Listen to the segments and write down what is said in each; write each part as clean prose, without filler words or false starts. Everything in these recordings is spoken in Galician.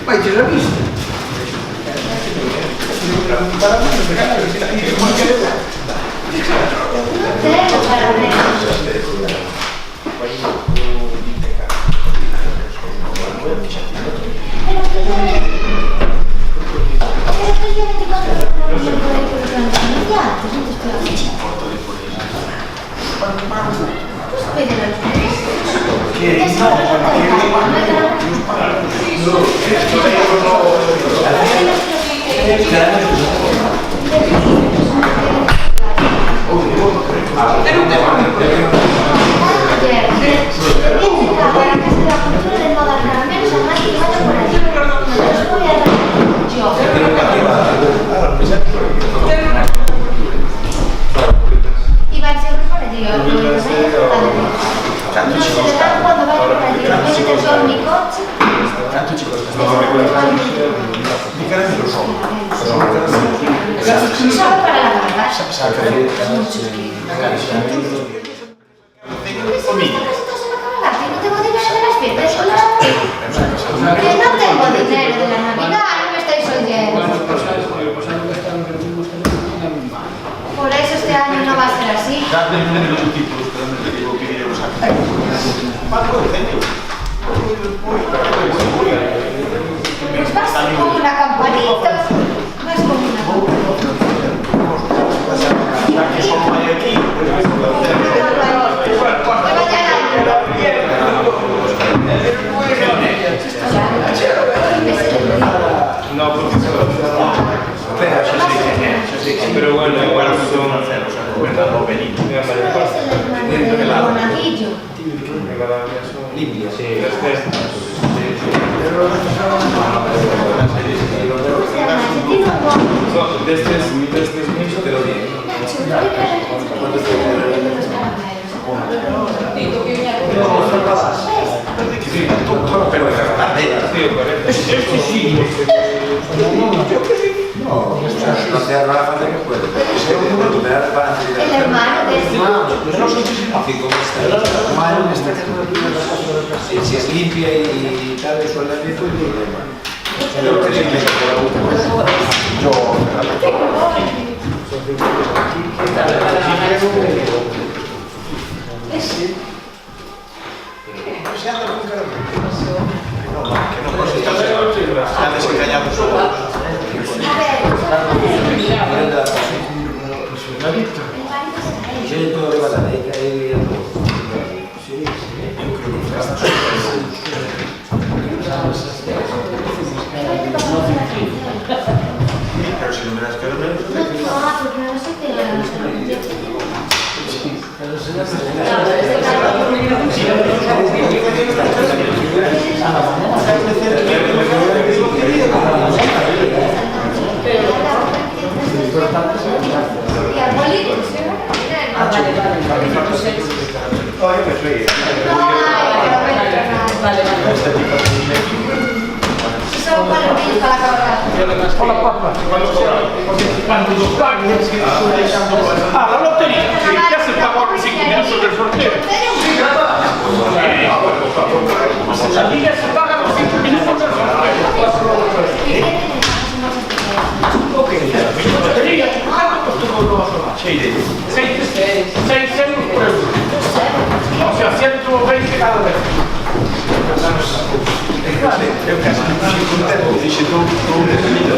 Vai, ce l'ha visto? Pero bueno, igual son Libia, sí. De este es mucho, te lo digo. Pero de la tarde. Este sí. No se haga la falta que puede. El hermano de si es limpia y tal, eso es la misma pero si no me las quedo Hola papá. Cuando lo paguen, la lotería, ya se pagó los 5 minutos del sorteo. La liga se paga los 5 minutos del sorteo. Ok, la lotería, ¿cuánto costó lo vas a dar? 6 euros por euro. O sea, 120 cada vez. Eu quero que dice todo definido.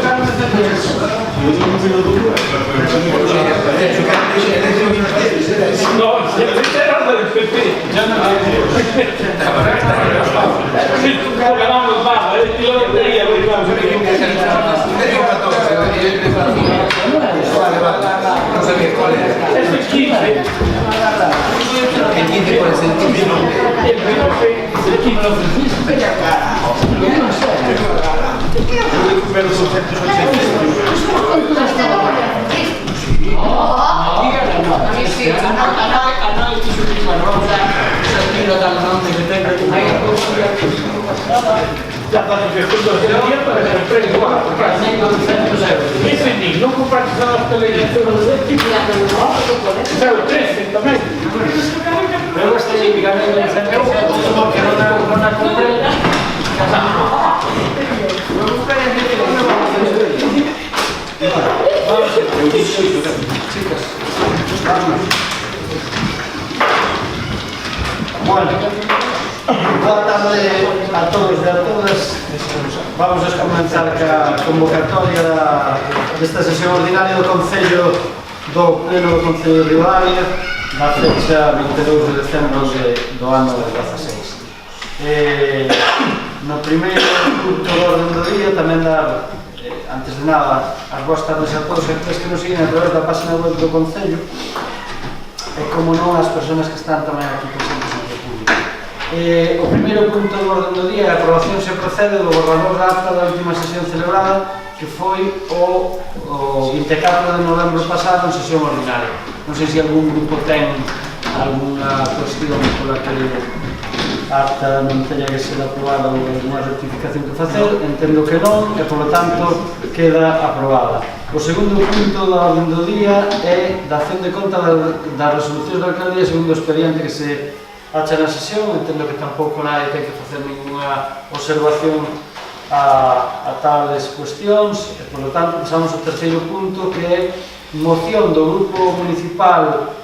No, era del PP. Ya no ganamos más, la lotería. No sabía cuál era. Eso es 15. El 15 por el sentido. El PP es el 15. Yo recupero los 800 non compartito la televizione del tipo però 300 metri. Luego este indicador del centro que no Bueno, boa tarde a todos e a todas. Vamos a comenzar ca convocatoria desta sesión ordinaria do Concello do Pleno do Concello de Ribadavia na fecha 22 de decembro do ano 16. No primeiro punto do orden do día tamén dar, antes de nada, as boas tardes a todos aqueles que nos siguen a través da página web do Concello e, como non, as persoas que están tamén aquí presentes no público. O primeiro punto do orden do día é a aprobación se procede do borrador da acta da última sesión celebrada, que foi o 24 de novembro pasado en sesión ordinaria. Non sei se algún grupo ten alguna cuestión pola que a acta non teña que ser aprobada ou alguna rectificación que facer. Entendo que non e, polo tanto, queda aprobada. O segundo punto do orden do día é dación de conta das resolucións da alcaldía segundo o expediente que se acha na sesión. Entendo que tampouco nadie ten que facer ninguna observación a tales cuestións e, polo tanto, pasamos ao terceiro punto, que é moción do Grupo Municipal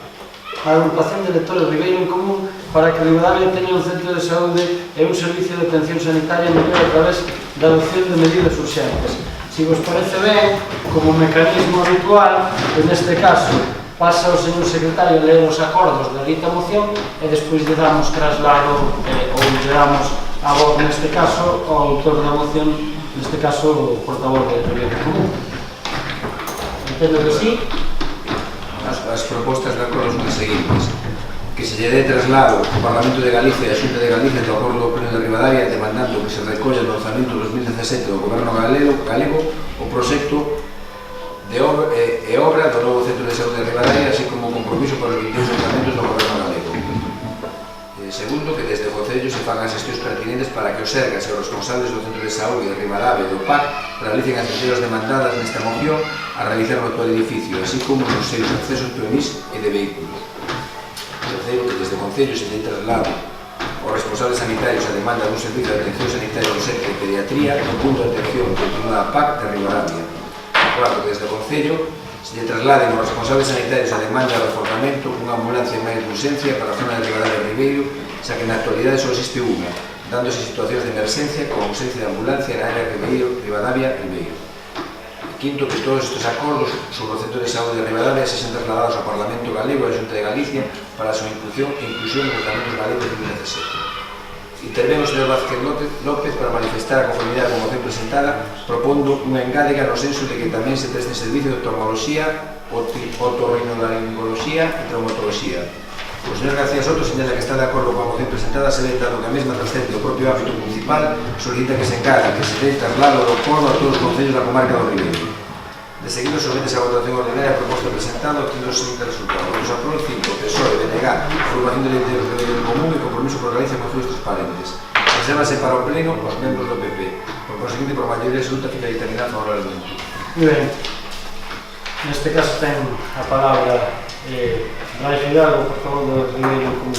a Agrupación de Electores Ribeiro en Común para que Ribadavia teña un centro de saúde e un servicio de atención sanitaria mellor a través da adopción de medidas urxentes. Se vos parece ben, como mecanismo habitual, en este caso pasa o señor secretario a ler os acordos da dita moción e despois lle damos traslado ou lle damos a voz, neste caso, ao autor da moción, neste caso, o portavoz de Ribeiro en Común. Entendo que sí. As propostas de acordo son as seguintes: que se lle dé traslado ao Parlamento de Galicia e a Xunta de Galicia do acordo do Pleno de Ribadavia demandando que se recolla no orzamento 2017 do Goberno galego o proxecto de obra do novo Centro de Saúde de Ribadavia, así como o compromiso por os 22 orzamentos do Goberno galego. Segundo, que desde o Concello se fagan as xestións pertinentes para que os sergas e os responsables do Centro de Saúde de Ribadavia e do PAC realicen as medidas demandadas nesta moción a realizar no actual edificio, así como nos seus accesos PMIs e de vehículos. Terceiro, que desde o Concello se dé traslado aos responsables sanitarios a demanda dun servicio de atención sanitaria urxente e pediatría no punto de atención continuada PAC de Ribadavia. Cuarto, que desde o Concello se lle trasladen aos responsables sanitarios a demanda de reforzamento unha ambulancia máis de urxencia para a zona de Ribadavia e Ribeiro, xa que na actualidade só existe unha, dándose situacións de emerxencia con ausencia de ambulancia na área de Ribeiro, Ribadavia e Ribeiro. Quinto, que todos estes acordos sobre o Centro de Saúde de Ribadavia se xen trasladados ao Parlamento Galego e á Xunta de Galicia para a súa inclusión nos Orzamentos Galegos de 2017. Intervén o señor Vázquez López para manifestar a conformidade con a moción presentada, propondo unha engádega no senso de que tamén se preste servicio de oftalmoloxía, otorrinolaringoloxía e traumatoloxía. O señor García Soto señala que está de acordo con a moción presentada, se ve dado que a mesma transcende do propio ámbito municipal, solicita que se encargue que se dé traslado do acordo a todos os concellos da comarca do Ribeiro. De seguido, sometes a votación ordinaria a proposta presentada, obtendo o seguinte resultado: os aprobos 5, PSOE, BNG, Agrupación de Electores Ribeiro en Común e Compromiso por Galicia con Fondos Transparentes. Resérvase para o Pleno os membros do PP. Por conseguinte, por maioría absoluta, fica determinada favorablemente. Moi ben. Neste caso ten a palabra Rai Fidalgo, por favor, do Ribeiro en Común.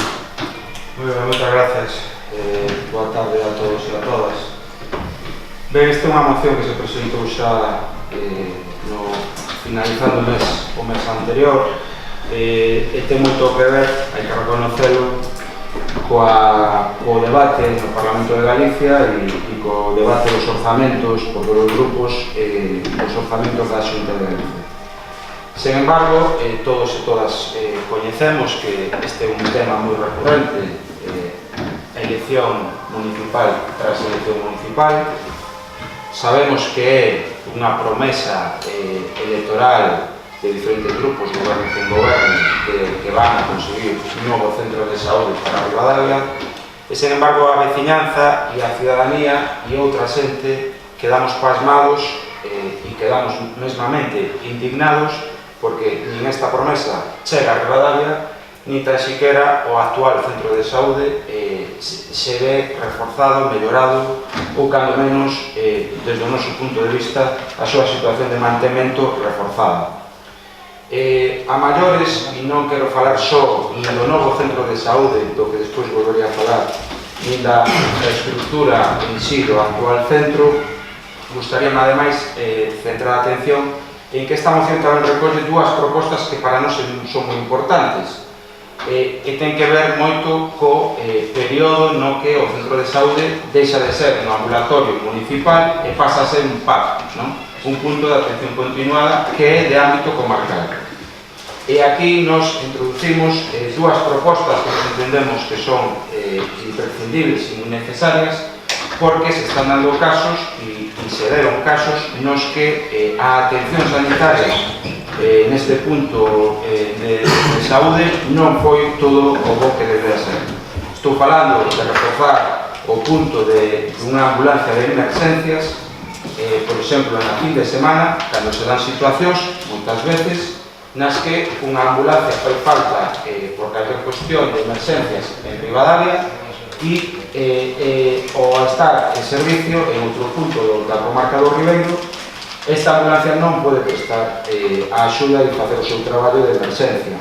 Moi ben, moitas gracias. Boa tarde a todos e a todas. Ben, esta é unha moción que se presentou xa finalizando o mes anterior e ten moito que ver, hai que reconocelo, co debate no Parlamento de Galicia e co debate dos orzamentos por todos os grupos os orzamentos da Xunta de Galicia. Sen embargo, todos e todas coñecemos que este é un tema moi recurrente, a elección municipal tras a elección municipal. Sabemos que é unha promesa electoral de diferentes grupos, goberno con goberno, que van a conseguir un novo centro de saúde para Ribadavia, e, sen embargo, a veciñanza e a ciudadanía e outra xente quedamos pasmados e quedamos mesmamente indignados porque nin esta promesa chega a Ribadavia, ni tan siquiera o actual centro de saúde se ve reforzado, mellorado ou, cando menos, desde o noso punto de vista, a súa situación de mantemento reforzada. A maiores, e non quero falar só nin do novo centro de saúde, do que despois volvería a falar, nin da estrutura en si do actual centro, gustaríame, ademais, centrar a atención en que esta moción tamén recolle dúas propostas que para nós son moi importantes. e ten que ver moito co período no que o centro de saúde deixa de ser un ambulatorio municipal e pasa a ser un PAC, non? Un punto de atención continuada que é de ámbito comarcal. E aquí nos introducimos dúas propostas que entendemos que son imprescindibles e necesarias, porque se están dando casos e se deron casos nos que a atención sanitaria neste punto de saúde non foi todo o bo que debía ser. Estou falando de reforzar o punto de unha ambulancia de emergencias, por exemplo, na fin de semana, cando se dan situacións, moitas veces, nas que unha ambulancia fai falta por calquer cuestión de emergencias en Ribadavia e ao estar en servicio en outro punto da comarca do Ribeiro, esta ambulancia non pode prestar a axuda e facer o seu traballo de emerxencia.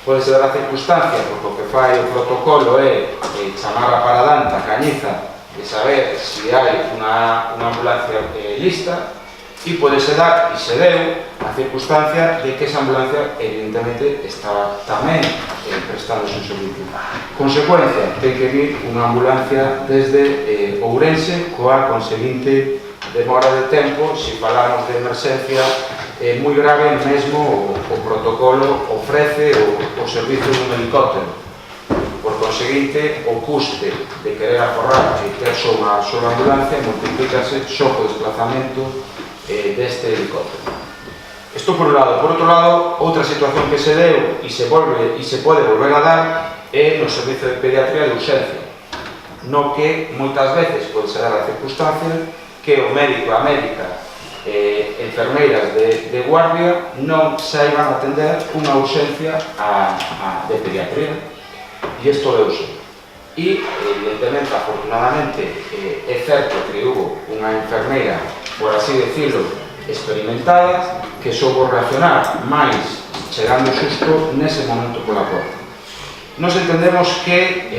Pode ser a circunstancia, porque o que fai o protocolo é chamar a paradanta, a cañiza, e saber se hai unha ambulancia lista, e podese dar, e se deu, a circunstancia de que esa ambulancia evidentemente estaba tamén prestando o seu servicio. Consecuencia, ten que vir unha ambulancia desde Ourense coa conseguinte demora de tempo. Se falamos de emerxencia moi grave, mesmo o protocolo ofrece o servicio dun helicóptero. Por conseguinte, o custe de querer aforrar e ter só unha sola ambulancia multiplícase só co desplazamento deste helicóptero. Isto por un lado. Por outro lado, outra situación que se deu e se pode volver a dar é no servicio de pediatría de urxencia, no que moitas veces pode ser a circunstancia que o médico, a médica, enfermeiras de guardia non saiban atender unha urxencia de pediatría, e isto deuse. E, evidentemente, afortunadamente, é certo que hubo unha enfermeira, por así decirlo, experimentada, que soubo reaccionar máis chegando xusto nese momento pola porta. Nos entendemos que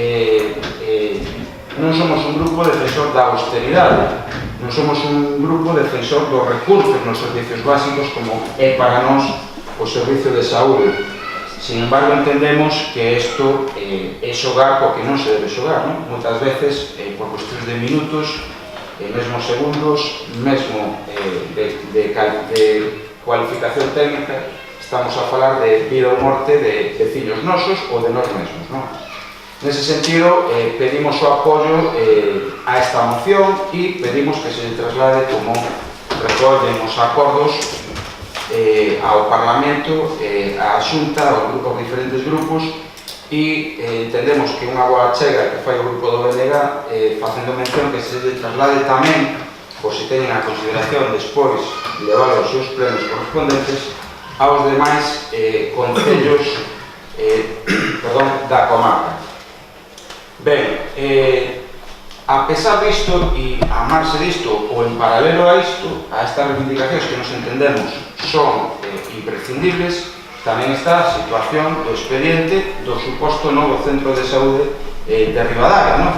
non somos un grupo defensor da austeridade, non somos un grupo defensor dos recursos nos servicios básicos como é para nós o servicio de saúde. Sin embargo, entendemos que isto é xogar co que non se debe xogar, non? Moitas veces, por cuestións de minutos, mesmo segundos, mesmo de cualificación técnica, estamos a falar de vida ou morte de fillos nosos ou de nós mesmos, non? Nese sentido, pedimos o apoio a esta moción e pedimos que se traslade como recollen os acordos ao Parlamento, á Xunta, aos diferentes grupos, e entendemos que unha boa chega que fai o grupo do BNG facendo mención que se traslade tamén, por se teñen a consideración despois de levar os seus plenos correspondentes aos demais concellos da comarca. Ben, a pesar disto e a marxe disto, ou en paralelo a isto, a estas reivindicacións que nos entendemos son imprescindibles, tamén está a situación do expediente do suposto novo centro de saúde de Ribadavia, non?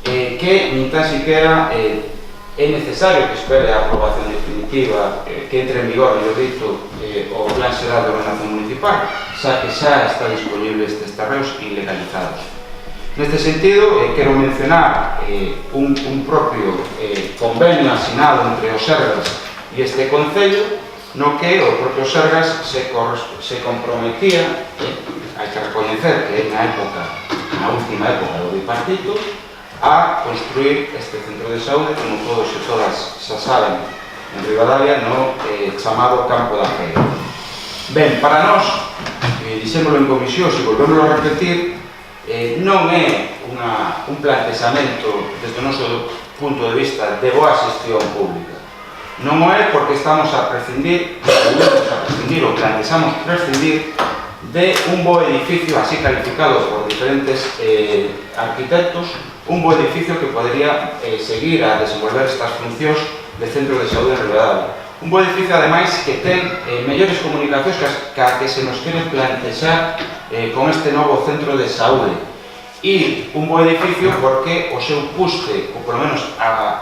Que nin tan siquiera é necesario que espere a aprobación definitiva, que entre en vigor, yo dito, o Plan Xeral de Ordenación Municipal, xa que xa está disponible estes terreos ilegalizados. Neste sentido, quero mencionar un propio convenio asinado entre os Sergas e este Concello, no que o propio Sergas se comprometía, hai que recoñecer que na última época do bipartito, a construir este centro de saúde, como todos e todas xa saben, en Ribadavia, no chamado Campo da Feira. Ben, para nós, dixémolo en comisión, se volvemos a repetir, non é un plantexamento desde o noso punto de vista de boa xestión pública. Non o é porque estamos a prescindir ou plantexamos prescindir de un bo edificio así calificado por diferentes arquitectos, un bo edificio que podría seguir a desenvolver estas funcións de centro de saúde en Ribadavia. Un bo edificio, ademais, que ten mellores comunicacións que se nos quere plantexar con este novo centro de saúde. E un bo edificio porque o seu custe, ou polo menos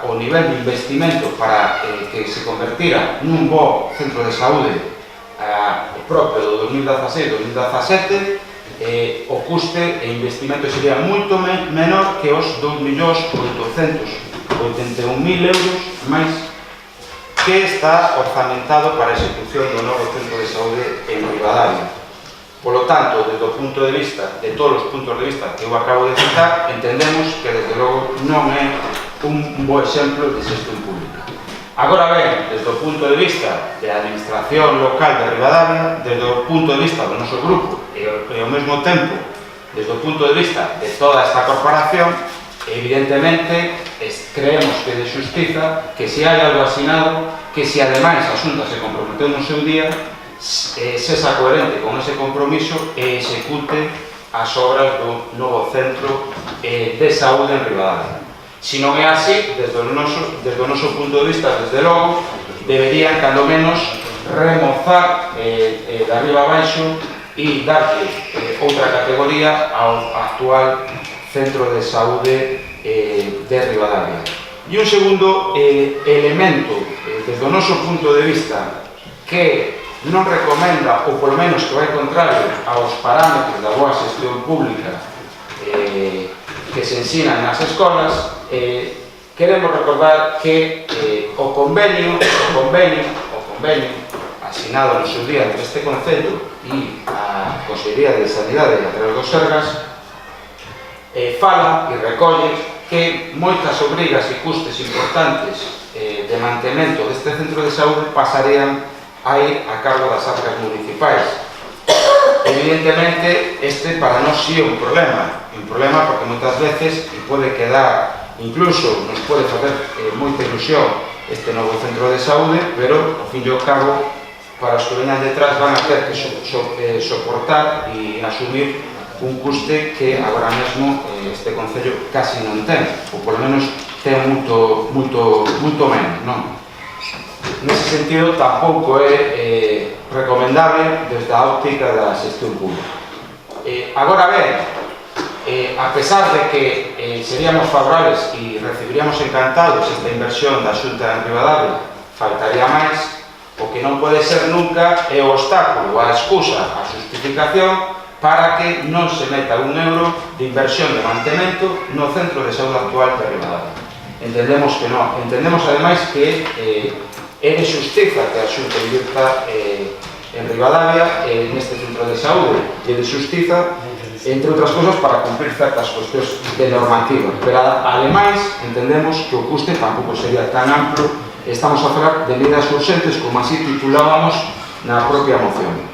o nivel de investimento para que se convertira nun bo centro de saúde propio do 2016-2017, o custe e investimento sería moito menor que os 2.881.000 euros máis que está orzamentado para a execución do novo centro de saúde en Ribadavia. Polo tanto, desde o punto de vista, de todos os puntos de vista que eu acabo de citar, entendemos que, desde logo, non é un bo exemplo de xestión pública. Agora ben, desde o punto de vista da administración local de Ribadavia, desde o punto de vista do noso grupo e ao mesmo tempo, desde o punto de vista de toda esta corporación, evidentemente creemos que de xustiza que se hai algo asinado, que se ademais a Xunta se comprometeu no seu día, sexa coherente con ese compromiso e execute as obras do novo centro de saúde en Ribadavia. Se non é así, desde o noso punto de vista, desde logo, deberían, cando menos, remozar de arriba abaixo e darle outra categoría ao actual centro de saúde de Ribadavia. E un segundo elemento, desde o noso punto de vista, que non recomenda, ou polo menos que vai contrario aos parámetros da boa xestión pública que se ensinan nas escolas, queremos recordar que o convenio asinado no seu día entre este Concello e a Consellería de Sanidade a través dos Sergas fala e recolle que moitas obrigas e custes importantes de mantemento deste centro de saúde pasarían a ir a cargo das arcas municipais. Evidentemente, este para nós sí é un problema porque moitas veces pode quedar, incluso nos pode facer moita ilusión este novo centro de saúde, pero ao fin e ao cabo, para os que veñan detrás van a ter que soportar e asumir un custe que agora mesmo este Concello casi non ten, ou polo menos ten moito menos, non? Nese sentido, tampouco é recomendable desde a óptica da xestión pública. Agora ben, a pesar de que seríamos favorables e recibiríamos encantados esta inversión da Xunta en Ribadavia, faltaría máis, o que non pode ser nunca é o obstáculo, a excusa, a justificación para que non se meta un euro de inversión de mantemento no centro de saúde actual de Ribadavia. Entendemos que non. Entendemos, ademais, que é de xustiza que a Xunta invierta en Ribadavia neste centro de saúde, e de xustiza, entre outras cosas, para cumprir certas cuestións de normativa, pero ademais entendemos que o custe tampouco sería tan amplo. Estamos a falar de medidas urgentes, como así titulábamos na propia moción.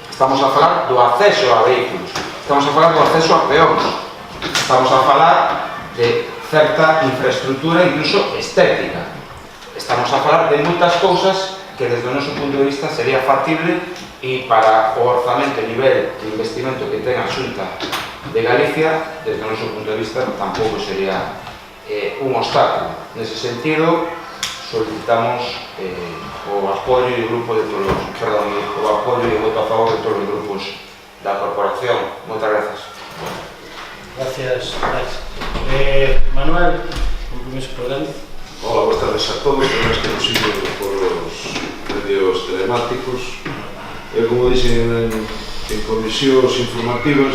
Estamos a falar do acceso a vehículos, estamos a falar do acceso a peóns, estamos a falar de certa infraestructura, incluso estética. Estamos a falar de moitas cousas que, desde o noso punto de vista, sería factible, e para o orzamento e nivel de investimento que ten a Xunta de Galicia, desde o noso punto de vista, tampouco sería un obstáculo. Nese sentido, solicitamos o apoio e o apoio e o voto a favor de todos os grupos da corporación. Moitas grazas. Gracias, Alex. Manuel, compromiso prudente. Hola, boas tardes a todos. Además que nos siguen por os medios telemáticos. Eu, como dixen en comisións informativas,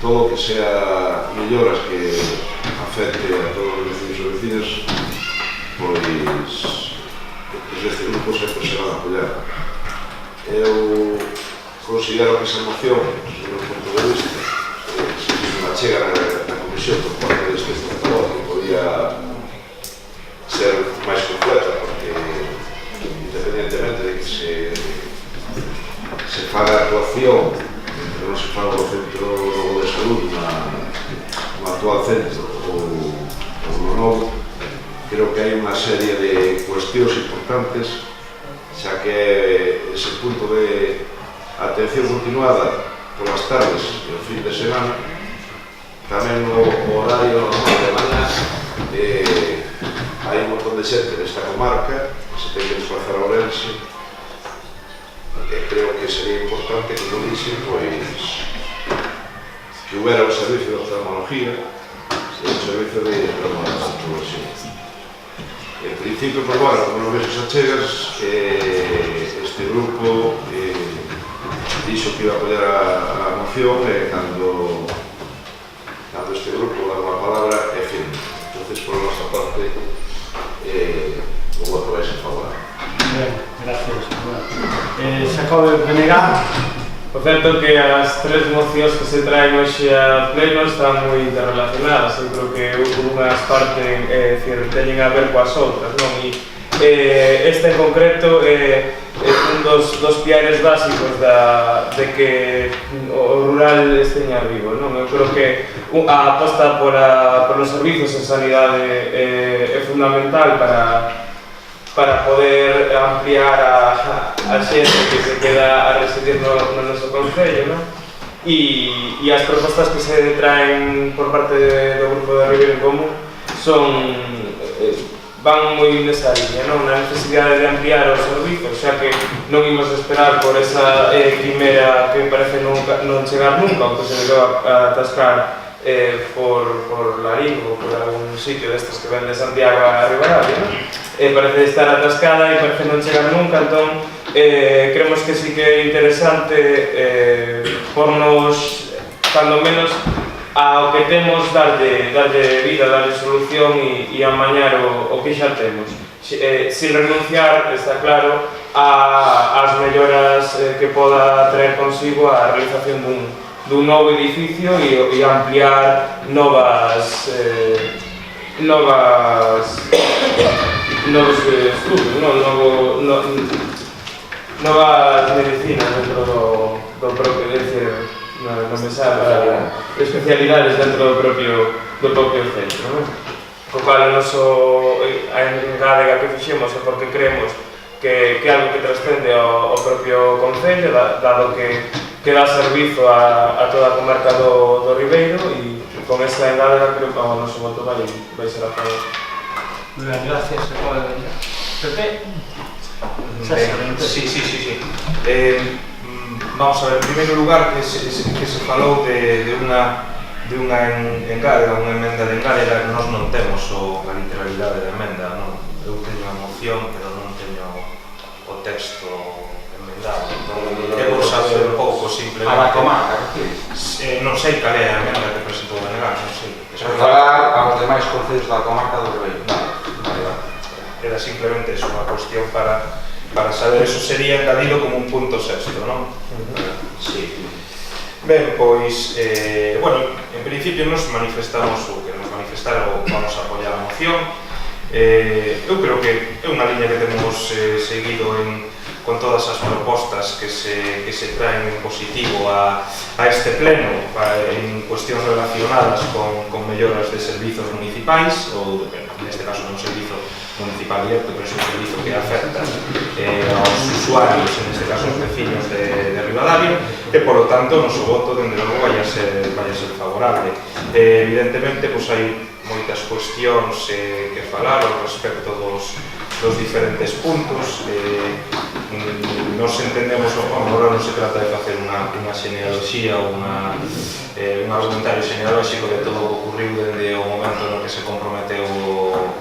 todo o que sea melloras que afecte a todos os vecinos e vecinas, pois desde este grupo sempre se van a apoiar. Eu considero que esa moción, desde o punto de vista, se fixe unha chega na comisión por parte deste tratado, que podía ser máis completa, porque independentemente de que se faga actuación, que non se faga o centro de saúde no actual centro ou no novo, creo que hai unha serie de cuestións importantes, xa que ese punto de atención continuada polas tardes e o fin de semana, tamén o horario normal de mañá, hai un montón de xente nesta comarca que se ten que desplazar a Ourense, e creo que sería importante que non dixe, pois, que houbera un servicio de oftalmología e un servicio de traumatoloxía. En principio, pues bueno, como non ves as achegas, este grupo dixo que iba a apoiar a moción e cando este grupo dá unha palabra é firme. Entonces, por nosa parte, o voto vai ser favorable. Ben, gracias. Xacobe Benegar. Por certo que as tres mocións que se traen hoxe a pleno están moi interrelacionadas. Eu creo que unhas partes teñen a ver coas outras, non? E este en concreto é un dos piares básicos de que o rural esteña vivo, non? Eu creo que a aposta polos servizos en sanidade é fundamental para poder ampliar a xente que se queda a residir no noso concello, non? E as propostas que se traen por parte do Grupo de Ribeiro en Común van moi nesa liña, non? Na necesidade de ampliar os servizos, xa que non imos esperar por esa quimera que parece non chegar nunca, ou que se debe a atascar por Larico ou por algún sitio destes que ven de Santiago a Ribadavia, non? Parece estar atascada e parece non chegar nunca, entón creemos que sí que é interesante pornos, cando menos, ao que temos darlle vida, darlle solución e amañar o que xa temos, sin renunciar, está claro, ás melloras que poda traer consigo a realización dun novo edificio e ampliar novos estudos, novas medicinas dentro do propio, non me sabe, especialidades dentro do propio centro, non? Co cual a engádega que fixemos é porque creemos que é algo que trascende ao propio concello, dado que dá servizo a toda a comarca do Ribeiro, e con esa engádega creo que o noso voto vai ser a favor. Moi ben, gracias. Pepe? Sí. Vamos a ver, en primeiro lugar, que se falou de unha engádega, unha emenda de engádega. Nós non temos a literalidade da emenda, non? Eu teño a moción, pero non teño o texto emendado. É por saber un pouco, simplemente. A da comarca, non sei cal é a emenda que presentou Benegar, non sei. Para falar aos demais concellos da comarca do Ribeiro. Vale. Era simplemente eso, unha cuestión para saber. Eso sería engadido como un punto sexto, non? Sí. Ben, pois, en principio nos manifestamos o que nos manifestaron, vamos a apoiar a moción. Eu creo que é unha liña que temos seguido con todas as propostas que se traen en positivo a este pleno en cuestións relacionadas con melloras de servizos municipais, ou neste caso non servizo municipal directo, pero é un servizo que afecta aos usuarios, en este caso os vecinos de Ribadavia, e polo tanto o noso voto dende logo vai a ser favorable. Evidentemente, hai moitas cuestións que falar ao respecto dos diferentes puntos. Nos entendemos, agora non se trata de facer unha genealoxía ou un argumentario genealóxico de todo o que ocurriu dende o momento no que se comprometeu o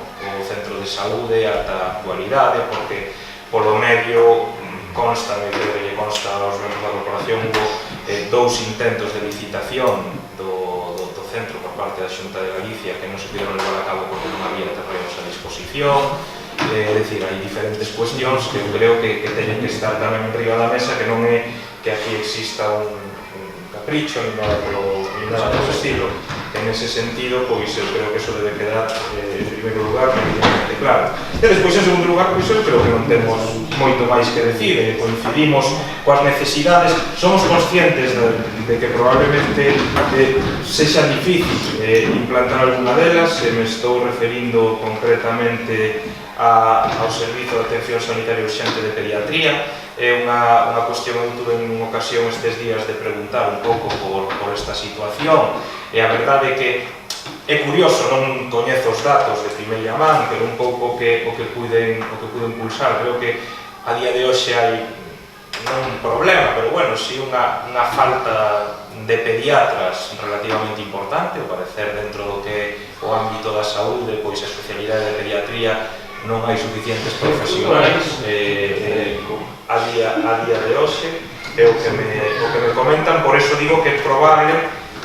centro de saúde ata a actualidade, porque polo medio consta aos membros da corporación hubo 2 intentos de licitación do centro por parte da Xunta de Galicia que non se puderon levar a cabo porque non había terrenos a disposición. É dicir, hai diferentes cuestións que eu creo que teñen que estar tamén enriba da mesa, que non é que aquí exista un capricho ni nada polo estilo. En ese sentido, pois eu creo que eso debe quedar en primeiro lugar medianamente claro. E despois, en segundo lugar, pois eu creo que non temos moito máis que decir, coincidimos coas necesidades, somos conscientes de que probablemente sexa difícil implantar alguna delas. Me estou referindo concretamente ao Servizo de Atención Sanitaria Urxente de Pediatría. É unha cuestión que tuve en unha ocasión estes días de preguntar un pouco por esta situación, e a verdade é que é curioso, non coñezo os datos de primeira man, pero un pouco o que pude impulsar. Creo que a día de hoxe hai non un problema, pero bueno, si unha falta de pediatras relativamente importante, ao parecer dentro do que é o ámbito da saúde, pois a especialidade de pediatría non hai suficientes profesionais a día de hoxe. é o que me comentan, por eso digo que é probable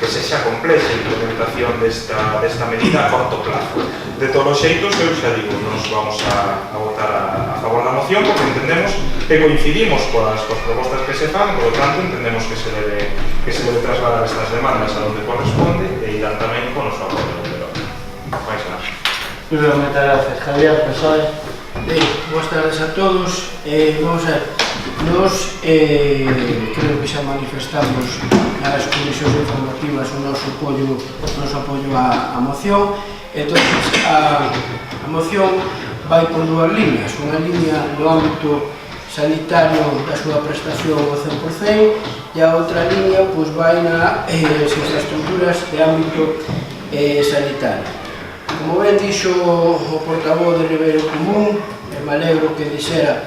que sexa complexa a implementación desta medida a corto plazo. De todos os xeitos, eu xa digo, nos vamos a votar a favor da moción porque entendemos que coincidimos coas propostas que se fan, por lo tanto entendemos que se debe trasladar estas demandas a donde corresponde e irán tamén con o noso apoio. Mais nada. Moitas gracias. Javier, PSOE. Boas tardes a todos. Vamos a ver, nos creo que xa manifestamos nas comisións informativas o noso apoio á moción. Entón, a moción vai por dúas líneas. Unha liña no ámbito sanitario da súa prestación ao 100% e a outra liña vai nas infraestructuras de ámbito sanitario. Como ben dixo o portavoz de Ribeiro Común, me alegro que dixera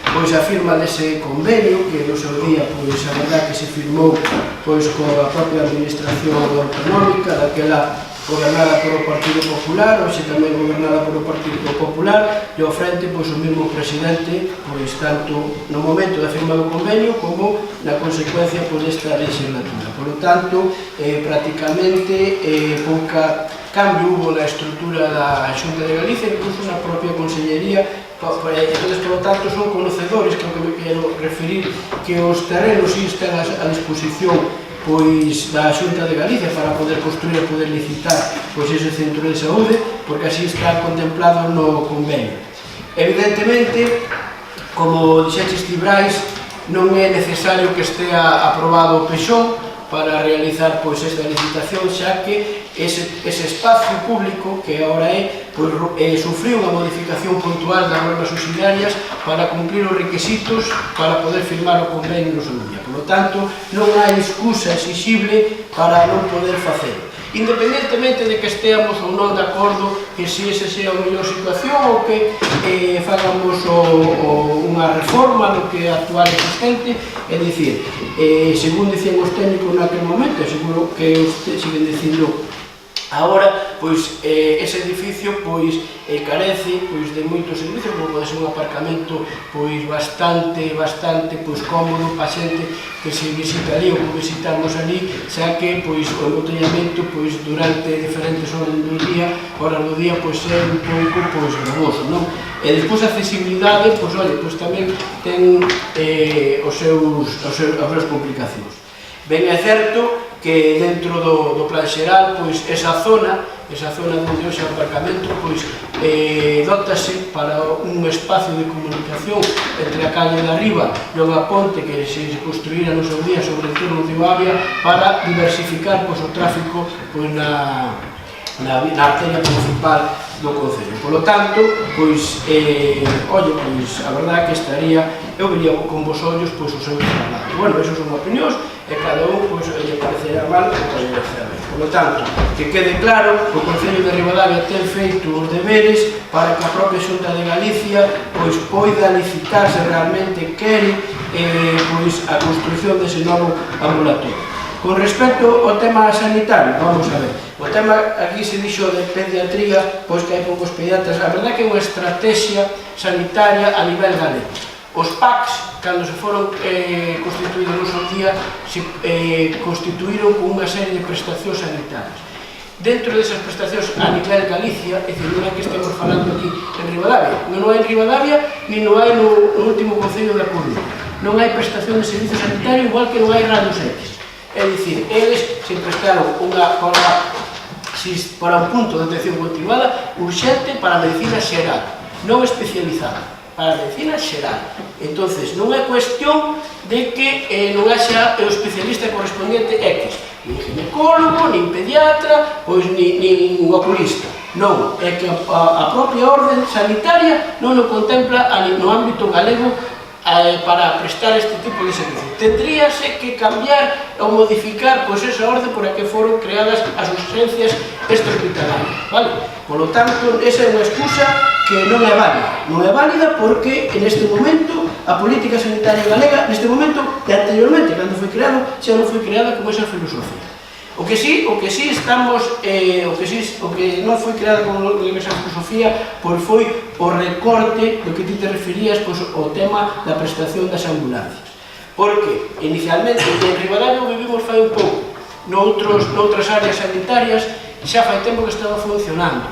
a firma dese convenio que no seu día a verdad que se firmou coa propia administración autonómica daquela gobernada por o Partido Popular, hoxe tamén gobernada por o Partido Popular, e ao frente o mesmo presidente, tanto no momento da firma do convenio como na consecuencia desta legislatura. Por lo tanto, prácticamente pouca cambio hubo na estrutura da Xunta de Galicia, incluso na propia Consellería. Entonces, por lo tanto, son conocedores, que é o que me quero referir, que os terrenos están a disposición da Xunta de Galicia para poder construir e poder licitar ese centro de saúde, porque así está contemplado no convenio. Evidentemente, como dixeches ti, Brais, non é necesario que estea aprobado o PSOE para realizar esta licitación, xa que ese espacio público que agora sufriu unha modificación puntual das normas subsidiarias para cumplir os requisitos para poder firmar o convenio no seu día. Por lo tanto, non hai excusa exixible para non poder facelo. Independentemente de que esteamos ou non de acordo que se esa sea a mellor situación ou que fagamos unha reforma do que é actual existente, é dicir, según dicían os técnicos naquele momento, seguro que siguen dicindo agora, ese edificio carece de moitos servicios, como pode ser un aparcamento bastante cómodo para a xente que se visita ali ou que visitamos ali, xa que o embotellamento durante diferentes horas do día é un pouco gravoso, non? E despois a accesibilidade, tamén ten as súas complicacións. Ben, é certo que dentro do plan xeral, esa zona onde hoxe o aparcamento, dótase para un espacio de comunicación entre a calle de arriba e unha ponte que se construíra no seu día sobre o entorno de Oavia para diversificar o tráfico na arteria principal do concello. Por lo tanto, a verdade que eu vería con vos ollos os seus traslados. Bueno, esas son opinións e cada un lle parecerá mal ou lle parecerá ben. Por lo tanto, que quede claro que o Concello de Ribadavia ten feito os deberes para que a propia Xunta de Galicia poida licitarse realmente quere a construción dese novo ambulatorio. Con respecto ao tema sanitario, vamos a ver, o tema aquí se dixo de pediatría, que hai poucos pediatras, a verdade que é unha estrategia sanitaria a nivel galego. Os PACs, cando se foron constituídos no seu día, se constituíron con unha serie de prestacións sanitarias. Dentro desas prestacións a nivel Galicia, é dicir, non é que estemos falando aquí en Ribadavia, non hai en Ribadavia, ni non hai no último Concello da Coruña. Non hai prestación de servicio sanitario igual que non hai radios X. É dicir, eles se prestaron para un punto de atención continuada urxente para a medicina xeral, non especializada, para a medicina xeral. Entonces, non é cuestión de que non haxa o especialista correspondiente X, nin ginecólogo, nin pediatra, nin oculista. Non, é que a propia orden sanitaria non o contempla no ámbito galego para prestar este tipo de servicio. Tendríase que cambiar ou modificar esa orde por a que foron creadas as urgencias extrahospitalarias, vale? Por lo tanto, esa é unha excusa que non é válida. Non é válida porque, en este momento, a política sanitaria galega, neste momento, e anteriormente, cando foi creado, xa non foi creada como esa filosofía. O que non foi creado con esa filosofía foi o recorte do que ti te referías ao tema da prestación das ambulancias. Porque, inicialmente, en Ribadavia vivimos fai un pouco, noutras áreas sanitarias xa fai tempo que estaba funcionando.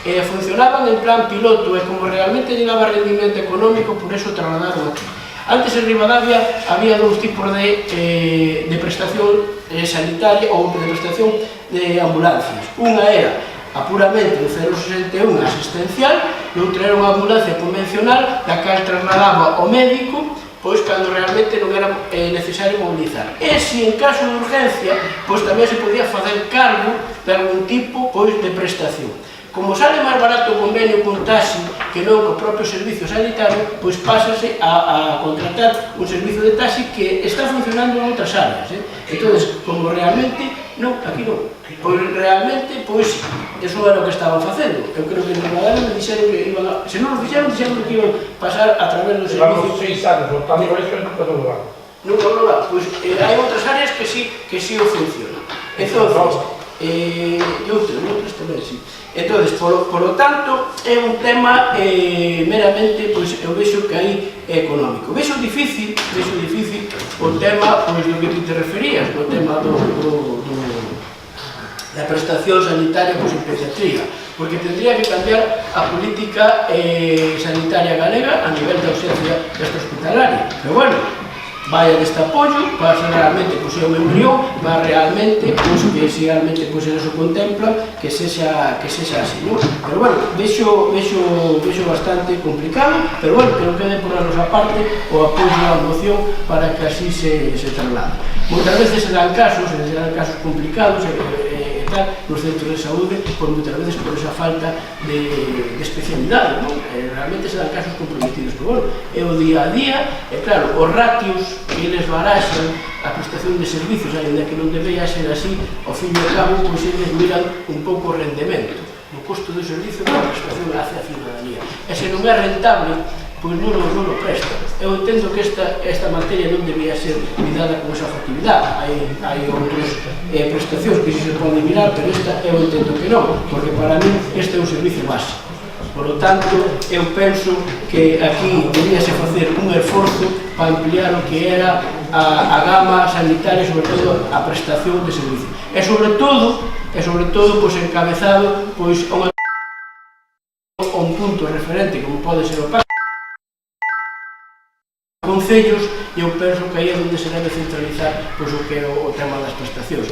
Funcionaban en plan piloto e como realmente lle daba rendimento económico, por eso trasladaron aquí. Antes en Ribadavia había dous tipos de prestación sanitaria ou de prestación de ambulancias. Unha era a puramente do 061 asistencial e outra era unha ambulancia convencional da cal trasladaba o médico pois cando realmente non era necesario mobilizar. E se en caso de urgencia, pois tamén se podía facer cargo de algún tipo pois de prestación. Como sale máis barato o convenio con taxi que non co propio servicio sanitario, pois pásase a contratar un servicio de taxi que está funcionando en outras áreas. Entón, como realmente, non, aquí non. Pois realmente, pois, eso era o que estaban facendo. Eu creo que en Ribadavia me dixeron que iban a... Se non o fixeron, dixeron que iban a pasar a través do servicio... Llevamos 6 anos, votando por iso nunca non va. Nunca non va. Pois hai outras áreas que sí o funcionan. Entón, e outras tamén, sí. Entón, polo tanto, é un tema meramente, pois, eu vexo que aí é económico. Vexo difícil o tema, pois, do que te referías, o tema da prestación sanitaria pois, en pediatría, porque tendría que cambiar a política sanitaria galega a nivel da ausencia desta hospitalaria. Pero bueno, vaya deste apoio para realmente pois, un embrión, para realmente pois, que se realmente pois, eso contempla que sexa así, non? Pero bueno, vexo bastante complicado, pero bueno, que non quede por a nosa parte o apoio á moción para que así se traslade. Moitas veces se dan casos complicados nos centros de saúde, por moitas veces por esa falta de especialidade, non? Realmente se dan casos comprometidos, pero bueno, é o día a día, e claro, os ratios que eles baraxan a prestación de servicios, ainda que non debería ser así, ao fin e ao cabo, pois eles miran un pouco o rendemento do costo do servicio da prestación hacia a ciudadanía. E se non é rentable, pois non o presta. Eu entendo que esta materia non debía ser mirada con esa factividade. Hai outras prestacións que se poden mirar, pero esta eu entendo que non, porque para mí este é un servicio básico. Por lo tanto, eu penso que aquí deberíase facer un esforzo para ampliar o que era a gama sanitaria, sobre todo a prestación de servicio. E sobre todo, pois encabezado pois a un punto referente como pode ser o PAC concellos, e eu penso que aí é onde se debe centralizar pois, o que é o tema das prestacións.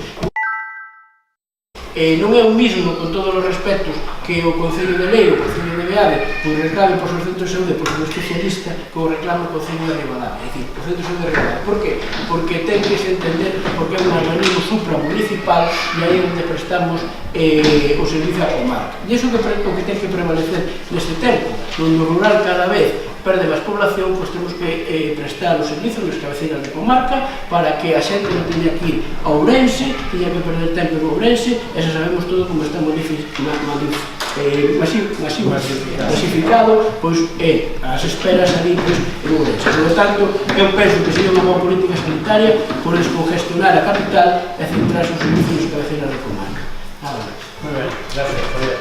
Non é o mismo, con todos os respetos, que o Concello de Leiro, o Concello de Beade, pois reclame por os centros de saúde, por un especialista, que o reclame o Concello de Ribadavia. É dicir, o Centro de Saúde de Ribadavia. Por qué? Porque ten que se entender porque é un organismo supramunicipal e aí é onde prestamos o servicio á comarca. E iso que ten que prevalecer neste tempo, onde o rural cada vez perde máis población, pois temos que prestar os servicios nas cabeceiras de comarca para que a xente non teña que ir a Ourense, teña que perder tempo en Ourense, e xa sabemos todo como está masificado, pois é as esperas ali pois, en Ourense. Por lo tanto, eu penso que sería unha boa política sanitaria por descongestionar a capital e centrarse os servicios nas cabeceiras de comarca. Nada máis. Moi ben, gracias, Javier.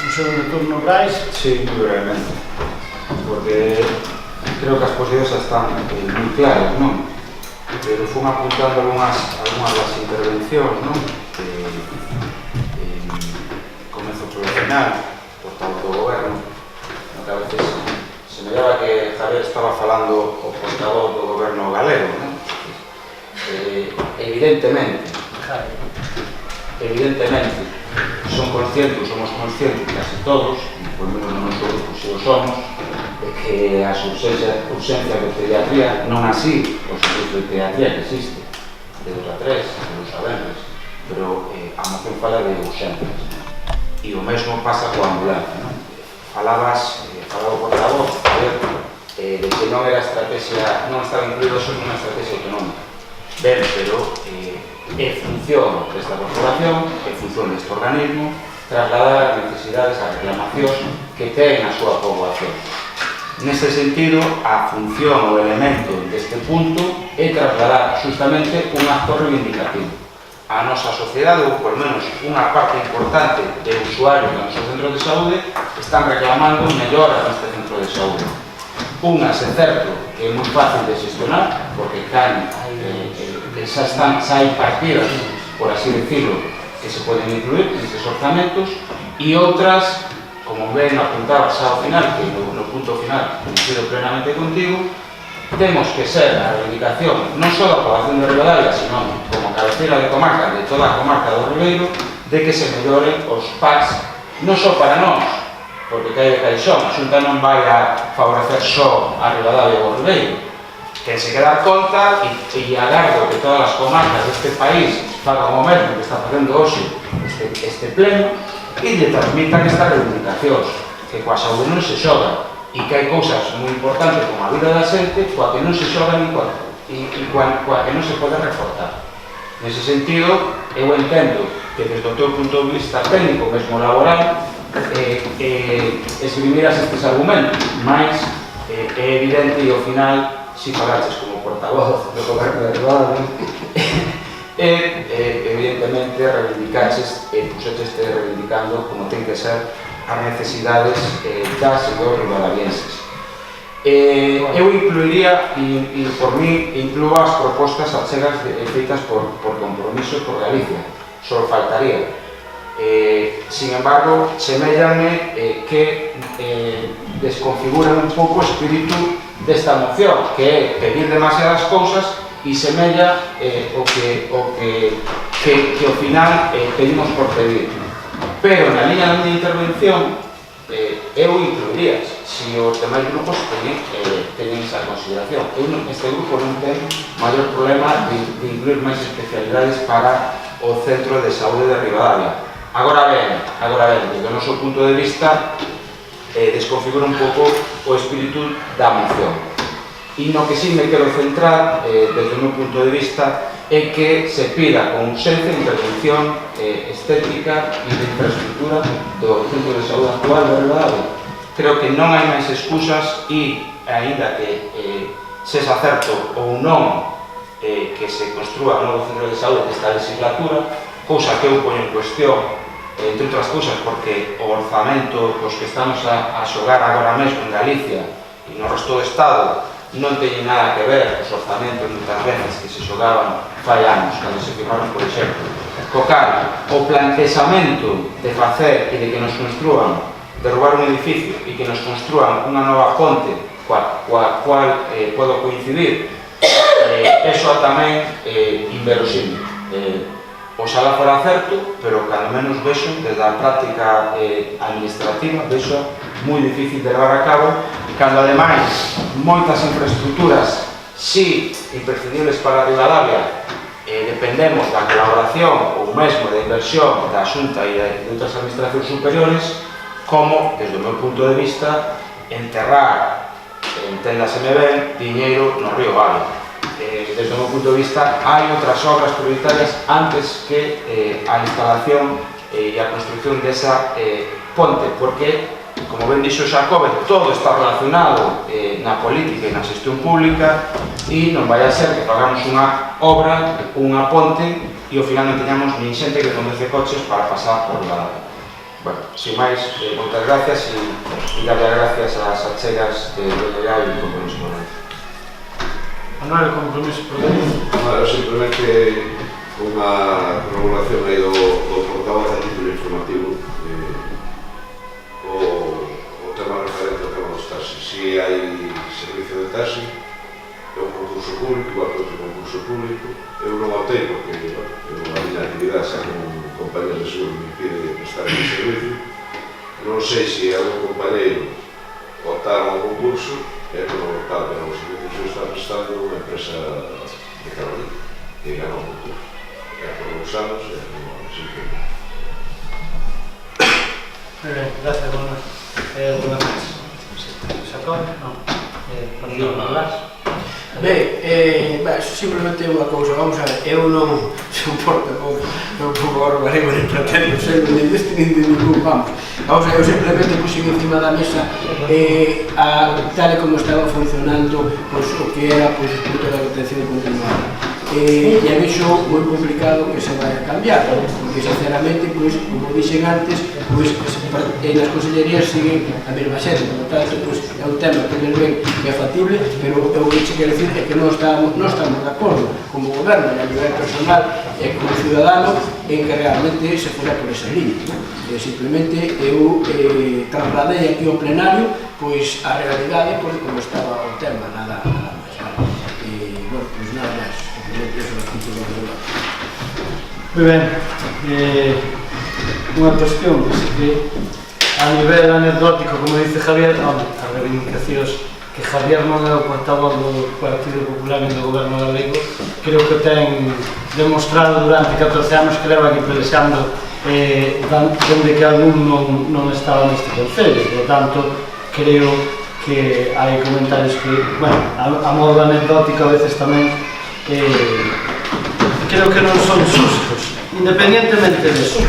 Un segundo turno, Brais. Sí, moi brevemente. Porque creo que as posibilidades están moi claras, non? Pero fun apuntando algunhas das intervencións, non? Comezo polo final, por tanto, o goberno, que a veces se me daba que Javier estaba falando o portavoz do goberno galego, non? Evidentemente, somos conscientes, casi todos, por menos no noso grupo se o somos, de que a urxencia de pediatría non así o servicio de pediatría que existe de 2 a 3, non sabemos, pero a moción fala de urxencias e o mesmo pasa coa ambulancia, non? Falaba o portavoz de que non era estrategia, non estaba incluído só nunha estrategia autonómica. Ben, pero é función desta corporación, é función deste organismo trasladar as necesidades, as reclamacións que ten a súa poboación. Neste sentido, a función, o elemento deste punto é trasladar justamente un acto reivindicativo. A nosa sociedade, ou por menos unha parte importante de usuarios do noso centro de saúde, están reclamando melloras neste centro de saúde. unhas é certo que é moi fácil de gestionar, porque xa hai partidas, por así decirlo, que se poden incluir nestes orzamentos, e outras, como ben apuntaba xa ao final, que no punto final coincido plenamente contigo, temos que ser a reivindicación non só da población de Ribadavia, sino como cabeceira de comarca de toda a comarca do Ribeiro, de que se melloren os PACs non só para nós, porque cae de caixón, a Xunta non vai a favorecer só a Ribadavia ou o Ribeiro, que se queda conta e agardo que todas as comarcas deste país fagan o mesmo que está facendo hoxe este pleno e lle transmitan estas reivindicacións, que coa saúde non se xoga e que hai cousas moi importantes como a vida da xente coa que non se xoga ni coa que non se pode reforzar. Nese sentido, eu entendo que desde o teu punto de vista técnico, mesmo laboral, esgrimiras estes argumentos, mas é evidente e ao final, si falaches como portavoz do goberno de Ribadavia, evidentemente reivindicaches e puxeteste reivindicando como ten que ser as necesidades das e dos ribadavienses. Eu incluiría, e por mí, incluo as propostas achegas feitas por Compromiso por Galicia, só faltaría. Sin embargo, semellame que desconfiguran un pouco o espírito desta moción, que é pedir demasiadas cousas e semella o que ao final pedimos por pedir. Pero na liña da minha intervención eu incluiría, se os demais grupos teñen esa consideración. Este grupo non ten maior problema de incluir máis especialidades para o Centro de Saúde de Ribadavia. Agora ben, desde o noso punto de vista, desconfigura un pouco o espírito da moción. E no que sí me quero centrar, desde o meu punto de vista, é que se pida con urxencia intervención estética e de infraestructura do Centro de Saúde actual de Ribadavia. Creo que non hai máis excusas e, aínda que sexa certo ou non que se construa un novo Centro de Saúde desta legislatura, cousa que eu poño en cuestión, entre outras cousas porque o orzamento cos que estamos a xogar agora mesmo en Galicia e no resto do Estado non teñen nada que ver os orzamentos moitas veces que se xogaban fai anos, cando se firmaron, por exemplo. Co cal, o plantexamento de facer e de que nos construan, derrubar un edificio e que nos construan unha nova ponte coa cual podo coincidir, eso tamén inverosímil. Oxalá fora certo, pero cando menos vexo, desde a práctica administrativa, vexo moi difícil de levar a cabo, cando ademais moitas infraestructuras si imprescindibles para Ribadavia dependemos da colaboración ou mesmo da inversión da Xunta e de outras administracións superiores, como, desde o meu punto de vista, enterrar, enténdaseme ben, diñeiro no río Vale. Desde o meu punto de vista, hai outras obras prioritarias antes que a instalación e a construcción desa ponte, porque, como ben dixo Xacobe, todo está relacionado na política e na xestión pública e non vai a ser que pagamos unha obra, unha ponte e ao final non teñamos nin xente que conduce coches para pasar por Ribadavia. Bueno, sin máis, moitas gracias e darle gracias ás achegas de Leal e Compromiso por Galicia. Manuel, Compromiso por Galicia. Simplemente unha regulación aí do portavoz a título informativo, o tema referente ao tema dos taxis. Si hai servicio de taxi, é un concurso público, igual que outro concurso público. Eu non optei porque a miña actividade xa como compañero de seguro me impide prestar ese servicio. Non sei se algún compañeiro optaron ao concurso, e non optaron, pero o servicio que está prestando unha empresa de Carolina, que ganou o concurso. Por uns anos, así que... Muy bien, gracias, Manuel. ¿Alguna más? ¿Sacón? No. Simplemente unha cousa, vamos a ver, eu non suporto non pouco barbarego ni pretendo ser nin deste nin de ningún, vamos a ver, eu simplemente puxen encima da mesa tal e como estaba funcionando o que era o punto de atención continuada. e a vexo moi complicado que se vai a cambiar, porque sinceramente, como dixen antes, nas consellerías siguen a mesma xente, por tanto, é un tema que nos ven que é factible, pero o que che quero dicir é que non estamos de acordo como goberno e a nivel personal e como ciudadano en que realmente se fora por esa línea. Simplemente eu trasladei aquí ao plenario pois a realidade porque como estaba o tema, nada máis. Bueno, pois nada máis. Moi ben, unha cuestión que a nivel anecdótico, como dice Javier, as reivindicacións que Javier non é o portavoz do Partido Popular e do Goberno galego, creo que ten demostrado durante 14 anos que leva aquí pelexando dende que algún non estaba neste concello. Por tanto, creo que hai comentarios que, bueno, a modo anecdótico a veces tamén creo que non son xustos, independientemente disso.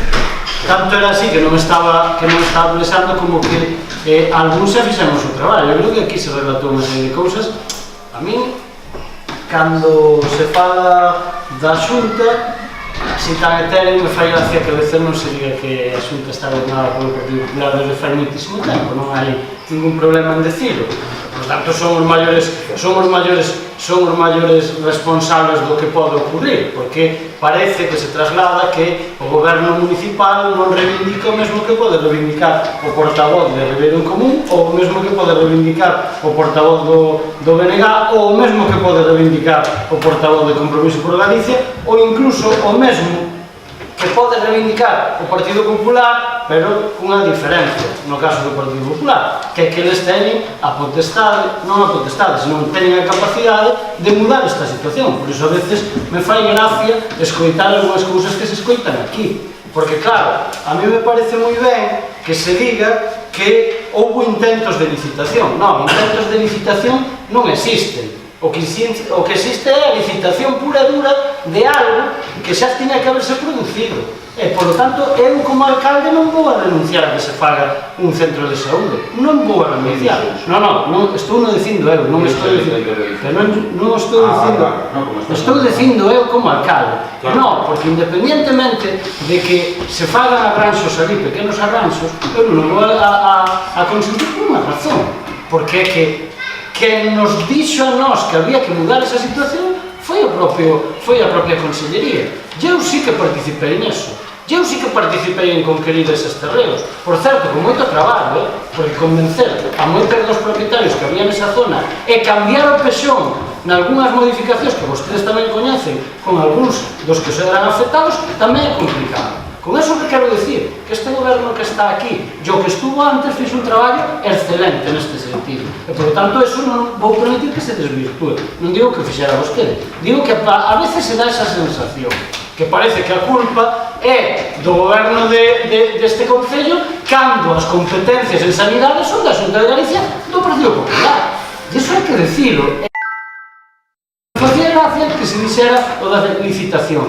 Tanto era así que non estaba pelexando como que algúns xa fixemos o traballo. Eu creo que aquí se relatou unha serie de cousas. A min, cando se fala da Xunta, si tan etéreo, me fai gracia que a veces non se diga que a Xunta está gobernada polo Partido Popular desde fai moitísimo tempo, non hai ningún problema en decirlo. Por tanto, son os maiores responsables do que pode ocurrir, porque parece que se traslada que o goberno municipal non reivindica o mesmo que pode reivindicar o portavoz de Ribeiro en Común, ou o mesmo que pode reivindicar o portavoz do BNG, ou o mesmo que pode reivindicar o portavoz de Compromiso por Galicia, ou incluso o mesmo que pode reivindicar o Partido Popular, pero cunha diferencia no caso do Partido Popular, que é que eles teñen a potestade, non a potestade, senón teñen a capacidade de mudar esta situación. Por iso a veces me fai gracia escoitar algunhas cousas que se escoitan aquí, porque claro, a mí me parece moi ben que se diga que houve intentos de licitación. Non, intentos de licitación non existen. O que existe é a licitación pura e dura de algo que xa tiña que haberse producido. E, por lo tanto, eu como alcalde non vou a renunciar a que se faga un centro de saúde. Non vou a renunciar. Non, estou non dicindo eu, non estou dicindo eu como alcalde. Non, porque independientemente de que se fagan arranxos ali, pequenos arranxos, eu non vou a consentir por unha razón. Porque é que quen nos dixo a nós que había que mudar esa situación foi a propia consellería. Eu sí que participei neso. Eu sí que participei en conquerir eses terreos. Por certo, con moito traballo, porque convencer a moitos dos propietarios que había nesa zona e cambiar o pexón nalgúnas modificacións que vostedes tamén coñecen con algúns dos que se eran afectados tamén é complicado. Con eso que quero dicir, que este goberno que está aquí e o que estuvo antes fixe un traballo excelente neste sentido. E, por lo tanto, eso non vou permitir que se desvirtúe. Non digo que fixera vostede. Digo que a veces se dá esa sensación que parece que a culpa é do goberno deste concello cando as competencias en sanidade son da Xunta de Galicia do Partido Popular. E iso hai que dicilo. Facía gracia que se dixera o da licitación.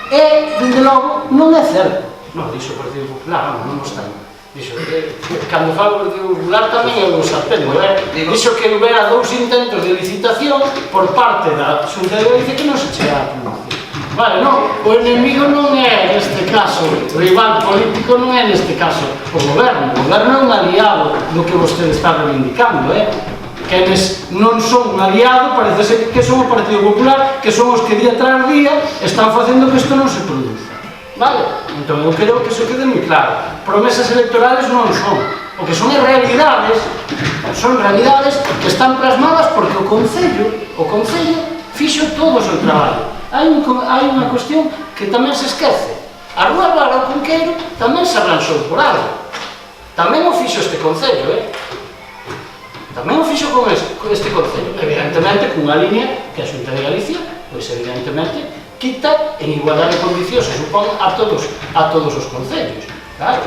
E, dende logo, non é certo. Non, dixo o Partido Popular, non está. Dixo, cando falo o Partido Popular tamén é o sartendo, dixo que houbera 2 intentos de licitación por parte da Xunta de Galicia que non se chega a producir. Vale, non, o enemigo non é neste caso, o rival político non é neste caso o goberno. O goberno é un aliado do que vostede está reivindicando, Quenes non son un aliado, parece ser que son o Partido Popular, que son os que día tras día están facendo que isto non se produza. Vale? Entón, eu creo que iso quede moi claro. Promesas electorales non son. O que son realidades que están plasmadas porque o Concello fixo todo o seu traballo. Hai unha cuestión que tamén se esquece. A Rúa Álvaro Cunqueiro tamén se arranxou por algo. Tamén o fixo este Concello, Tamén o fixo con este Concello. Evidentemente, cunha línea que a Xunta de Galicia, pois evidentemente, quita en igualdade de condicións, se supón, a todos os concellos. Claro.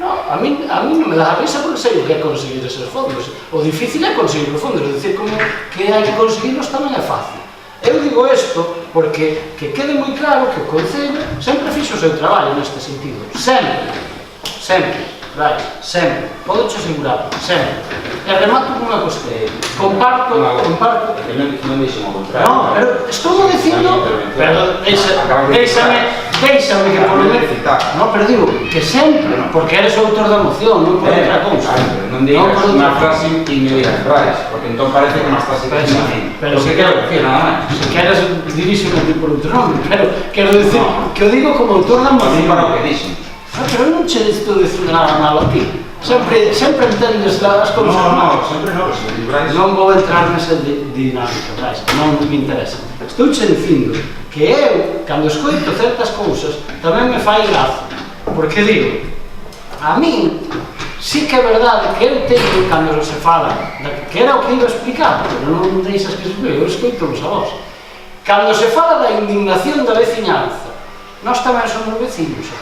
No, a mí non me dá a risa porque sei o que é conseguir eses fondos. O difícil é conseguir os fondos, é dicir, como que hai que conseguirlos tamén é fácil. Eu digo isto porque que quede moi claro que o Concello sempre fixo o seu traballo neste sentido. Sempre. Sempre. Podo-te asegurar. Sempre. E remato con unha cuestión. Comparto... Non dixen o contrario. No, pero estou dicindo... Pero déixame que por no, pero digo que sempre, porque eres o autor da moción, non por outra cousa. Non digas unha frase inmediata, porque entón parece que non estás dicindo a mí. Pero se queres diríxeme ti por outro nome, pero quero dicir que o digo como autor da moción. Para o que dixen. Pero non che estou dicindo nada malo a ti. Sempre entendes as cousas. No, sempre non, non vou entrar nesa dinámica, Brais, non me interesa. Estou che dicindo que eu, cando escoito certas cousas, tamén me fai graza. Porque digo, a min, sí que é verdade que eu teño, cando se fala, que era o que iba a explicar, pero non deixas que se eu escoito a vos. Cando se fala da indignación da veciñanza, nós tamén somos veciños,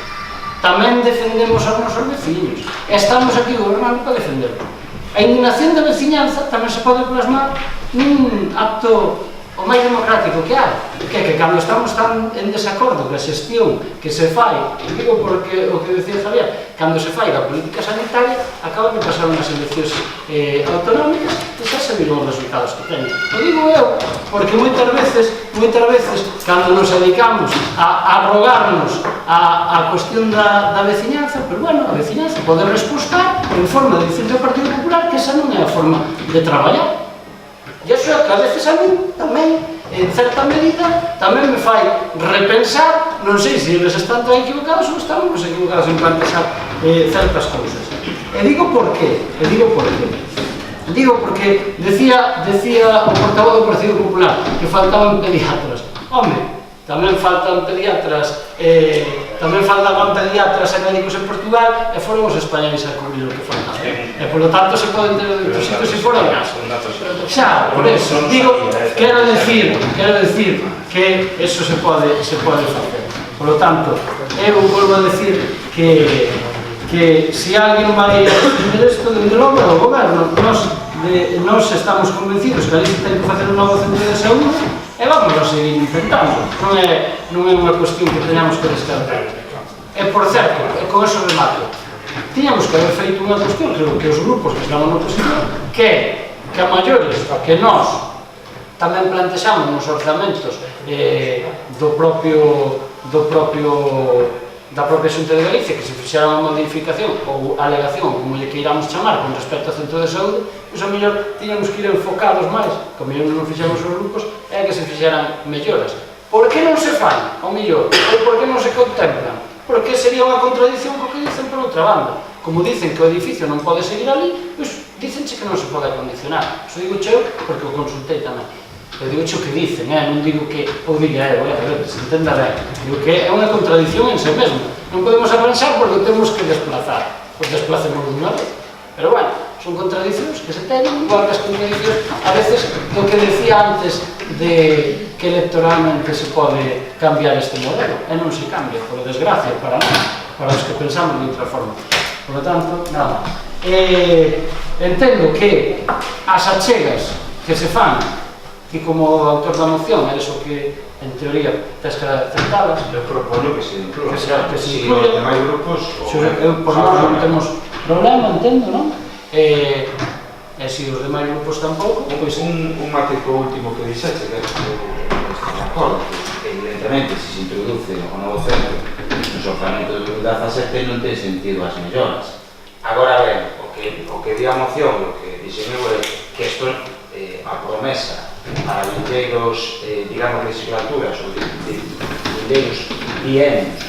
tamén defendemos aos nosos veciños, e estamos aquí gobernando para defenderlo. A indignación da veciñanza tamén se pode plasmar nun acto o máis democrático que hai, que é que cando estamos tan en desacordo coa xestión que se fai, digo porque o que decía Javier, cando se fai da política sanitaria, acaban de pasar unhas eleccións autonómicas e xa se viron os resultados que teñen. O digo eu, porque moitas veces, cando nos dedicamos a rogarnos a cuestión da veciñanza, pero bueno, a veciñanza pode respostar en forma de dicir do Partido Popular que esa non é a forma de traballar. E iso é que a veces a mí tamén, en certa medida, tamén me fai repensar, non sei se eles están tan equivocados ou estamos equivocados en plantexar certas cousas. E digo por qué, Digo porque decía o portavoz do Partido Popular que faltaban pediatras. Home, tamén faltan pediatras, e médicos en Portugal e foron os españoles a cubrir o que faltaba. E polo tanto se poden ter outros sitios se foran caso. Xa, por eso, digo, quero decir que eso se pode facer. Polo tanto, eu volvo a decir que se alguén vai a defender isto, dende logo é o goberno. Nós estamos convencidos que a Galicia ten que facer un novo centro de saúde e vamos a seguir intentando. Non é unha cuestión que teñamos que descartar. E, por certo, con eso remato, tiñamos que haber feito unha cuestión, creo que os grupos que estamos na oposición, que a maiores, que nós tamén plantexamos nos orzamentos da propia Xunta de Galicia, que se fixera unha modificación ou alegación, como lle queiramos chamar, con respecto ao centro de saúde, pois a mellor tiñamos que ir enfocados máis, que a mellor non fixemos os grupos, é que se fixeran melloras. Por que non se fai, ao mellor? Ou por que non se contemplan? Porque sería unha contradición co que dicen por outra banda. Como dicen que o edificio non pode seguir ali, pois dicenche que non se pode acondicionar. Iso digo cheo porque o consultei tamén. Eu digo xo que dicen, non digo que o diga eu, a ver, se entenda ben. Digo que é unha contradición en sí mesmo. Non podemos arranxar porque temos que desplazar. Pois desplacemos dunha vez. Pero bueno, son contradicións que se teñen, igual que as contradicións a veces do que decía antes de que electoralmente se pode cambiar este modelo. E non se cambia, por desgracia, para nós, para os que pensamos de outra forma. Por lo tanto, nada. Entendo que as achegas que se fan, que como autor da moción eres o que, en teoría, tens que aceptalas. Eu propoño que se incluya. Que se Si incluya. os demais grupos... Por nós non temos problema, entendo, non? E se os demais grupos tampouco, pois... Un matico último que dixeche, que estou de acordo, que evidentemente se introduce o novo centro nos orzamentos de 2017 non ten sentido as melloras. Agora ben, o que di a moción, o que dixen eu é que isto, a promesa para vindeiros, digamos, legislaturas ou vindeiros bienios,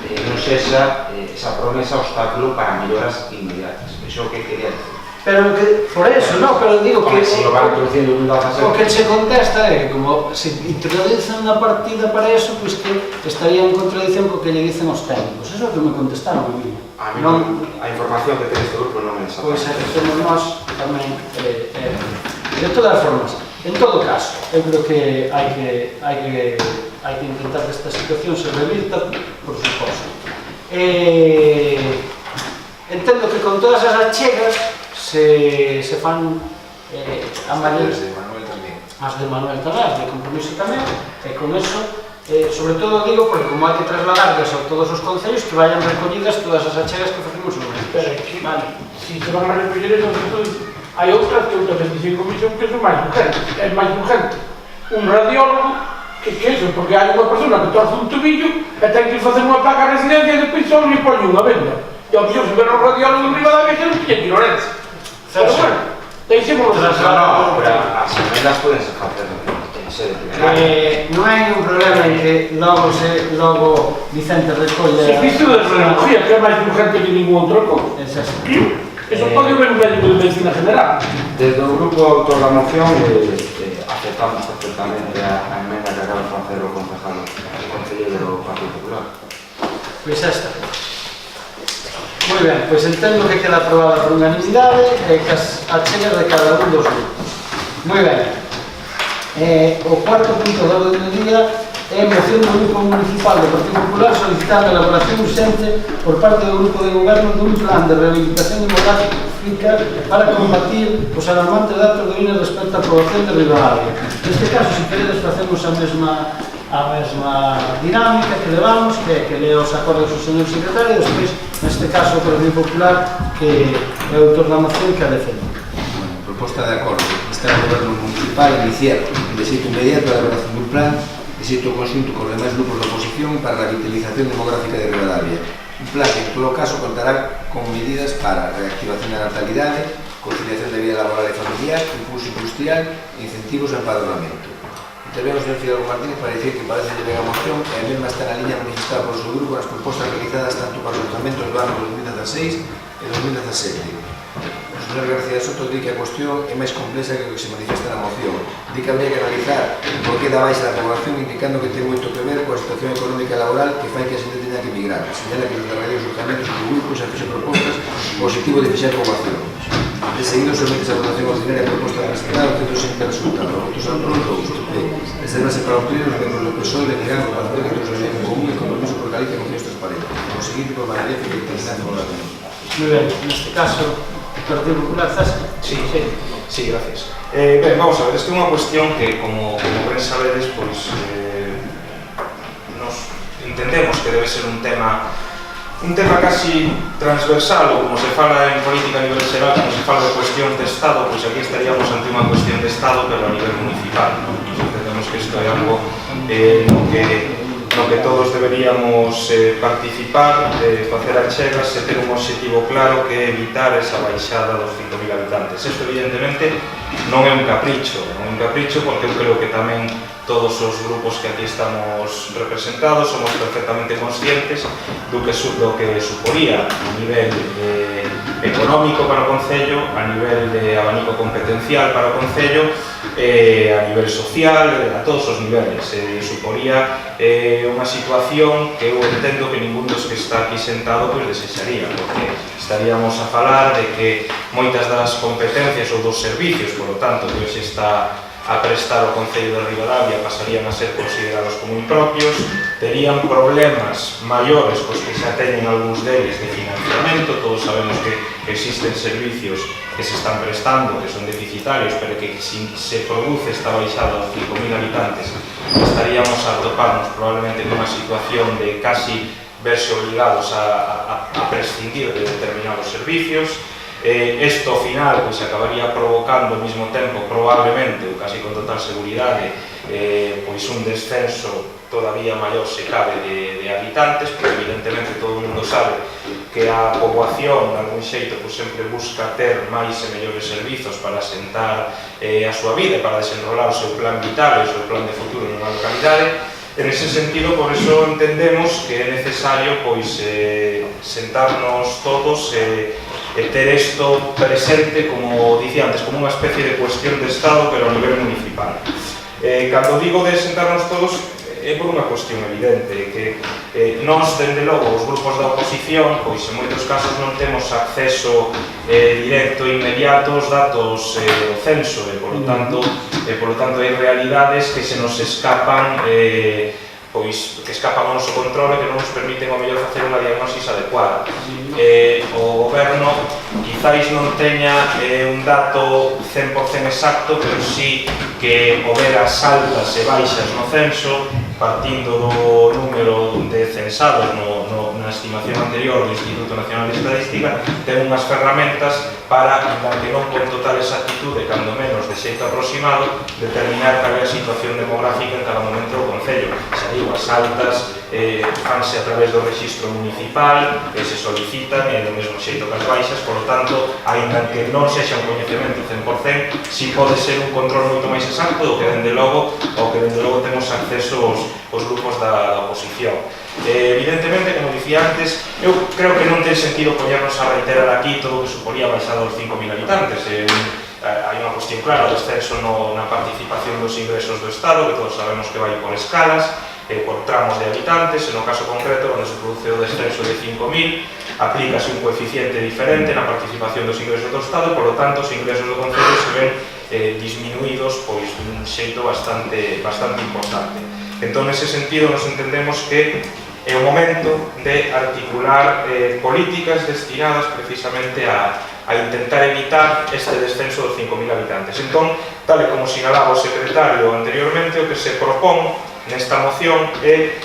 non sexa esa promesa obstáculo para melloras inmediatas. Iso é o que quería decir. Pero que, por eso, no, pero digo que... Se lo van introduciendo en un o que se contesta é que como se introducen na partida para eso, pois que estaría en contradición co que lle dicen os técnicos. Eso é o que me contestaron a mí. A mí a información que ten este grupo non é esa. Pois é que temos nós tamén... De todas formas, en todo caso, eu creo que hai que intentar que esta situación se revirta, por suposto. Entendo que con todas as achegas se fan a maneira... As de Manuel tamén, as de Compromiso tamén, e con eso, sobre todo digo, porque como hai que trasladarlas a todos os concellos, que vayan recollidas todas as achegas que facemos no momento. Pero aquí, vale, si se van a recoller esos hai outras que eu tamén dixen en comisión que son máis urgentes, é máis urgente un radiólogo que eso, porque hai unha persona que torce un tobillo e ten que facer unha placa de residencia e depois só lle poñe unha venda. E ao mellor se ver un radiólogo en Ribadavia que non tiña que ir a Orense. Pero bueno, deixémoslo No, pero as emendas podense facer en sede plenaria. Non hai ningún problema en que logo Vicente recolle... Servicio de radiología, que é máis urgente que ningún outro cousa. Eso pode ver un médico de medicina general. Desde o grupo autor da moción aceptamos perfectamente a emenda que acaba de facer o concejal do Partido Popular. Pois esta. Moi ben, pois entendo que queda aprobada por unanimidade e que as achegas de cada un dos grupos. Moi ben. O cuarto punto do orden do día é a moción do Grupo Municipal do Partido Popular solicitando a elaboración urgente por parte do Grupo de Goberno dun plan de rehabilitación demográfica para combatir os alarmantes datos do INE respecto á poboación de Ribadavia. Neste caso, se queredes, facemos a mesma dinámica que levamos, que é que lea os acordos do señor secretario, e despois, neste caso, o Partido Popular, que é o autor da moción, que a defende. Proposta de acordo. Está o Goberno Municipal a iniciar de xeito inmediato a elaboración dun plan de xeito conxunto cos demais grupos da oposición para a revitalización demográfica de Ribadavia. Un plan que, en todo caso, contará con medidas para a reactivación da natalidade, conciliación da vida laboral e familiar, impulso industrial e incentivos ao empadronamento. Intervemos o Fidalgo Martínez para dicir que parece que a moción e a mesma está na liña manifestada polo seu grupo nas propostas realizadas tanto para os orzamentos do ano 2016 e 2017. O señor García Soto di que a cuestión é máis complexa que o que se manifesta na moción. Di que habría que analizar o porqué da baixa da población, indicando que ten moito que ver coa situación económica e laboral que fai que a xente teña que emigrar. Señala que nos derradeiros orzamentos do grupo xa fixo propostas co objetivo de fixar poboación. De seguido, somente a votación ordinaria a proposta de restaurar o centro sin ter resultado. O voto son pronto, reservase para o pleno os membros do PSOE de negar o papel que todos en común e compromiso por Galicia con medios transparentes. O seguinte por maneira que determinante por la ley. Moi ben, neste caso, o Partido Popular, César? Sí, gracias. Ben, vamos a ver, esta é unha cuestión que, como ben sabedes, pois, nos entendemos que debe ser un tema casi transversal, ou como se fala en política a nivel xeral, como se fala de cuestión de Estado, pois aquí estaríamos ante unha cuestión de Estado, pero a nivel municipal, ¿no? Y entendemos que isto é algo no que todos deberíamos participar, facer achegas e ter un objetivo claro que é evitar esa baixada dos 5.000 habitantes. Isto, evidentemente, non é un capricho, porque eu creo que tamén todos os grupos que aquí estamos representados somos perfectamente conscientes do que suporía a nivel económico para o Concello, a nivel de abanico competencial para o Concello, a nivel social, a todos os niveles. Suporía unha situación que eu entendo que ningún dos que está aquí sentado pues desexaría, porque estaríamos a falar de que moitas das competencias ou dos servicios, por lo tanto, que hoxe está a prestar o Concello de Ribadavia pasarían a ser considerados como impropios, terían problemas maiores cos que xa teñen algúns deles de financiamento. Todos sabemos que existen servicios que se están prestando, que son deficitarios, pero que si se produce esta baixada aos 5.000 habitantes estaríamos a toparnos probablemente nunha situación de casi verse obligados a prescindir de determinados servicios. Isto ao final pues, acabaría provocando ao mesmo tempo, probablemente, ou casi con total seguridade, pois un descenso todavía maior se cabe de habitantes, porque evidentemente todo o mundo sabe que a poboación, de algún xeito, pues, sempre busca ter máis e mellores servizos para asentar a súa vida e para desenrolar o seu plan vital e o seu plan de futuro nunha localidade. En ese sentido, por eso entendemos que é necesario pois, sentarnos todos e ter isto presente, como dicía antes, como unha especie de cuestión de Estado, pero a nivel municipal. Cando digo de sentarnos todos, é por unha cuestión evidente, que nós, dende logo, os grupos da oposición, pois en moitos casos non temos acceso directo e inmediato aos datos do censo, e polo tanto hai realidades que se nos escapan, pois que escapan ao noso controle, que non nos permiten ao mellor facer unha diagnosis adecuada. O goberno quizáis non teña un dato 100% exacto, pero sí que o ver as altas e baixas no censo partindo do número de censados na estimación anterior do Instituto Nacional de Estadística, ten unhas ferramentas para, que non con total exactitude, cando menos de xeito aproximado, determinar cal é a situación demográfica en cada momento do Concello. Xa digo, as altas fanse a través do registro municipal, que se solicitan e do mesmo xeito que as baixas, por lo tanto, aínda que non sexa un coñecemento 100%, si pode ser un control moito máis exacto do que dende logo temos acceso os grupos da oposición. Evidentemente, como dicía antes, eu creo que non ten sentido poñernos a reiterar aquí todo o que suponía a baixada dos 5.000 habitantes. Hai unha cuestión clara, o descenso na participación dos ingresos do Estado, que todos sabemos que vai por escalas, por tramos de habitantes. En o caso concreto, onde se produce o descenso de 5.000, aplícase un coeficiente diferente na participación dos ingresos do Estado, e, por lo tanto, os ingresos do Concello se ven disminuídos dun xeito bastante importante. Entón, nese sentido, nos entendemos que é o momento de articular políticas destinadas precisamente a intentar evitar este descenso dos 5.000 habitantes. Entón, tal e como sinalaba o secretario anteriormente, o que se propón nesta moción é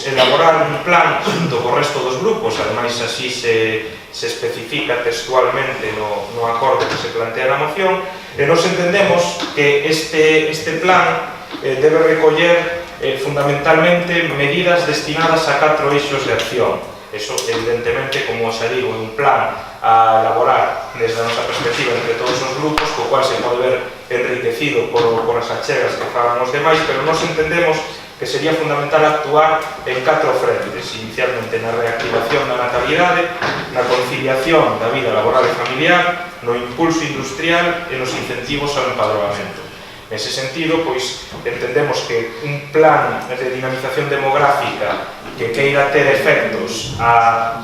elaborar un plan junto co resto dos grupos, ademais así se especifica textualmente no acordo que se plantea na moción, e nos entendemos que este plan debe recoller fundamentalmente medidas destinadas a 4 eixos de acción. Eso, evidentemente, como xa digo, é un plan a elaborar desde a nosa perspectiva entre todos os grupos, co cual se pode ver enriquecido por as achegas que fagan os demais, pero nos entendemos que sería fundamental actuar en 4 frentes, inicialmente na reactivación da natalidade, na conciliación da vida laboral e familiar, no impulso industrial e nos incentivos ao empadroamento. Nese sentido, entendemos que un plan de dinamización demográfica que queira ter efectos a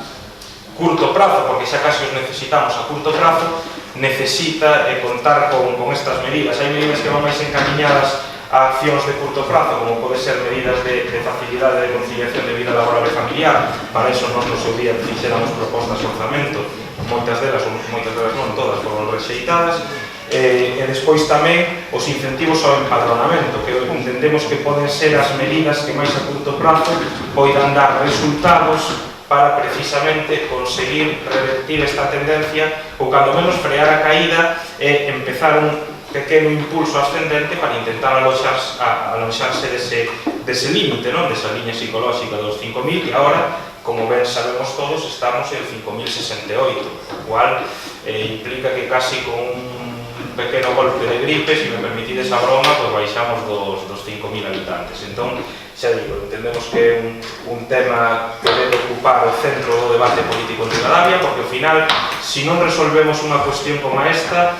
curto prazo, porque xa casi os necesitamos a curto prazo, necesita contar con estas medidas. Hai medidas que van máis encaminhadas a accións de curto prazo, como pode ser medidas de facilidade de conciliación de vida laboral e familiar. Para iso nós no seu día fixéramos propostas de orzamento, moitas delas non todas, foron rexeitadas. E despois tamén os incentivos ao empadronamento, que entendemos que poden ser as medidas que máis a curto prazo poidan dar resultados para precisamente conseguir revertir esta tendencia ou cando menos frear a caída e empezar un pequeno impulso ascendente para intentar alonxarse dese límite, desa liña psicolóxica dos 5.000, e agora, como ben sabemos todos, estamos en 5.068, o cual implica que casi con un pequeno golpe de gripe, se me permitides a broma, baixamos dos 5.000 habitantes. Entón, xa digo, entendemos que é un tema que debe ocupar o centro do debate político en Ribadavia, porque ao final, se non resolvemos unha cuestión como esta,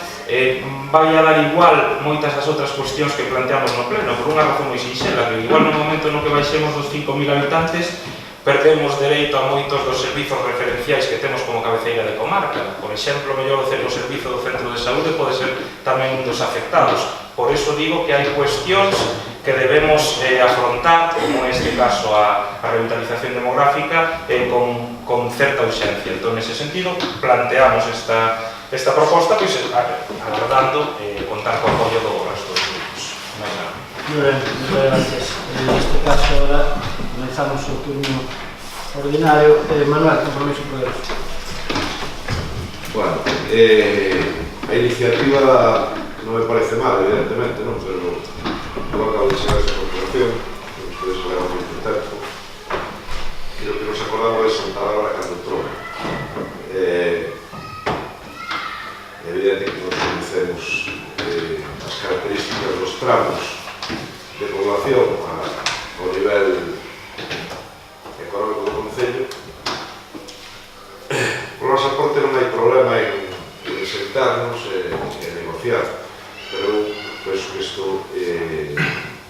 vai a dar igual moitas das outras cuestións que planteamos no pleno, por unha razón moi sinxela, que igual no momento no que baixemos dos 5.000 habitantes, perdemos dereito a moitos dos servizos referenciais que temos como cabeceira de comarca. Por exemplo, mellor o servizo do centro de saúde pode ser tamén un dos afectados. Por iso digo que hai cuestións que debemos afrontar, como neste caso a revitalización demográfica, con certa urxencia. Entón, nese sentido, planteamos esta proposta, agardando contar co apoio do resto dos grupos. Muy bien, muchas gracias. En este caso, ahora comenzamos o turno ordinario. Manuel, compromiso progreso. Bueno, a iniciativa non me parece mal, evidentemente, non? Pero non acabo de chegar a esa incorporación, ustedes levan moito tempo. Creo que nos acordamos de Santa Bárbara cando entrou. Evidente que non coñecemos as características dos tramos de población ao nivel económico do Concello. Por nosa parte non hai problema en sentarnos e negociar, pero eu penso que isto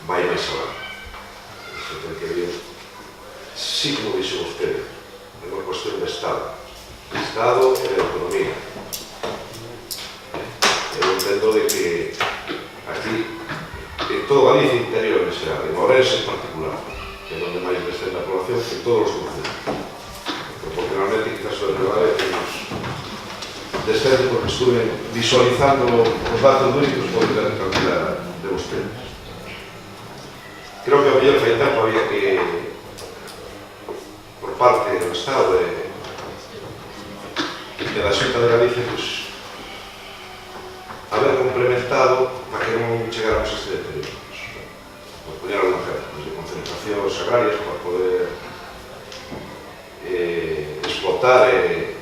vai máis alá. Isto ten que ver, sí, como dixo vostede, é unha cuestión de Estado e de autonomía. Eu entendo de que aquí, en todo Galicia interior, en Ourense en particular, que é onde máis descende a población, en todos os concellos. Proporcionalmente, quizás o de Ribadavia temos descende porque estuve visualizando os datos únicos por ter cantidad de vostedes. creo que ao mellor fai tempo había que, por parte do Estado e da Xunta de Galicia, pues, haber complementado para que non chegáramos a este deterioro. Por poñer algún ejemplo, de concentracións agrarias para poder explotar e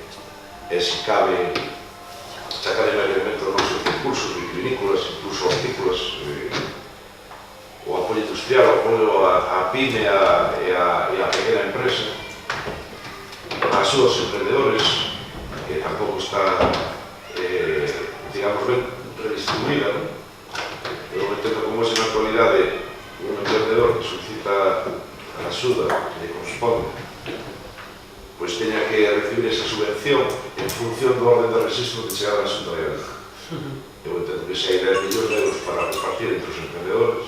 se cabe sacar el elemento dos nosos recursos vitivinícolas, incluso hortícolas, o apoio industrial, o apoio a PYME e a pequena empresa, a súas emprendedores, que tampouco está, digamos, ben redistribuída, non? Eu entendo como se na actualidade un emprendedor que solicita a axuda que lle corresponde, pois teña que recibir esa subvención en función do orden de registro que chegaba na Xunta de Galicia. Eu entendo que se hai 10 millóns de euros para repartir entre os emprendedores,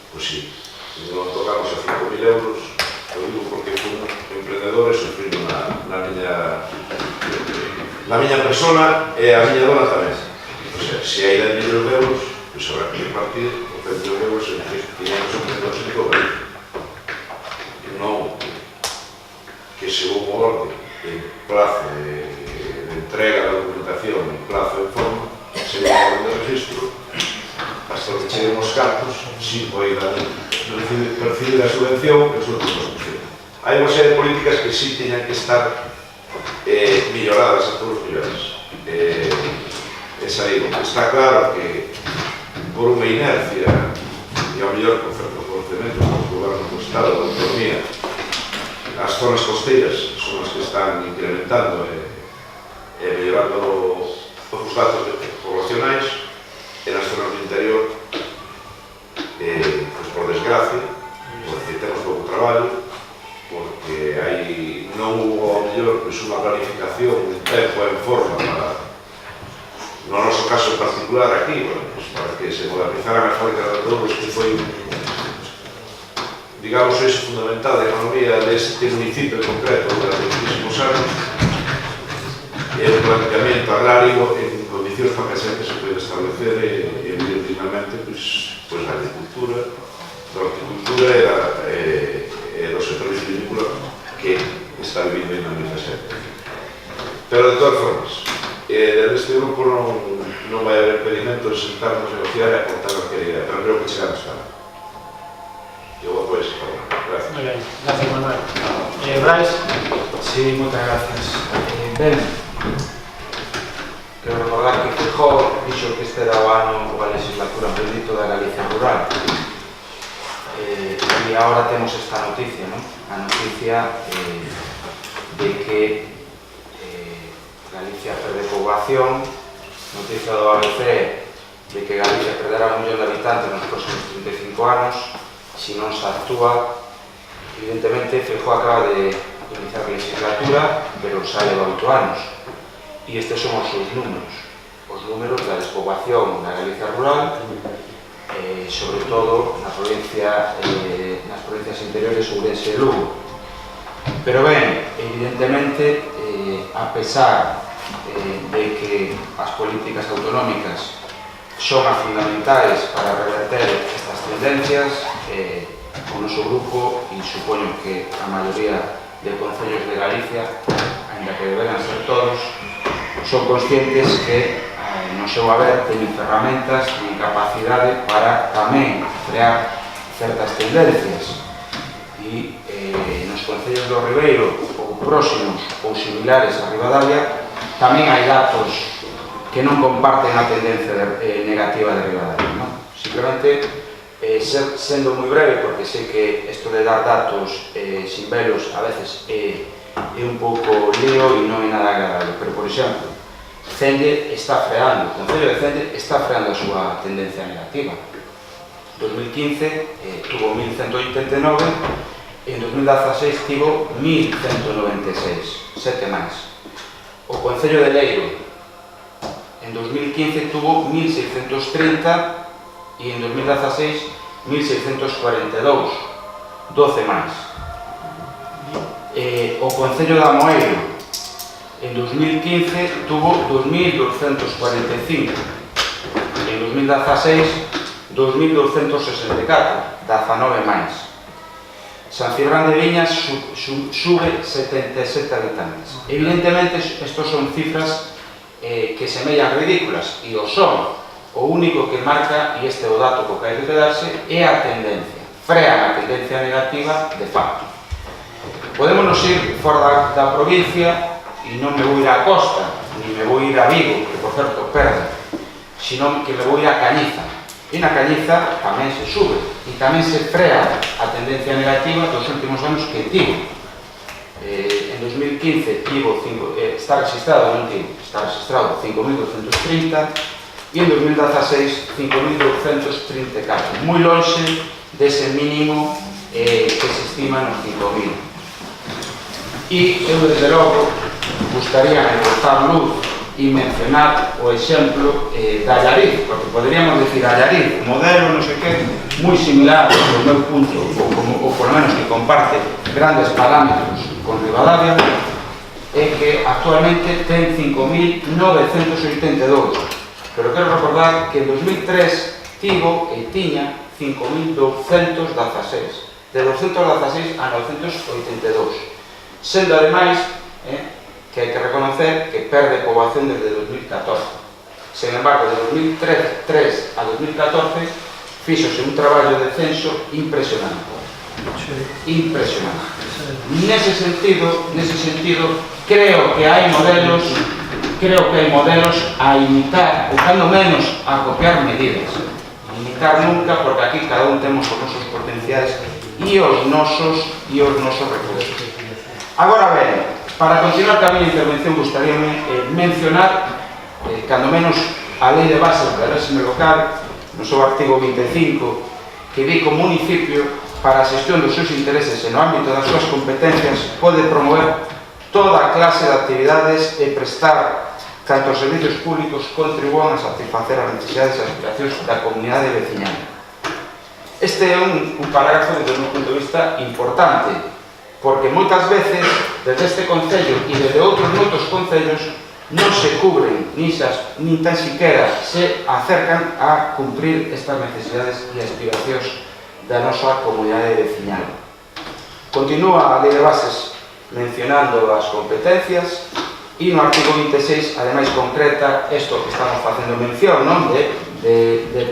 pois sí, se non tocamos a 5.000 euros, eu digo porque fui un emprendedor e sufrindo na miña persona e a miña dona tamén. O sea, se hai 10 millóns de euros, pois habrá que repartir os 10 millóns de euros entre 500 emprendedores en todo o país. Non que según o orden, en plazo de entrega da documentación, en plazo de forma, según o orden de registro, hasta que cheguen os cartos, si vai percibir a subvención, que son os posibles. Hai unha serie de políticas que sí teñan que estar melloradas a todos os niveles. Esa digo, está claro que por unha inercia e ao mellor con certo conocemento do goberno do Estado da Autonomía, as zonas costeiras son as que están incrementando e mellorando os datos poblacionais, e nas zonas do interior, pues por desgracia, porque temos pouco traballo, porque hai non hubo ao mellor unha planificación en tempo e en forma para, no noso caso en particular aquí, para que se modernizaran as fábricas de autobús, que foi digamos, eixo fundamental da economía deste municipio en concreto durante muchísimos anos, e o planteamiento agrario en condicións para que a xente se pode establecer e vivir dignamente da agricultura, da horticultura e do sector vitivinícola que está vivindo en a mesma xente. Pero de todas formas, desde este grupo non vai haber impedimento de sentarnos, negociar e aportar aquela idea, pero creo que chegamos tarde. Eu apoio ese programa. Gracias. Muy bien, gracias Manuel. Brais? Sí, moitas gracias. Ben, quero recordar que Feijóo dixo que este era o ano da legislatura bendito da Galicia rural. E agora temos esta noticia, non? A noticia de que Galicia perde poboación, noticia do ABC de que Galicia perderá 1 millón de habitantes nos próximos 35 anos, si non se actúa. Evidentemente, Feijóo acaba de iniciar a legislatura, pero xa leva 8 anos. E estes son os seus números da despoboación na Galicia rural, sobre todo nas provincias interiores, Ourense e Lugo. Pero ben, evidentemente, a pesar de que as políticas autonómicas son as fundamentais para reverter estas tendencias, o noso grupo, e supoño que a maioría de concellos de Galicia, ainda que deberán ser todos, son conscientes que no seu haber teñen ferramentas e capacidade para tamén frear certas tendencias. E nos concellos do Ribeiro, ou próximos ou similares a Ribadavia, tamén hai datos que non comparten a tendencia negativa de Ribadavia, non? Simplemente, sendo moi breve, porque sei que isto de dar datos sin velos a veces é un pouco lío e non é nada agradable, pero, por exemplo, Cende está freando, o Concello de Cende está freando a súa tendencia negativa. En 2015 tuvo 1.189 e en 2016 tivo 1.196, 7 máis. O Concello de Leiro en 2015 tuvo 1.630 e en 2016 1.642, 12 máis. O Concello de Amoeiro en 2015 tuvo 2.245 e en 2016 2.264, 19 máis. San Cibrán de Viñas sube 77 habitantes. Evidentemente, estos son cifras que semellan ridículas, e o son. O único que marca, e este é o dato que hai que quedarse, é a tendencia. Frean a tendencia negativa de facto. Podemos ir fora da provincia e non me vou ir á costa, ni me vou ir a Vigo, que por certo perde, sino que me vou ir a Cañiza. E na Cañiza tamén se sube e tamén se frea a tendencia negativa dos últimos anos que tivo. En 2015 está registrado 5.230 e en 2016 5.234, moi longe dese mínimo que se estima nos 5.000. E eu, desde logo, gustaría botar luz e mencionar o exemplo da Allariz, porque poderíamos decir Allariz, modelo, non sei que, moi similar ao meu punto, ou por lo menos que comparte grandes parámetros con Ribadavia, é que actualmente ten 5.982. Pero quero recordar que en 2003 tivo e tiña 5.216, de 216 a 982, sendo ademais que hai que reconocer que perde poboación desde 2014. Sen embargo, de 2003 a 2014 fíxose un traballo de censo impresionante. Impresionante. Nese sentido, creo que hai modelos a imitar, ou cando menos a copiar medidas. Imitar nunca, porque aquí cada un temos os nosos potenciais e os nosos recursos. Agora ben, para continuar a miña intervención, gustaríame mencionar, cando menos, a Lei de Bases do Réxime Local, no seu artigo 25, que di que o municipio, para a xestión dos seus intereses e no ámbito das súas competencias, pode promover toda a clase de actividades e prestar canto os servicios públicos contribúan a satisfacer as necesidades e aspiracións da comunidade veciñal. Este é un parágrafo, desde o meu punto de vista, importante, porque moitas veces, desde este Concello e desde outros moitos concellos, non se cubren, nin tan siquiera se acercan a cumprir estas necesidades e aspiracións da nosa comunidade veciñal. Continúa a Lei de Bases mencionando as competencias e no artigo 26, ademais, concreta isto que estamos facendo mención, non? De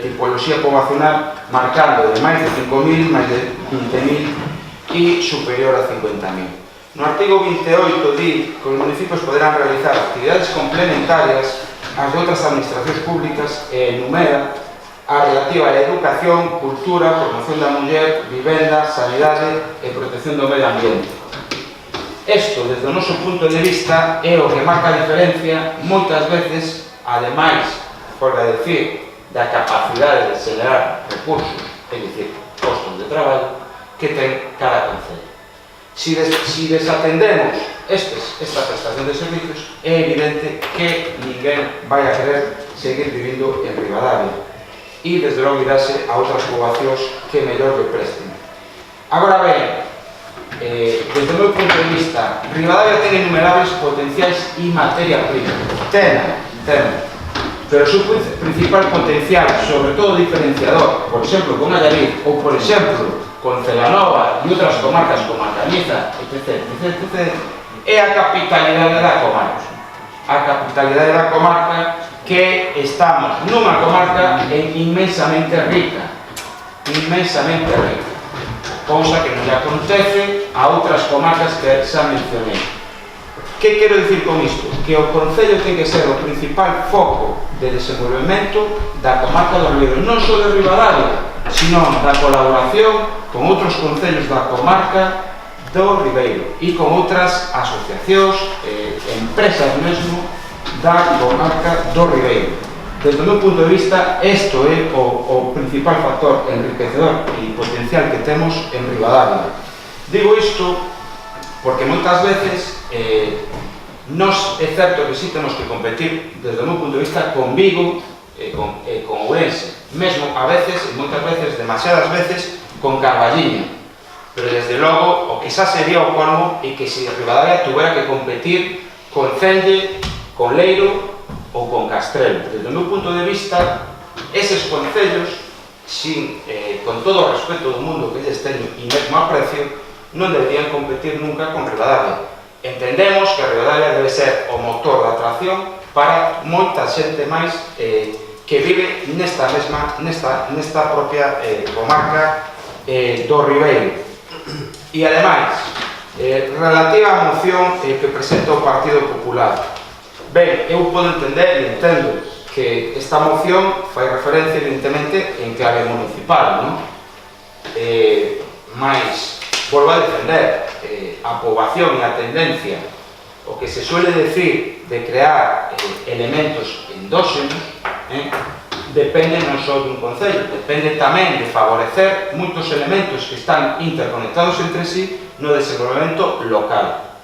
tipoloxía poboacional, marcando de máis de 5.000, máis de 20.000 e superior a 50.000. No artigo 28 di que os municipios poderán realizar actividades complementarias ás de outras administracións públicas e enumera a relativa a educación, cultura, promoción da muller, vivenda, sanidade e protección do medio ambiente. Isto, desde o noso punto de vista, é o que marca a diferencia, moitas veces, ademais, por decir, da capacidade de xenerar recursos, é dicir, postos de traballo, que ten cada concello. Si desatendemos esta prestación de servicios, é evidente que ninguén vai a querer seguir vivindo en Ribadavia e, desde logo, irase a outras poboacións que mellor lle presten. Agora ben, desde o meu punto de vista, Ribadavia ten innumerables potenciais e materia prima. Ten. Pero o seu principal potencial, sobre todo diferenciador, por exemplo, con Allariz, ou por exemplo, con Celanova e outras comarcas como a Cañiza, etc., é a capitalidade da comarca. A capitalidade da comarca, que estamos nunha comarca inmensamente rica. Cousa que non lle acontece a outras comarcas que xa mencionei. Que quero dicir con isto? Que o Concello ten que ser o principal foco de desenvolvemento da comarca do Ribeiro, non só de Ribadavia, sino da colaboración con outros concellos da comarca do Ribeiro e con outras asociacións, empresas mesmo da comarca do Ribeiro. Desde o meu punto de vista, isto é o principal factor enriquecedor e potencial que temos en Ribadavia. Digo isto porque moitas veces nos é certo que sí temos que competir, desde o meu punto de vista, con Vigo e con Ourense, mesmo a veces, e moitas veces, demasiadas veces, con Carballiña. Pero desde logo, o que xa sería o colmo é que se Ribadavia tuvera que competir con Celle, con Leiro ou con Castrelo. Desde o meu punto de vista, eses concellos con todo o respeto do mundo que lles teño e mesmo a precio, non deberían competir nunca con Ribadavia. Entendemos que a Ribadavia debe ser o motor de atracción para moita xente máis que vive nesta propia comarca do Ribeiro. E ademais, relativa á moción que presenta o Partido Popular, ben, eu podo entender e entendo que esta moción fai referencia evidentemente en clave municipal, non? Mais, volvo a defender, a poboación e a tendencia, o que se suele decir de crear elementos endóxenos, depende non só dun concello, depende tamén de favorecer moitos elementos que están interconectados entre sí no desenvolvemento local.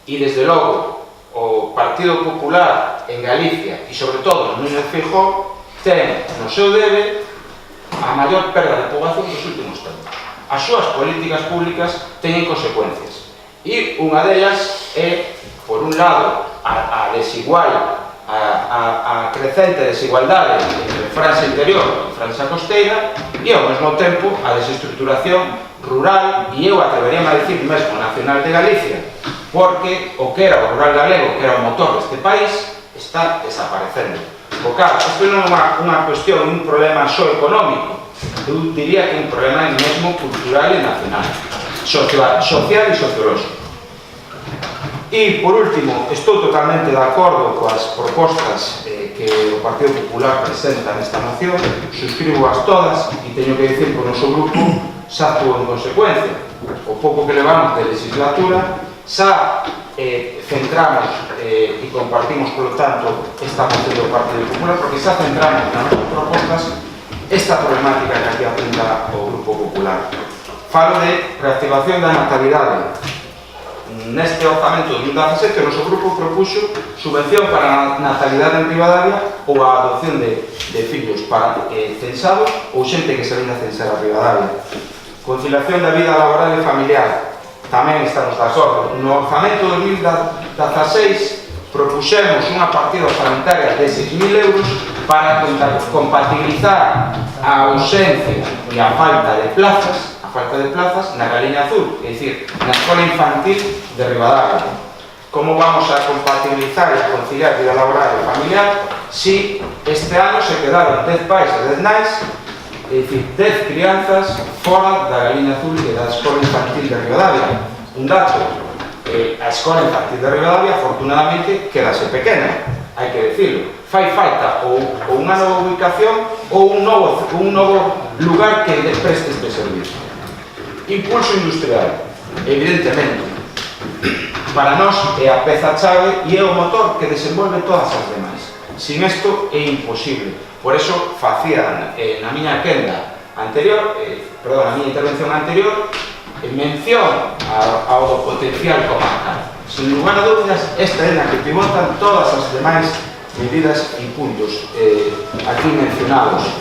E desde logo, o Partido Popular en Galicia e sobre todo Núñez Feijóo ten no seu debe a maior perda de poboación dos últimos tempos. As súas políticas públicas teñen consecuencias e unha delas é, por un lado, a crecente desigualdade entre França interior e França costeira e ao mesmo tempo a desestructuración rural e eu atreveríame a decir mesmo nacional de Galicia, porque o que era o rural galego, que era o motor deste país, está desaparecendo. Por claro, isto non é unha cuestión, un problema só económico, eu diría que é un problema mesmo cultural e nacional, social e sociológico. E, por último, estou totalmente de acordo coas propostas que o Partido Popular presenta nesta moción, suscribo-as todas e teño que dicir que o noso grupo xa actuou en consecuencia. O pouco que levamos de legislatura xa centramos e compartimos, polo tanto, esta moción do Partido Popular porque xa centramos nas nosas propostas esta problemática que aquí apunta o Grupo Popular. Falo de reactivación da natalidade. Neste orzamento de 2017 o noso grupo propuxo subvención para a natalidade en Ribadavia ou a adopción de fillos para censados ou xente que se venga a censar a Ribadavia. Conciliación da vida laboral e familiar, tamén estamos de acordo. No orzamento de 2016 propuxemos unha partida orzamentaria de 6.000 euros para compatibilizar a ausencia e a falta de plazas na Galiña Azul, é dicir, na escola infantil de Ribadavia. Como vamos a compatibilizar e a conciliar vida laboral e familiar si este ano se quedaron 10 pais e 10 nais, é dicir, 10 crianzas fora da Galiña Azul e da escola infantil de Ribadavia? Un dato, a escola infantil de Ribadavia afortunadamente quedase pequena, hai que decirlo. Fai falta ou unha nova ubicación ou un novo lugar que preste este servicio. Impulso industrial, evidentemente, para nós é a peza chave e é o motor que desenvolve todas as demais. Sin isto é imposible. Por eso facía na miña quenda anterior, na miña intervención anterior, mención ao do potencial comarcal. Sin lugar a dúbidas, esta é na que pivotan todas as demais medidas e puntos aquí mencionados.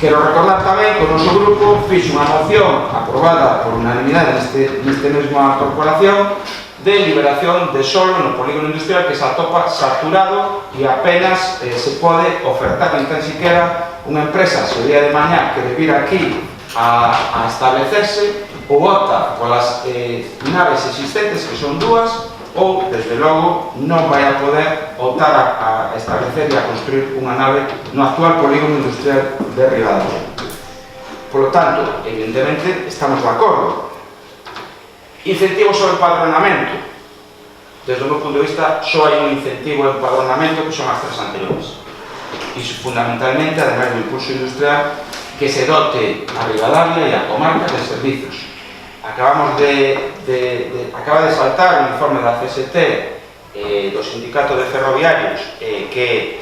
Quero recordar tamén que o noso grupo fixo unha moción aprobada por unanimidade neste mesma corporación de liberación de solo no polígono industrial que se atopa saturado e apenas se pode ofertar nin tan siquiera unha empresa se o día de mañá que vir aquí a establecerse ou opta polas naves existentes que son dúas ou, desde logo, non vai a poder optar a establecer e a construir unha nave no actual polígono industrial de Ribadavia. Por lo tanto, evidentemente, estamos de acordo. Incentivos ao empadronamento. Desde o meu punto de vista, só hai un incentivo ao empadronamento que son as tres anteriores. E fundamentalmente, además do impulso industrial, que se dote a Ribadavia e a comarca de servicios. Acaba de saltar o informe da CST do Sindicato de Ferroviarios que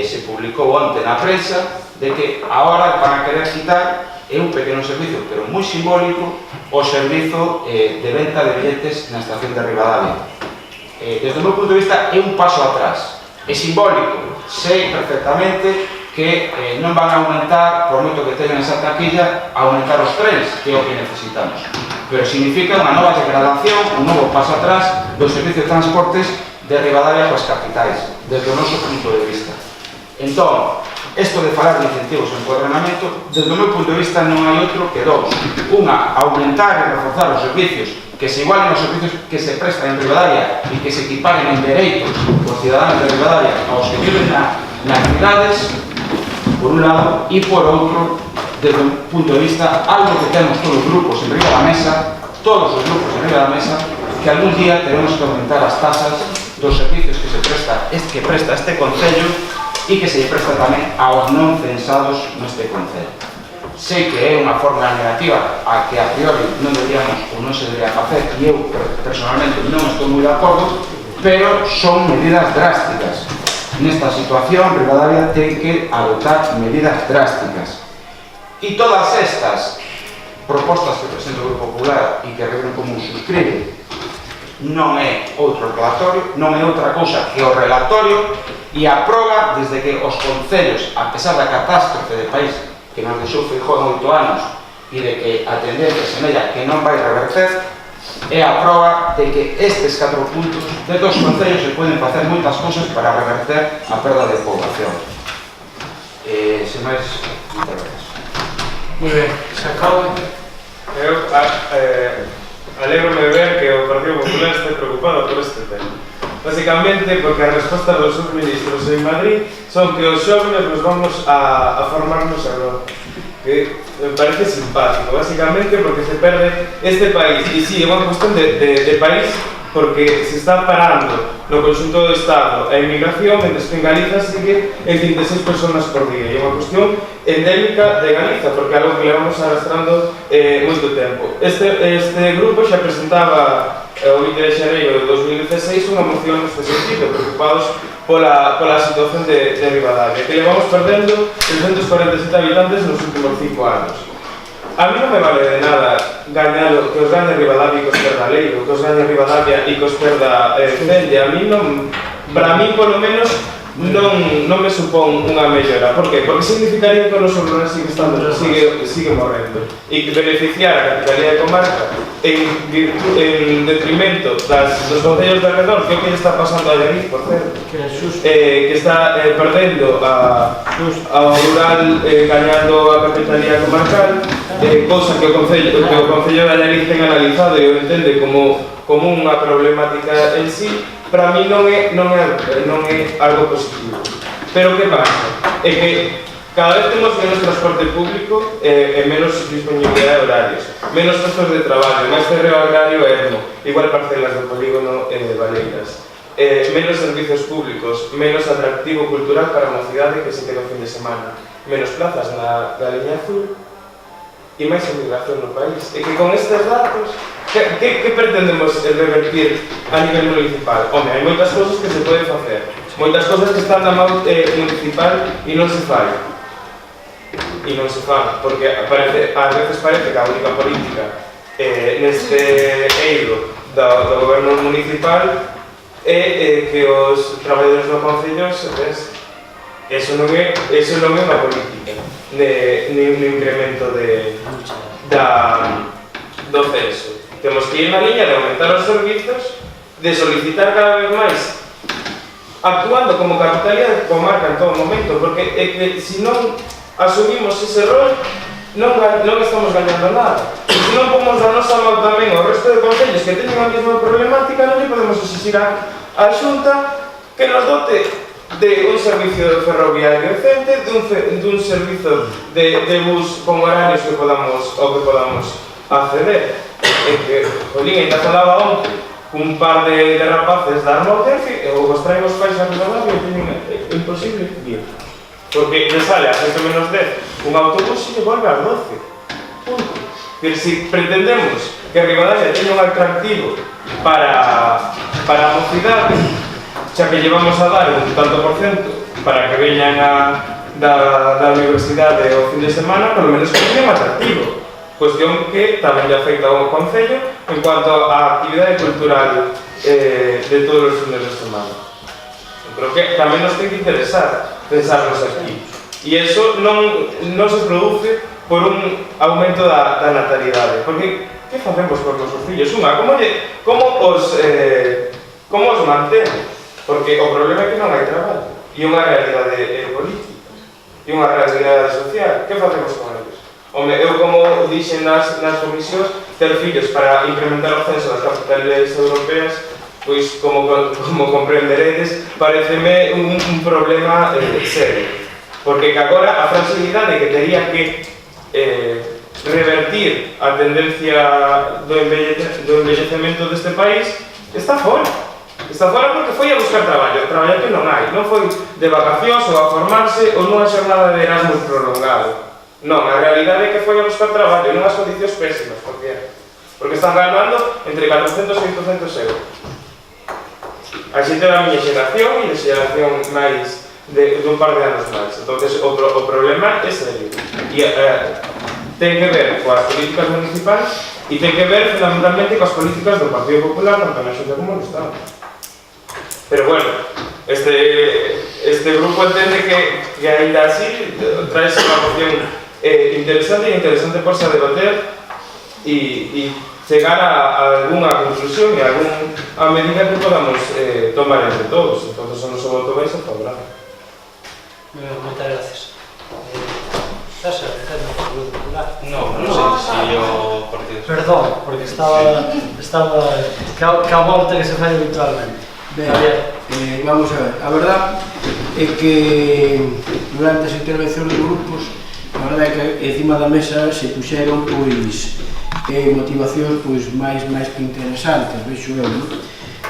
se publicou onte na prensa de que agora van a querer quitar un pequeno servicio, pero moi simbólico, o servizo de venta de billetes na estación de Ribadavia. Desde o meu punto de vista é un paso atrás, é simbólico, sei perfectamente que non van a aumentar, por moito que teñan esa taquilla, a aumentar os trens, que é o que necesitamos. Pero significa unha nova degradación, un novo paso atrás do servicio de transportes de Ribadavia coas capitais, desde o noso punto de vista. Entón, Isto de falar de incentivos en cuadernamento, desde o meu punto de vista non hai outro que dous. Unha, aumentar e reforzar os servicios, que se igualen os servicios que se prestan en Ribadavia e que se equiparen en dereitos os ciudadanos de Ribadavia aos que viven nas cidades, por un lado, e por outro, desde un punto de vista, algo que temos todos os grupos en riba da mesa, todos os grupos en riba da mesa, que algún día teremos que aumentar as tasas dos servicios que presta este Concello e que se presta tamén aos non censados neste Concello. Sei que é unha forma negativa a que a priori non deberíamos ou non se debería facer, e eu personalmente non estou moi de acordo, pero son medidas drásticas. Nesta situación, Ribadavia ten que adoptar medidas drásticas. E todas estas propostas que presenta o Grupo Popular e que a Reunión Común suscribe non é outro relatorio, non é outra cousa que o relatorio e a proba desde que os concellos, a pesar da catástrofe de país que nos deixou Feijóo en 8 anos e de que a tendencia semella que non vai reverter, é a proba de que estes 4 puntos de dos concellos se poden facer moitas cousas para reverter a perda de población. Sen máis, moitas gracias. Moi ben, se acaba. Eu alegro de ver que o Partido Popular este preocupado por este tema. Básicamente porque a resposta dos seus ministros en Madrid son que os xóvenes nos vamos a formarnos agora. Que me parece simpático, básicamente porque se perde este país. E sí, é unha cuestión de país porque se está parando no conxunto do Estado a inmigración, mentre que en Galiza sigue en 36 personas por día. E é unha cuestión endémica de Galiza, porque é algo que levamos arrastrando moito tempo. Este grupo xa presentaba o 20 de xaneiro de 2016 unha moción neste sentido, preocupados pola situación de Ribadavia, que levamos perdendo 347 habitantes nos últimos 5 anos. A mí non me vale de nada que os gañe Ribadavia e que os perda Leiro, que os gañe Ribadavia e que os perda Celle. A mí non, para mí polo menos non me supón unha mellora. Por qué? Porque significaría que o noso rural sigue morrendo e que beneficiar a capitalidade de comarca en detrimento dos concellos de alrededor, que é o que está pasando a Llariz, por certo, que está perdendo ao rural gañando a capitalidade comarcal, cousa que o Concello de Llariz ten analizado e o entende como unha problemática en sí. Para mí non é algo positivo. Pero que pasa? É que cada vez temos menos transporte público e menos disponibilidade de horarios, menos postos de traballo, máis cerreo agrario e ermo, igual parcelas do polígono de Valeiras, menos servicios públicos, menos atractivo cultural para a mocidade que se queda o fin de semana, menos plazas na liña azul e máis emigración no país. E que con estes datos, que pretendemos revertir a nivel municipal? Home, hai moitas cousas que se poden facer, moitas cousas que están na mão municipal e non se fai. E non se fan, porque ás veces parece que a única política neste eido do goberno municipal é que os traballadores do Concello se pensen. Eso non é unha política no incremento do censo. Temos que ir na liña de aumentar os servizos, de solicitar cada vez máis, actuando como capitalidade de comarca en todo momento, porque é que se non asumimos ese rol, non estamos gañando nada. E se non pomos a nosa mão tamén ao resto de concellos que teñen a mesma problemática, non lle podemos exixir a Xunta que nos dote de un servicio ferroviario decente, dun servizo de bus con horarios que podamos acceder. É que, jolín, ainda falaba onte cun par de rapaces da Armautense e vos traigo os pais a Ribadavia e é imposible vir. Porque lle sale a 7 menos 10 un autobús e lle volve ás 12. Punto. Pero se pretendemos que Ribadavia teña un atractivo para a mocidade, xa que llevamos a dar un tanto por cento para que veñan da universidade o fin de semana, por lo menos que teña un atractivo. Cuestión que tamén lle afecta ao Concello en cuanto á actividade cultural de todos os fines de semana. Pero que tamén nos ten que interesar pensarnos aquí. E iso non se produce por un aumento da natalidade. Porque, que facemos por nosos fillos? Como os mantemos? Porque o problema é que non hai traballo. E unha realidade política. E e unha realidade social. Que facemos con eles? Home, eu como dixen nas comisións, ter fillos para incrementar o censo das capitales europeas, pois como comprenderedes, pareceme un problema serio. Porque agora a fragilidade que tería que revertir a tendencia do envellecemento deste país está fora. Está fora porque foi a buscar traballo que non hai, non foi de vacacións ou a formarse ou nunha xornada de Erasmus prolongado. Non, a realidade é que foi a buscar traballo nunhas condicións pésimas, porque están ganando entre 400 e 800 euros. A xente da miña xeración e a xeración máis dun par de anos máis. Entonces, o problema é serio. E ten que ver coas políticas municipais e ten que ver fundamentalmente coas políticas do Partido Popular tanto na Xunta como no Estado. Pero bueno, este grupo entende que ainda así trae unha moción interesante porse a debater e chegar a alguna conclusión e a medida que podamos tomar entre todos. Entonces, o noso voto vai ser favorable. Moitas gracias. César, entendo o Partido Popular? Non sei se o Partido Popular. Perdón, porque estaba que a volta que se fai habitualmente. Ben, vamos a ver, a verdad é que durante as intervencións dos grupos, a verdad é que encima da mesa se puxeron motivacións máis que interesantes, vexo eu, non?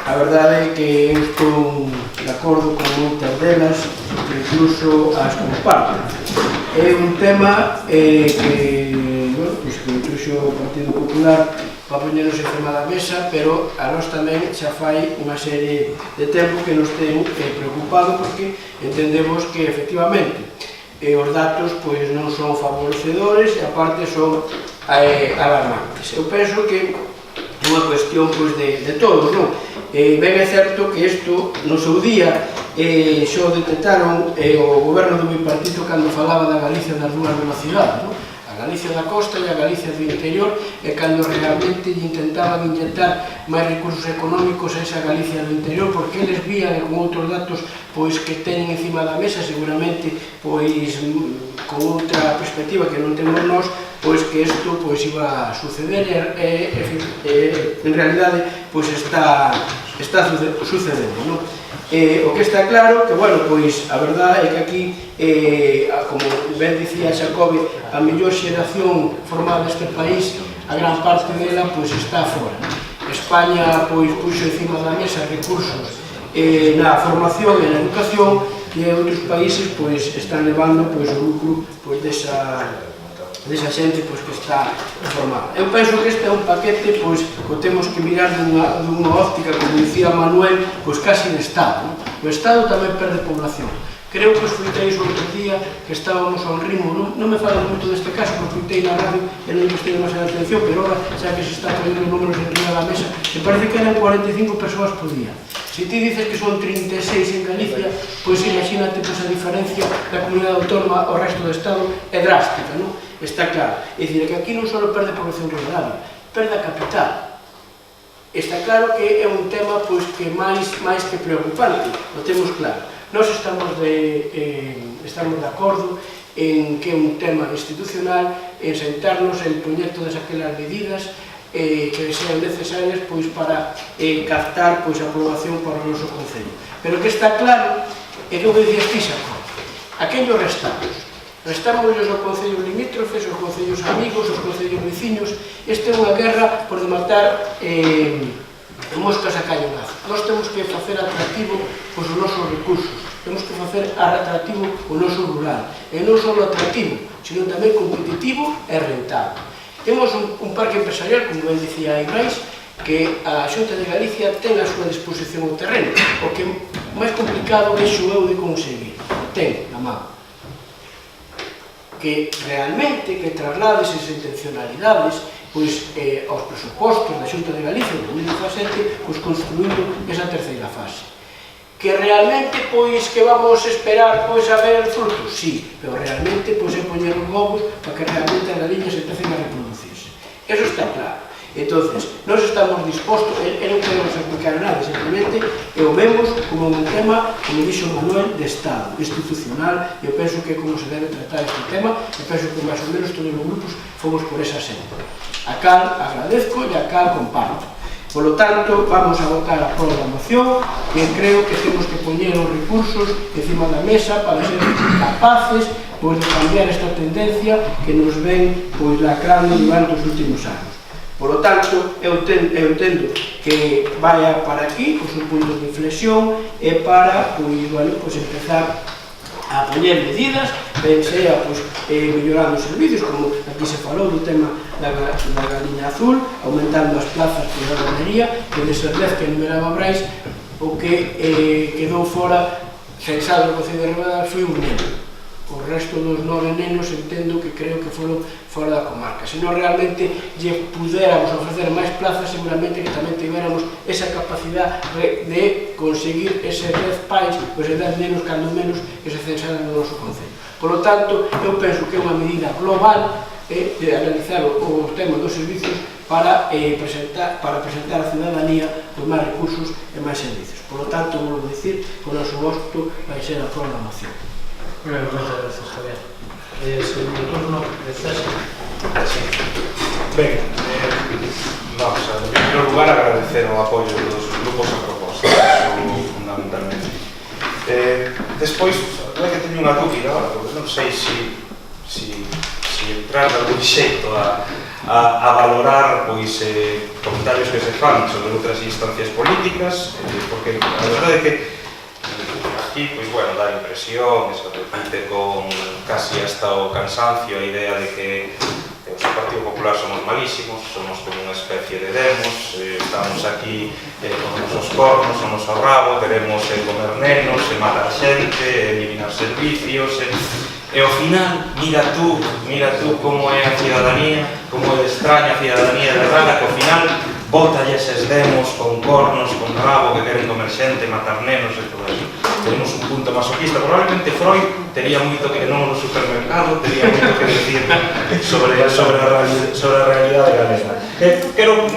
A verdade é que eu estou de acordo con moitas delas, incluso as comparto. É un tema que trouxo o Partido Popular para poñernos encima da mesa, pero a nós tamén xa fai unha serie de tempo que nos ten preocupado porque entendemos que efectivamente os datos non son favorecedores e aparte son alarmantes. Eu penso que é unha cuestión de todos, non? Ben é certo que isto no seu día xo detectaron o goberno do bipartito cando falaba da Galicia das dúas velocidades, non? A Galicia da costa e a Galicia do interior, e cando realmente intentaban inyectar máis recursos económicos a esa Galicia do interior, porque eles vían con outros datos que teñen encima da mesa, seguramente con outra perspectiva que non temos nós, que isto iba a suceder e en realidade está sucedendo, non? O que está claro que, a verdade é que aquí, como ben dicía Xacobi, a mellor xeración formada neste país, a gran parte dela está fora. España puxo encima da mesa recursos na formación e na educación e outros países están levando o lucro desa xente que está formada. Eu penso que este é un paquete que temos que mirar dunha óptica, como dicía Manuel, casi de Estado. O Estado tamén perde población. Creo que os fruitei o outro día que estábamos a un ritmo, non me falo moito deste caso, porque fruitei na radio e non prestei demasiada atención, pero ahora, xa que se está poniendo números en riba da mesa, me parece que eran 45 persoas por día. Se ti dices que son 36 en Galicia, imagínate a diferencia da comunidade autónoma ao resto do Estado é drástica, non? Está claro. É dicir, que aquí non só perde población rural, perde a capital. Está claro que é un tema que máis que preocupante, o temos claro. Nós estamos de acordo en que é un tema institucional, en sentarnos, en poñer todas aquelas medidas que sean necesarias para captar a aprobación para o noso Concello. Pero que está claro é que o que dicías ti, Xacob, aquellos restamos os concellos limítrofes, os concellos amigos, os concellos veciños. Esta é unha guerra por matar moscas a cañonazo. Nós temos que facer atractivo os nosos recursos, temos que facer atractivo o noso rural, e non só atractivo, sino tamén competitivo e rentable. Temos un parque empresarial, como ben dicía Ibrais, que a Xunta de Galicia ten a súa disposición o terreno, o que máis complicado é eu de conseguir, ten na mão. Que realmente traslade esas intencionalidades aos presupostos da Xunta de Galicia en 2017, construindo esa terceira fase. Que realmente que vamos esperar a ver frutos, sí, pero realmente é poñer os ovos para que realmente as galiñas empecen a reproducirse. Eso está claro. Entonces, nós estamos dispostos, e non queremos explicar nada, simplemente o vemos como un tema, como dixo Manuel, de Estado, institucional, e eu penso que é como se debe tratar este tema, e penso que máis ou menos todos os grupos fomos por esa senda. A cal agradezco e a cal comparto. Por lo tanto, vamos a votar a prova da moción, e creo que temos que poñer os recursos encima da mesa para ser capaces de cambiar esta tendencia que nos ven lacrando durante os últimos anos. Por lo tanto, eu entendo que vaya para aquí, os un punto de inflexión, e para empezar a poñer medidas, ben sea mellorando os servicios, como aquí se falou do tema da galiña azul, aumentando as plazas por a ganadería, que de ser 10 que enumeraba Brais, o que quedou fora, censado no Concello de Ribadavia, foi un neno. O resto dos 9 nenos entendo que creo que foron fora da comarca. Se non realmente lle pudéramos ofrecer máis plazas, seguramente que tamén tivéramos esa capacidade de conseguir ese 10 pais, ou ese 10 nenos, cando menos, que se censaran no noso concello. Por lo tanto, eu penso que é unha medida global de analizar os temas dos servicios para presentar á ciudadanía máis recursos e máis servicios. Por lo tanto, vou dicir, o noso voto vai ser a prova da moción. Muchas gracias, Javier. Segundo turno, de César. Ben, vamos a, en primeiro lugar, agradecer o apoio dos grupos a proposta, eso fundamentalmente. Despois, é que teño unha dúbida agora, porque non sei se entrar de algún xeito a valorar comentarios que se fan sobre outras instancias políticas, porque a verdade é que aquí, bueno, dá impresión, se repite con casi hasta o cansancio a idea de que os do Partido Popular somos malísimos, somos como unha especie de demos, estamos aquí con os nosos cornos, o noso rabo, queremos comer nenos, matar xente, eliminar servicios, e ao final, mira tú como é a ciudadanía, como é extraña a ciudadanía de rara, que ao final bótalle eses demos con cornos, con rabo, que queren comer xente, matar nenos e todo eso. Tenemos un punto masoquista. Probablemente Freud tería moito que non no supermercado, tería moito que decir sobre a realidade galega. Quero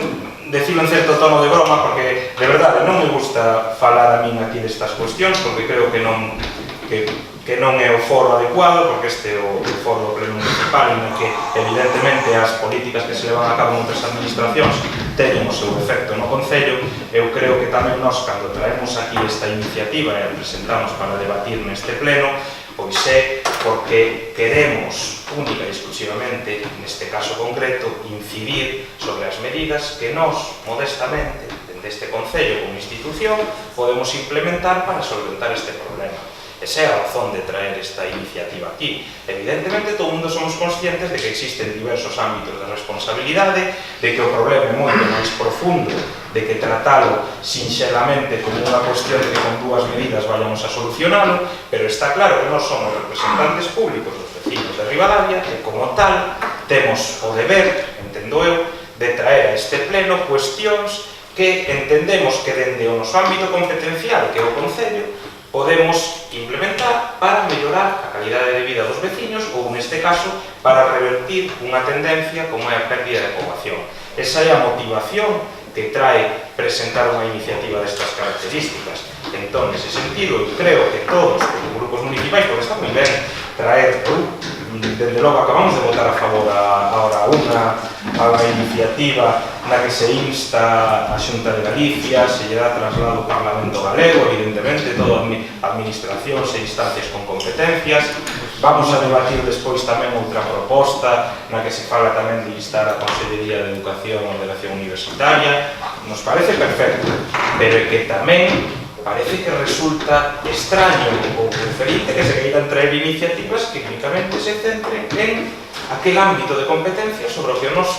decirlo en certo tono de broma, porque de verdade non me gusta falar a min aquí destas cuestións, porque creo que non é o foro adecuado, porque este é o foro do pleno municipal, en que evidentemente as políticas que se levan a cabo en outras administracións teñen o seu efecto no Concello. Eu creo que tamén nós, cando traemos aquí esta iniciativa e a presentamos para debatir neste pleno, pois é porque queremos única e exclusivamente, neste caso concreto, incidir sobre as medidas que nós, modestamente, dende este Concello como institución, podemos implementar para solventar este problema. Esa é a razón de traer esta iniciativa aquí. Evidentemente, todo o mundo somos conscientes de que existen diversos ámbitos de responsabilidade, de que o problema é moito máis profundo, de que tratalo sinxelamente como unha cuestión de que con dúas medidas vayamos a solucionalo, pero está claro que nós somos representantes públicos dos vecinos de Ribadavia e, como tal, temos o deber, entendo eu, de traer a este pleno cuestións que entendemos que dende o noso ámbito competencial, que é o Concello, podemos implementar para mellorar a calidade de vida dos veciños ou, neste caso, para revertir unha tendencia como é a pérdida de poboación. Esa é a motivación que trae presentar unha iniciativa destas características. Entón, nese sentido, eu creo que todos os grupos municipais, porque está moi ben traer, desde logo acabamos de votar a favor a unha iniciativa na que se insta a Xunta de Galicia, se lle dá traslado ao Parlamento Galego, evidentemente, todas as administracións e instancias con competencias. Vamos a debatir despois tamén outra proposta na que se fala tamén de instar a Consellería de Educación e Ordenación Universitaria. Nos parece perfecto, pero é que tamén parece que resulta extraño ou preferente que se queiran traer iniciativas que únicamente se centren en aquel ámbito de competencia sobre o que nós,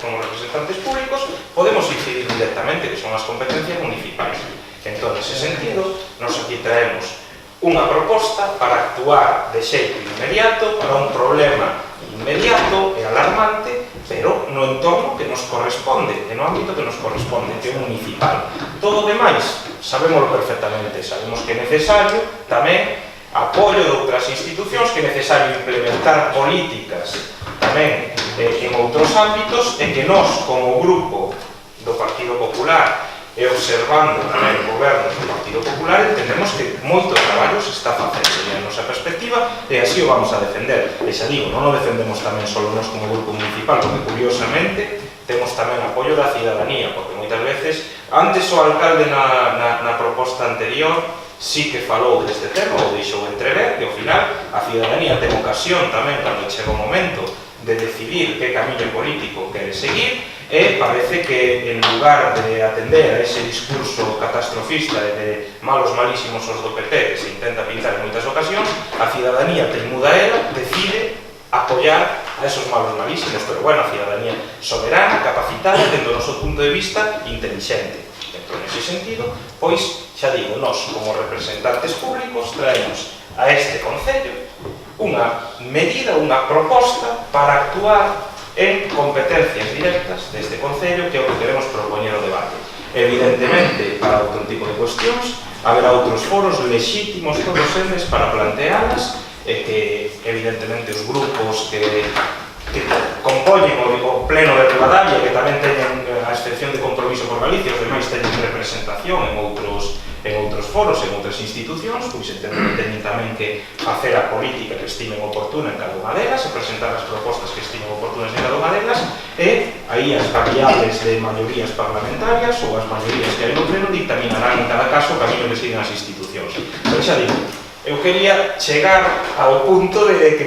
como representantes públicos, podemos incidir directamente, que son as competencias municipais. Entón, nese sentido, nós aquí traemos unha proposta para actuar de xeito inmediato para un problema inmediato e alarmante, pero no entorno que nos corresponde, e no ámbito que nos corresponde, que é municipal. Todo o demais, sabémoslo perfectamente, sabemos que é necesario tamén apoio de outras institucións, que é necesario implementar políticas tamén en outros ámbitos e que nós, como grupo do Partido Popular e observando tamén o goberno do Partido Popular, entendemos que moito traballo se está facendo e a nosa perspectiva e así o vamos a defender. E xa digo, non o defendemos tamén só nós como grupo municipal, porque curiosamente temos tamén apoio da cidadanía, porque moitas veces, antes o alcalde na proposta anterior sí que falou deste tema, ou deixou entrever, que ao final a cidadanía ten ocasión tamén, cando chega o momento de decidir que camiño político quere seguir, e parece que en lugar de atender a ese discurso catastrofista e de malos malísimos os do PP que se intenta pintar en moitas ocasións, a cidadanía temuda ela, decide apoiar a esos malos malísimos, pero bueno, a cidadanía soberana, capacitada, dentro do noso punto de vista, inteligente. Dentro nese sentido, pois, xa digo, nós como representantes públicos traemos a este Concello unha medida, unha proposta para actuar en competencias directas deste Concello, que é o que queremos propoñer ao debate. Evidentemente, para outro tipo de cuestións, haberá outros foros legítimos todos eles para plantealas, e que, evidentemente, os grupos que compoñen o pleno de Rivadavia, que tamén teñen a excepción de Compromiso por Galicia, os demais teñen representación en outros foros, en outras institucións, pois entendo que teñen tamén que facer a política que estimen oportuna en cada unha delas e presentar as propostas que estimen oportunas en cada unha delas, e aí as variables de maiorías parlamentarias ou as maiorías que hai no pleno dictaminarán en cada caso o camiño que siguen as institucións. Pero xa digo, eu quería chegar ao punto de que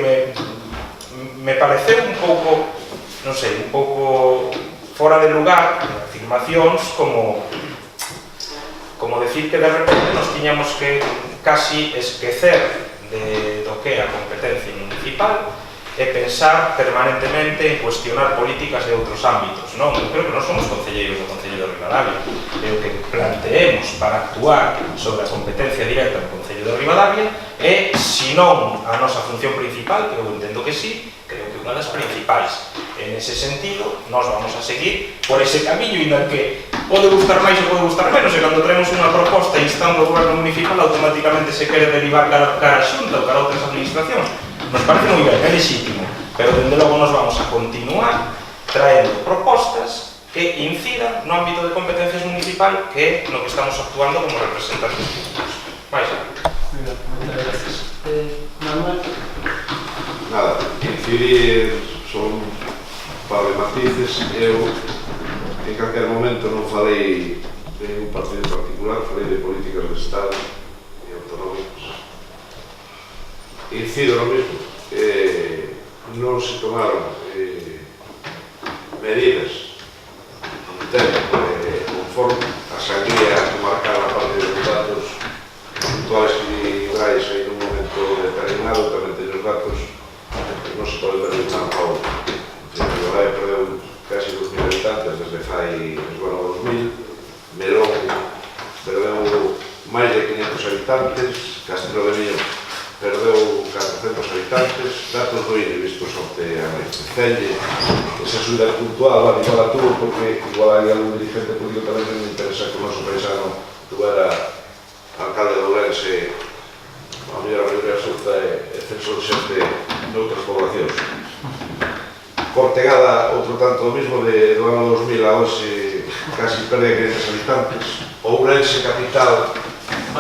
me pareceu un pouco, non sei, un pouco fora de lugar, afirmacións como decir que de repente nos tiñamos que casi esquecer do que é a competencia municipal e pensar permanentemente en cuestionar políticas de outros ámbitos. Non, eu creo que non somos concelleiros do Concello de Rivadavia. E o que planteemos para actuar sobre a competencia directa do Concello de Rivadavia é, se non a nosa función principal, que eu entendo que sí, creo que unha das principais. En ese sentido, nós vamos a seguir por ese camiño en que pode gustar máis ou pode gustar menos, e cando traemos unha proposta instando ao goberno municipal, automáticamente se quere derivar cara a xunta ou cara a outras administracións. Nos parece moi ben, é legítimo, pero dende logo nos vamos a continuar traendo propostas que incidan no ámbito de competencias municipal, que é no que estamos actuando como representantes públicos. Mais algo. Moitas gracias. Manuel? Nada, incidir son un par de matices. Eu en calquer momento non falei de un partido en particular, falei de políticas de Estado e autonómicos. Incido no mesmo, non se tomaron medidas en tempo conforme a sangría marcada a partir dos datos puntuales que librais aí nun momento determinado, tamén teño os datos que non se pode ver de un ano a outro. Rivadavia perdeu casi 2.000 habitantes desde fai o ano 2000, Melón perdeu máis de 500 habitantes, Castelo de Miño perdeu 400 habitantes, datos do INE vistos onte a noite. Celle, esa subida puntual, igual a tuvo, porque igual hai algún dirigente político tamén que me interesa que o noso paisano tuera alcalde de Ourense, a mellor a maioría absoluta e censor xente noutras poblacións. Cortegada, outro tanto o mismo, do ano 2000 a hoxe, casi perde 500 habitantes. Ourense capital,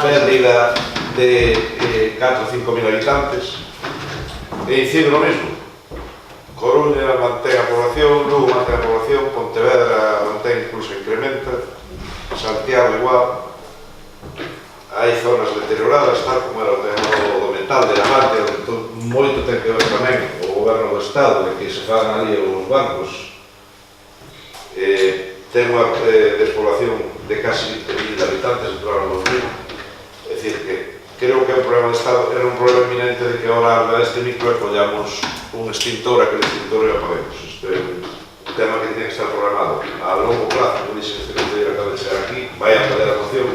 pérdida de 4 ou 5 mil habitantes. E incido no mesmo. Coruña mantén a población, Lugo mantén a población, Pontevedra mantén, incluso incrementa, Santiago igual. Hai zonas deterioradas, tal como era o do metal, de la Marte, onde moito ten que ver tamén o goberno do Estado, de que se fagan ali os bancos. Ten unha despoblación de casi 20.000 habitantes dentro do ano 2000. É dicir, que creo que é un problema de Estado, era un problema eminente de que ahora a este micro apoyamos un extintor, aquel extintor e apaguemos. Isto é un tema que tiene que estar programado a longo plazo, como dixen este concelleiro que acaba de chegar aquí, vai a poder a moción,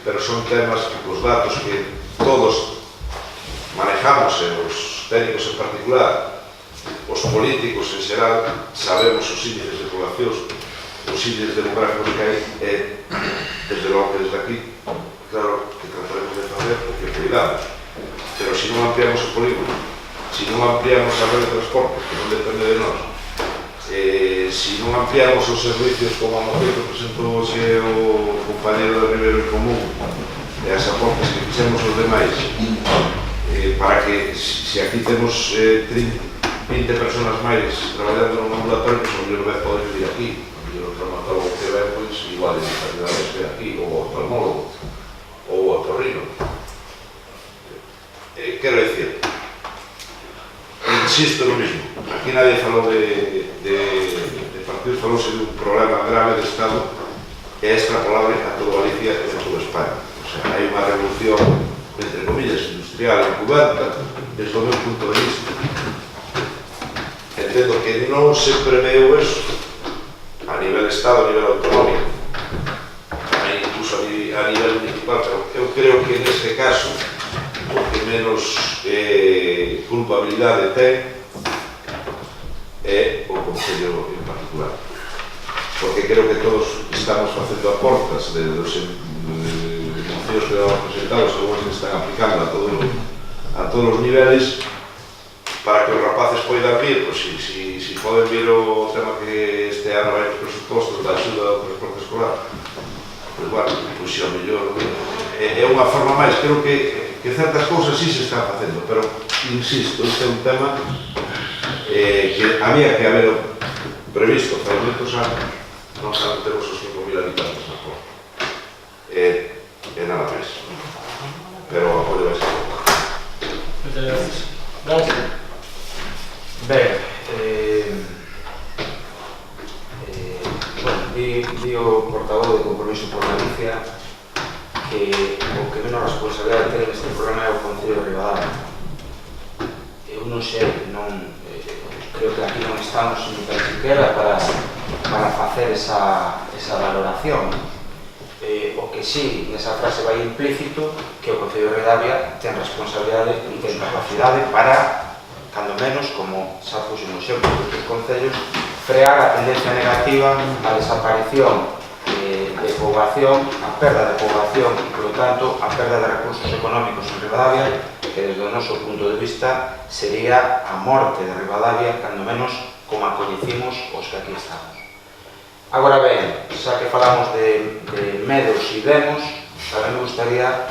pero son temas que os datos que todos manejamos, e os técnicos en particular, os políticos en xeral, sabemos os índices de poblacións, os índices demográficos que hai, e desde logo que desde aquí, claro, que trataremos de facer o que cuidamos, pero se non ampliamos o polígono, se non ampliamos a red de transporte, que non depende de nós, Se non ampliamos os servicios como a que presentou hoxe o compañero de Ribeiro en Común e as aportes que fixemos os demais, para que se aquí temos 20 personas máis traballando no ambulatorio, pois o mellor vez podes vir aquí, o mellor o traumatólogo que ven, pois igual de calidades que aquí, ou o oftalmólogo, ou o otorrino. Quero dicir, insisto no mismo, aquí nadie falou de partidos, falouse de un problema grave de Estado que é extrapolable a toda Galicia e a toda España. O sea, hai unha revolución, entre comillas, industrial encuberta, desde o meu punto de vista. Entendo que non se preveu eso a nivel Estado, a nivel autonómico, incluso a nivel municipal, pero eu creo que neste caso o que menos culpabilidade ten é o Concello en particular, porque creo que todos estamos facendo aportas de dos mocións que vamos presentados, algunos que están aplicando a todos os niveles, para que os rapaces poidan vir, pois si poden vir o tema que este ano vai os presupostos da axuda ao transporte escolar, pois bueno, pois ao mellor é unha forma máis. Creo que certas cousas sí se están facendo, pero insisto, este é un tema que había que haber previsto fai moitos anos. Non temos os 5.000 habitantes na porta, e nada máis, pero o apoio vai ser pouco. Moitas gracias. Gracias. Ben, di o portavoz de Compromiso por Galicia que o que menos responsabilidade ten neste programa é o Concello de Ribadavia. Eu non sei, creo que aquí non estamos ni tan siquiera para facer esa valoración. O que sí, nesa frase vai implícito que o Concello de Ribadavia ten responsabilidade e ten capacidade para, cando menos, como xa puxen o exemplo dos concellos, frear a tendencia negativa, a desaparición de poboación, a perda de poboación e, polo tanto, a perda de recursos económicos en Ribadavia, que desde o noso punto de vista sería a morte de Ribadavia, cando menos como a coñecimos os que aquí estamos. Agora ben, xa que falamos de medos e demos, tamén me gustaría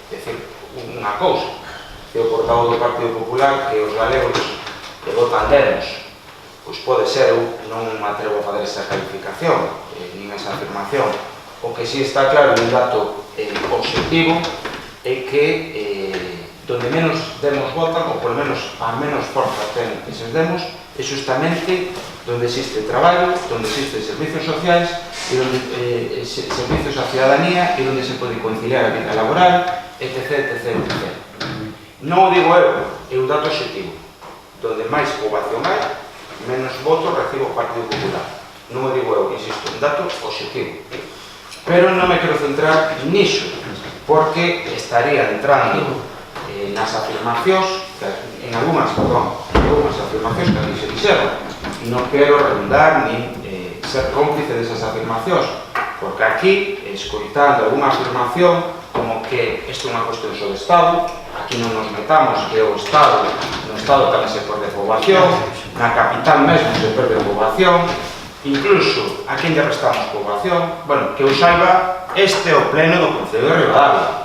decir unha cousa, que o portavoz do Partido Popular, que os galegos que votan demos, pois pode ser, eu non me atrevo a fazer esa calificación, nin esa afirmación. O que sí está claro, un dato objetivo, é que donde menos demos votan, ou polo menos a menos forza ten eses demos, é justamente donde existe traballo, donde existen servicios sociais, e donde servicios a ciudadanía, e donde se pode conciliar a vida laboral, etc. Non o digo eu, é un dato objetivo. Donde máis poboación hai, menos votos recibe o Partido Popular. Non o digo eu, insisto, un dato objetivo. Pero non me quero centrar niso, porque estaría entrando nas afirmacións, en algunhas afirmacións que aquí se dixeron, e non quero redundar nin ser cómplice desas afirmacións, porque aquí, escoitando algunha afirmación como que isto é unha cuestión só de Estado, aquí non nos metamos que o Estado, no Estado tamén se perde poboación, na capital mesmo se perde poboación, incluso a quen lle restamos poboación. Bueno, que eu saiba, este é o pleno do Concello de Ribadavia.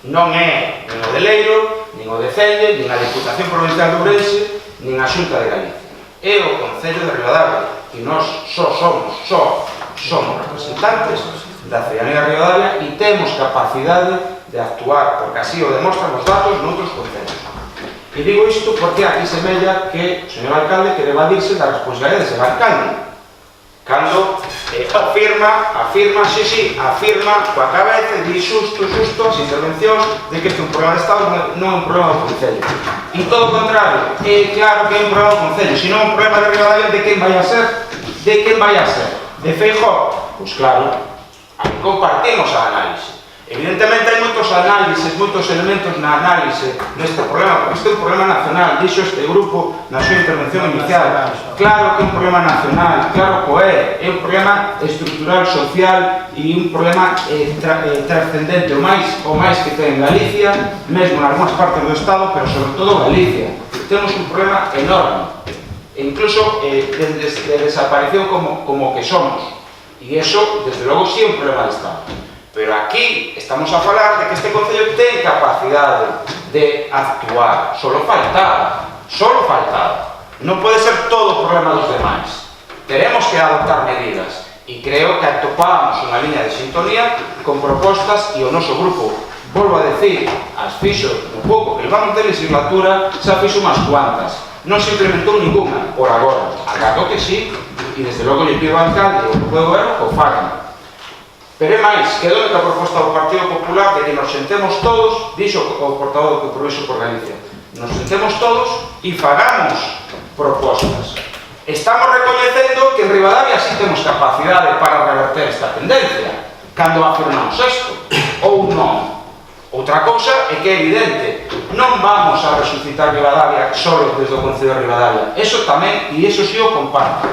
Non é nin o de Leiro, nin o de Celle, nin a Diputación Provincial de Ourense, nin a Xunta de Galicia. É o Concello de Ribadavia, e nós somos representantes da ciudadanía de Ribadavia e temos capacidade de actuar, porque así o demostran os datos noutros concellos. E digo isto porque aquí semella que o señor alcalde quere evadirse da responsabilidade de ser alcalde, cando afirma coa cabeza e di xusto as intervencións de que este é un problema de Estado, non é un problema do Concello. E todo o contrario, é claro que é un problema do Concello, se non é un problema de Ribadavia, de quen vai a ser? De Feijóo? Pois claro, aí compartimos a análise. Evidentemente hai moitos análises, moitos elementos na análise deste problema, porque este é un problema nacional, dixo este grupo na súa intervención inicial. Claro que é un problema nacional, claro que é un problema estructural, social e un problema trascendente, o máis que ten Galicia, mesmo en algunhas partes do Estado, pero sobre todo Galicia. Temos un problema enorme. e incluso de desaparición como que somos. E iso, desde logo, sí é un problema de Estado. Pero aquí estamos a falar de que este Concello ten capacidade de actuar. Solo faltaba. Non pode ser todo o problema dos demais. Teremos que adoptar medidas. E creo que atopábamos unha liña de sintonía con propostas e o noso grupo, volvo a decir, as fixo un pouco que levamos de legislatura, xa fixo unhas cuantas. Non se implementou ninguna por agora. Agardo que sí, e desde logo lle pido ao alcalde e ao grupo de goberno que o fagan. Pero é máis, quedou a proposta do Partido Popular de que nos sentemos todos, dixo o portavoz do Compromiso por Galicia, nos sentemos todos e fagamos propostas. Estamos recoñecendo que en Ribadavia sí temos capacidade para reverter esta tendencia, cando afirmamos isto, ou non. Outra cousa é que é evidente, non vamos a resucitar Ribadavia solo desde o Concello de Ribadavia. Eso tamén, e eso sí o comparto.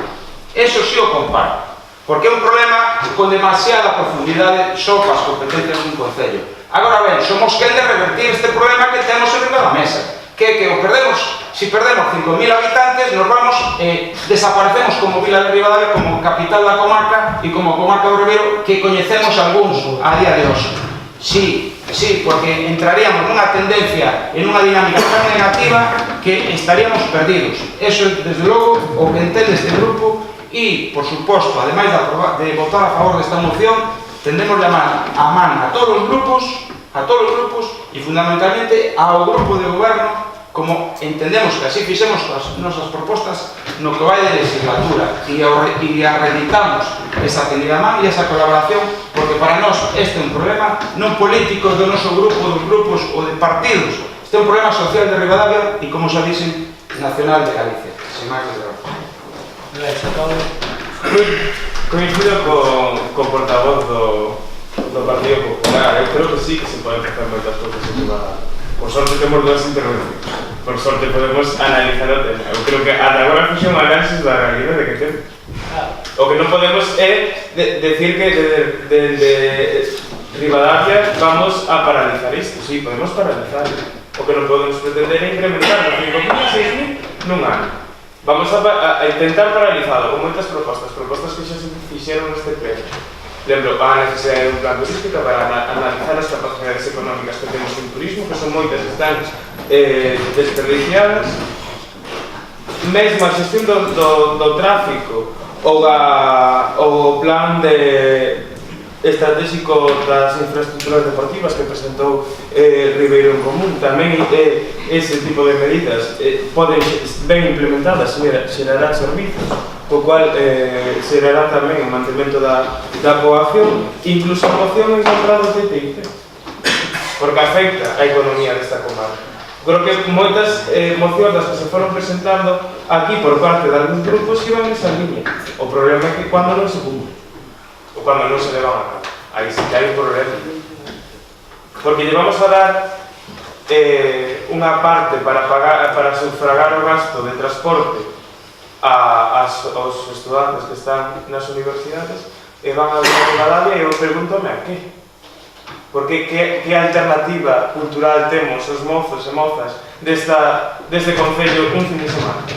Porque é un problema con demasiada profundidade só para as competencias dun Concello. Agora ben, somos quen de revertir este problema que temos en riba da mesa, que o perdemos, si perdemos 5.000 habitantes, nos vamos, desaparecemos como Vila de Ribadavia, como capital da comarca e como comarca do Ribeiro, que coñecemos algúns a día de hoxe. Sí, porque entraríamos nunha tendencia, en unha dinámica tan negativa que estaríamos perdidos. Eso, desde logo, o que entende este grupo. E, por suposto, ademais de votar a favor desta moción, tendemos a man a todos os grupos e fundamentalmente ao grupo de goberno, como entendemos que así fixemos as nosas propostas no que vai de legislatura, e arreditamos esa tendida man e esa colaboración, porque para nós este é un problema non político do noso grupo, dos grupos ou de partidos, este é un problema social de Ribadavia e, como xa dixen, nacional de Galicia. Sin máis, gracias. Coincido co portavoz do Partido Popular. Eu creo que sí que se poden facer moitas cousas en Ribadavia. Por sorte temos dúas intervencións. Por sorte podemos analizar o tema. Eu creo que ata agora fixo un análisis da realidade que temos. O que non podemos é decir que desde Ribadavia vamos a paralizar isto. Sí, podemos paralizar. O que non podemos pretender é incrementar os 5.000, 6.000 nun ano. Vamos a intentar paralizado con moitas propostas que xa se fixeron neste pleno. Lembro, a necesidade de un plan turístico para analizar as capacidades económicas que temos en turismo, que son moitas, están desperdiciadas. Mesmo a xestión do tráfico ou o plan estratégico das infraestructuras deportivas que presentou Ribeiro en Común, tamén ese tipo de medidas poden ben implementadas xerarán servizos, co cual xerará tamén o mantemento da poboación, incluso a moción en contra do TTIP, porque afecta a economía desta comarca. Creo que moitas mocións das que se foron presentando aquí por parte de algúns grupos iban nesa línea. O problema é que cando non se cumpre ou cando non se levan a cabo, aí sí que hai un problema, porque lle vamos a dar unha parte para sufragar o gasto de transporte aos estudantes que están nas universidades e van a Ribadavia e eu pregúntome a que? Porque que alternativa cultural temos os mozos e mozas deste concello un fin de semana?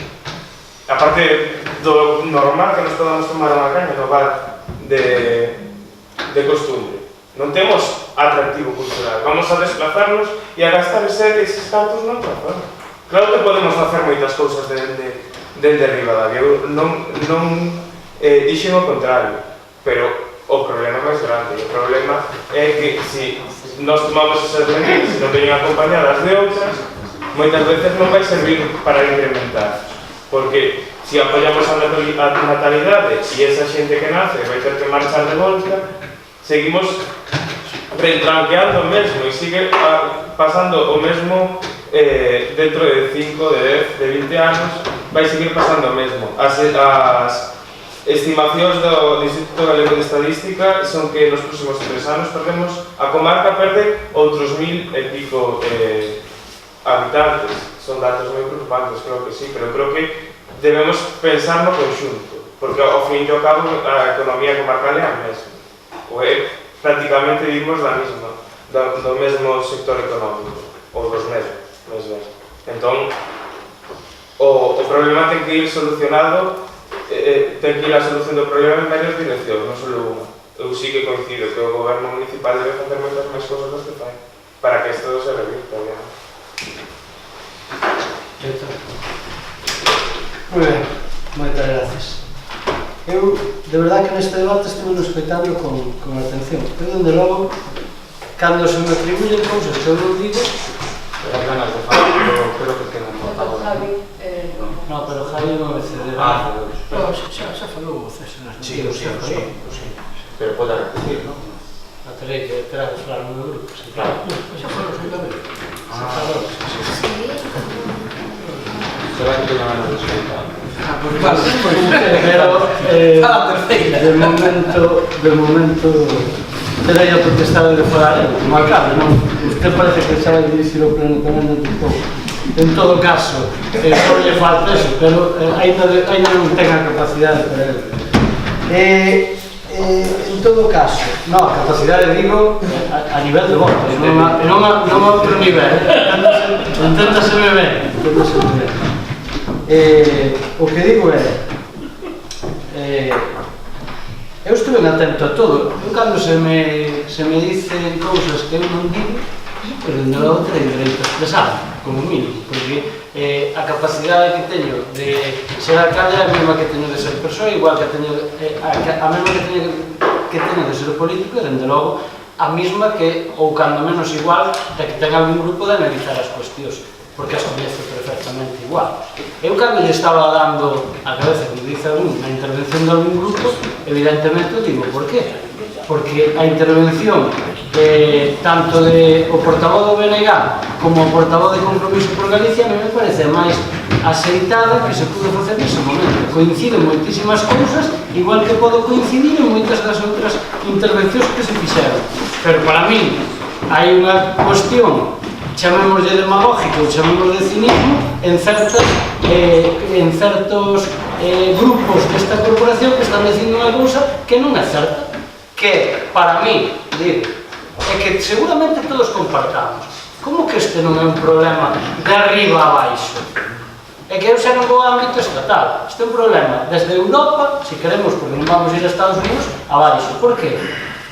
A parte do normal que nos podamos tomar unha caña no bar de costumbre. Non temos atractivo cultural. Vamos a desplazarnos e a gastar eses cartos noutra zona. Claro que podemos facer moitas cousas dende Ribadavia. Non dixen o contrario, pero o problema é máis grande. O problema é que se nos tomamos esas medidas e non veñen acompañadas de outras, moitas veces non vai servir para incrementar. Porque se apoyamos a natalidade e esa xente que nace vai ter que marchar de volta, seguimos retranqueando o mesmo e sigue pasando o mesmo dentro de 5, de 10, de 20 anos, vai seguir pasando o mesmo. As estimacións do Instituto Galego de Estadística son que nos próximos 3 anos a comarca perde outros 1.000 e pico habitantes. Son datos moi preocupantes, creo que sí, pero creo que debemos pensar no conxunto, porque ao fin e ao cabo a economía comarcal é a mesma, ou prácticamente vivimos do mesmo sector económico, ou dos mesmos, entón o o problema ten que ir solucionado, ten que ir a solución do problema en varias direccións, non só unha. Eu sí que coincido que o goberno municipal debe facer moitas máis cosas das que fai para que isto se revirta, obviamente. Moi ben, moitas gracias. Eu, de verdade que neste debate estive escoitando con atención. Eu, dende logo, cando se me atribuyen cousas que eu non digo, Pero ganas de falar, pero que tengan portado. no, pero Javi non me cede. Xa falou o César nas Sí, noticias. pero pode repetir, non? A terei que falar no meu grupo, sí. Claro. Xa falou seguramente. Xa falou. Será que tengan ganas de escoitar. Pero, de momento, terei a potestade de falar como alcalde, non? Usted parece que xa vai dirigir o pleno tamén dentro de pouco. En todo caso, só lle falta eso, pero ainda non ten a capacidade para ele. En todo caso, non, a capacidade, digo, a nivel de votos, non a outro nivel, enténdaseme ben. O que digo é, eu estuve atento a todo. Eu, cando se me dicen cousas que eu non digo, pois dende logo terei dereito a expresar, como mínimo, porque a capacidade que teño de ser alcalde é a mesma que teño de ser persoa, igual que teño a mesma que teño de ser político, e dende logo a mesma que, ou cando menos igual, de que ten algún grupo de analizar as cuestións, porque as coñezo perfectamente igual. Eu, cando lle estaba dando a cabeza, como dice algún, na intervención de algún grupo, evidentemente o digo, por qué? Porque a intervención tanto de o portavoz do BNG como o portavoz de Compromiso por Galicia a mí me parece máis aceitada que se pudo facer nese momento. Coinciden moitísimas cousas, igual que podo coincidir en moitas das outras intervencións que se fixeron. Pero para mí hai unha cuestión, chamémoslle demagógica ou chamémoslle cinismo, en certos grupos desta corporación que están dicindo unha cousa que non é certa, que para mí, digo, é que seguramente todos compartamos. Como que este non é un problema de arriba a baixo? É que eu xa non vou ao ámbito estatal. Este é un problema desde Europa, se queremos, porque non vamos ir a Estados Unidos, a baixo. Por que?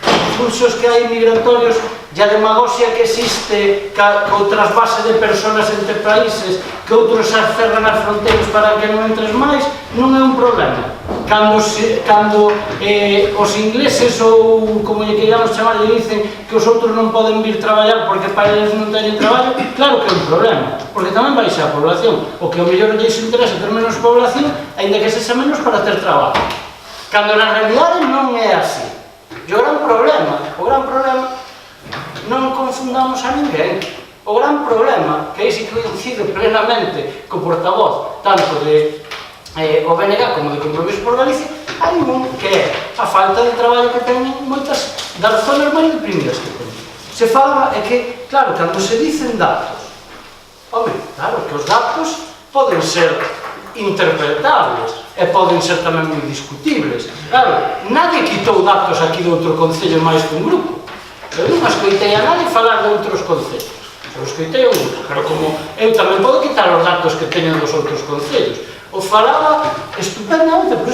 Os cursos que hai migratorios e a demagoxia que existe co trasvase de persoas entre países, que outros se cerran as fronteiras para que non entres máis, non é un problema. Cando os ingleses ou como lle queiramos chamar lle dicen que os outros non poden vir traballar porque para eles non teñen traballo, claro que é un problema, porque tamén baixa a población. O que ao mellor lles interesa ter menos población, aínda que sexa menos para ter traballo. Cando na realidade non é así. O gran problema, non confundamos a ninguén. O gran problema, que aí si coincide plenamente co portavoz tanto de o BNG como de Compromiso por Galicia, hai un que é a falta de traballo que teñen moitas das zonas máis deprimidas que teñen. Se fala, é que, claro, cando se dicen datos, home, claro, que os datos poden ser interpretables e poden ser tamén moi discutibles. Claro, nadie quitou datos aquí de outro concello máis que un grupo. Eu non escoitei a nadie falar de outros concellos. Eu escoitei a un grupo, pero como eu tamén podo quitar os datos que teñen dos outros concellos. O falaba estupendamente, por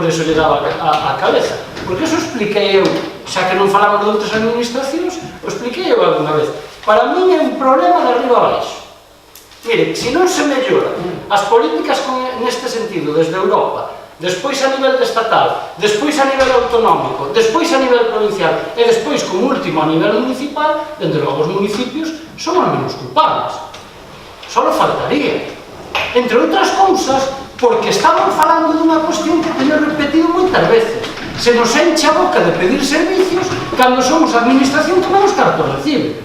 eso lle daba a cabeza. Porque eso expliquei eu, xa que non falamos de outras administracións, o expliquei eu alguna vez. Para mí é un problema de arriba a baixo. Mire, se non se melloran as políticas neste sentido desde Europa, despois a nivel estatal, despois a nivel autonómico, despois a nivel provincial e despois, como último, a nivel municipal, dende logo os municipios son os menos culpables. Só faltaría. Entre outras cousas, porque estamos falando dunha cuestión que teño repetido moitas veces. Se nos enche a boca de pedir servicios cando somos a administración que menos cartos recibe.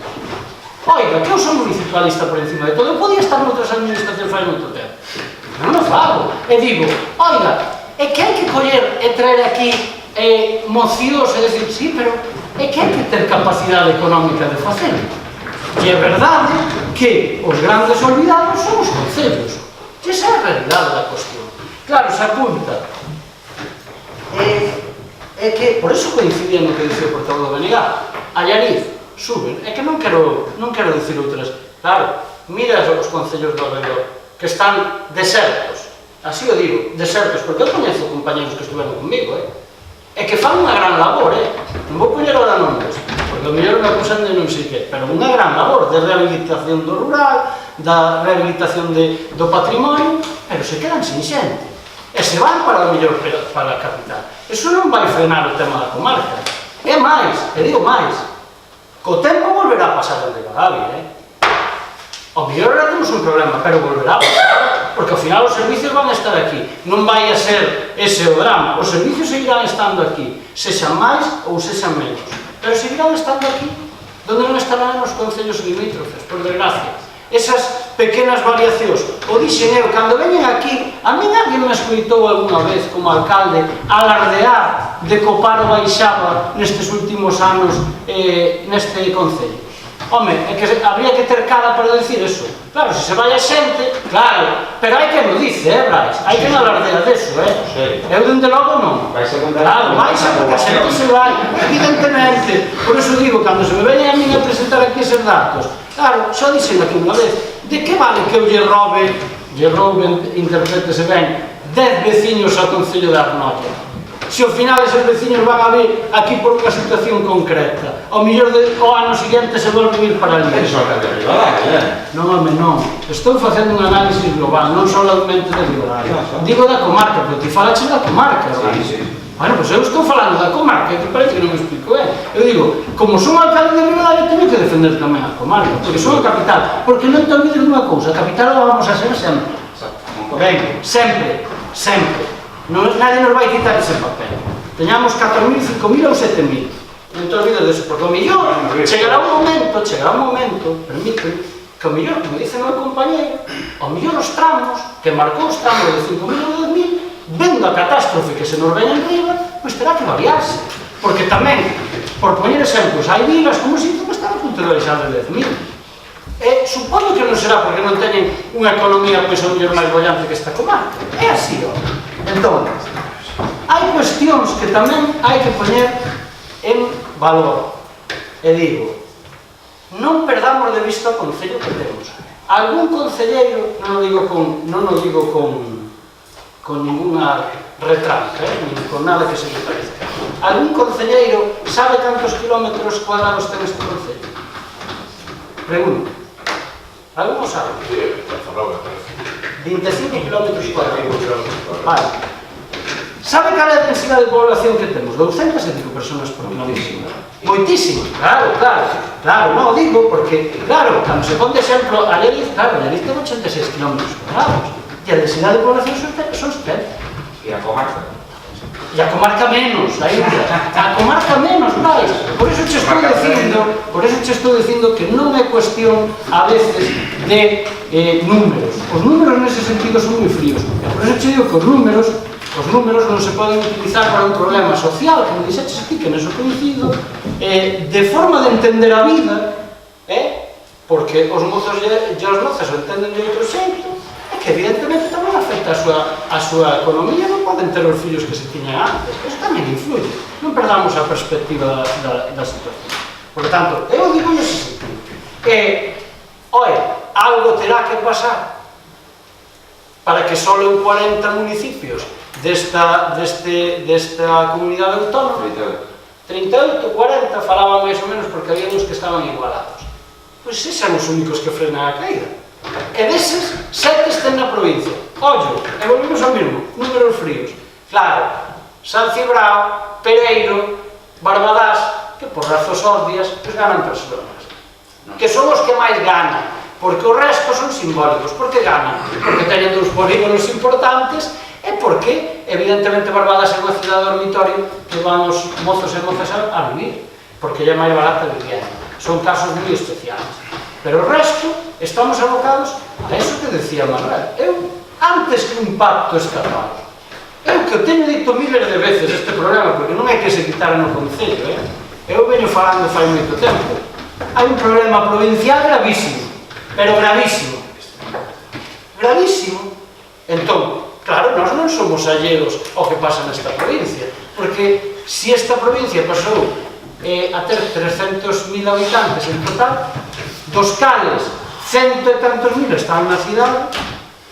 Oiga, que eu son municipalista por encima de todo, eu podía estar noutras administracións fai moito tempo. Non o fago. E digo, oiga, é que hai que coller e traer aquí mocións e decir, sí, pero é que hai que ter capacidade económica de facelo. E é verdade que os grandes olvidados son os concellos. E esa é a realidade da cuestión. Claro, se apunta. É que, por eso coincidía no que dicía o portavoz do BNG, a Llariz suben. É que non quero dicir outras. Claro, mira os concellos do alrededor. que están desertos, así o digo, desertos, porque eu coñezo compañeros que estuveron comigo, e que fan unha gran labor, non vou poñer ahora nombres, porque o mellor me acusan de non sei que, pero unha gran labor de rehabilitación do rural, da rehabilitación do patrimonio, pero se quedan sin xente, e se van para o mellor para a capital. Eso non vai frenar o tema da comarca. E máis, e digo máis, co tempo volverá a pasar en Ribadavia, o mellor ahora temos un problema, pero volverá a pasar, porque ao final os servicios van a estar aquí, non vai a ser ese o drama, os servicios seguirán estando aquí, sexan máis ou sexan menos, pero seguirán estando aquí, donde non estarán os concellos limítrofes, por desgracia. Esas pequenas variacións, o dixen eu, cando veñen aquí, a mí alguén me escoitou algunha vez como alcalde alardear de que o paro baixaba nestes últimos anos neste concello. Home, é que habría que ter cara para decir eso. Claro, se se vai a xente, claro, pero hai quen o dice, Brais? Hai quen alardea deso, Eu, dende logo, non. Claro, baixa porque a xente se vai, evidentemente. Por eso digo, cando se me veñen a mí a presentar aquí eses datos, claro, xa dixen aquí unha vez, de que vale que eu lle roube, interprétese ben, 10 veciños ao Concello de Arnoia? Se ao final eses veciños van a vir aquí por unha situación concreta, ao mellor o ano seguinte se volve a vir para ali. Eso é de Ribadavia, Non, home, non. Estou facendo un análisis global, non solamente de Ribadavia. Digo da comarca, pero ti falaches da comarca. Bueno, pois eu estou falando da comarca, que parece que non me explico ben. Eu digo, como son alcalde de Ribadavia, teño que defender tamén a comarca, porque son a capital. Porque non te olvides dunha cousa, a capital a vamos a ser sempre. Ben, sempre, sempre. Nadie nos vai quitar ese papel. Teñamos 4.000, 5.000 ou 7.000. Non te olvides deso, porque o mellor chegará un momento, permíteme, que o mellor, como dice o meu compañeiro, o mellor os tramos, que marcou os tramos de 5.000 ou 10.000, vendo a catástrofe que se nos ven en riba, pois terá que variarse. Porque tamén, por poñer exemplos, hai vilas como si que están a punto de baixar de 10.000. E supoño que non será porque non teñen unha economía pois ao mellor máis bollante que esta comarca. É así, ó. Entón, hai cuestións que tamén hai que poñer en valor. E digo, non perdamos de vista o concello que temos. Algún concelleiro, non o digo con ninguna retranca, nin con nada que se me parezca. Algún concelleiro sabe cantos kilómetros cuadrados ten este concello? Pregunto. Algún o sabe? 25 kilómetros cuadrados. Vale. Sabe cal é a densidade de población que temos? 205 personas por kilómetro. Moitísimo, claro, non o digo porque, claro, cando se pon de exemplo a Leriz, claro, a Leriz ten 86 kilómetros cuadrados e a densidade de población son 70. E a comarca? E a comarca menos, a comarca menos, máis. Por eso che estou dicindo que non é cuestión a veces de números. Os números nese sentido son moi fríos. Por eso che digo que os números non se poden utilizar para un problema social, como dixeches aquí, que non é coincido, de forma de entender a vida, porque os mozos e as mozas o entenden de outro xeito, e que evidentemente tamén afecta a súa economía, non poden ter os fillos que se tiñan antes, eso tamén influye. Non perdamos a perspectiva da situación. Por tanto, eu digo nese sentido, algo terá que pasar para que só en 40 municipios desta comunidade autónoma, 38, 40, falaban máis ou menos porque había uns que estaban igualados. Pois eses son os únicos que frenan a caída. E deses, 7 estén na provincia. Ollo, e volvemos ao mesmo, números fríos. Claro, San Cibrao, Pereiro, Barbadás, que por razóns obvias, pues ganan personas. Que son os que máis ganan, porque o resto son simbólicos. Por que ganan? Porque teñen dous polígonos importantes e porque, evidentemente, Barbadas é unha cidade dormitorio que van os mozos e mozas a vivir, porque é máis barata a vivienda. Son casos moi especiales. Pero o resto, estamos abocados a eso que decía Manuel. Antes que un pacto estatal, que teño dito miles de veces este problema, porque non é que se quitara no Concello, eu veño falando fai moito tempo. Hai un problema provincial gravísimo, pero gravísimo. Gravísimo. Entón, claro, nós non somos alleos ao que pasa nesta provincia, porque se esta provincia pasou a ter 300.000 habitantes en total, dos cales 100 e tantos mil están na cidade,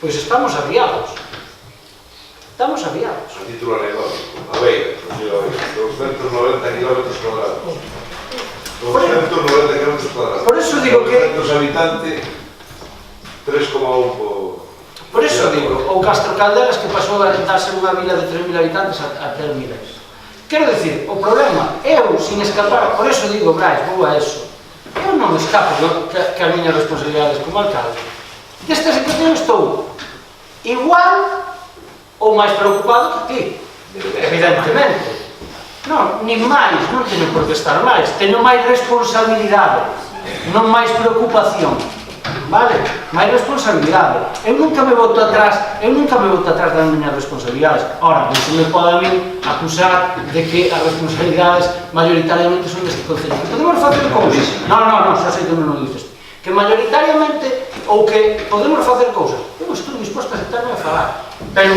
pois estamos aviados. Estamos aviados. A título anecdótico, a Beira, 290 kilómetros cuadrados. 290 kilómetros cuadrados. Por eso digo que... 200 habitantes, 3,1 Por eso digo, ou Castro Calderas que pasou a darse unha vila de 3.000 habitantes a ter miles. Quero dicir, o problema, eu, sin escapar, por eso digo, Brais, vou a eso, eu non escapo que as miñas responsabilidades como alcalde. Desta situación estou igual ou máis preocupado que ti, evidentemente. Non, nin máis, non teño por que estar máis, teño máis responsabilidade, non máis preocupación. Vale? Máis responsabilidade. Eu nunca me boto atrás das miñas responsabilidades. Ora, non se me pode a mí acusar de que as responsabilidades maioritariamente son deste concello. Podemos facer cousas. Non, xa sei que non o dices. Que maioritariamente, ou que podemos facer cousas. Eu estou disposto a sentarme a falar. Pero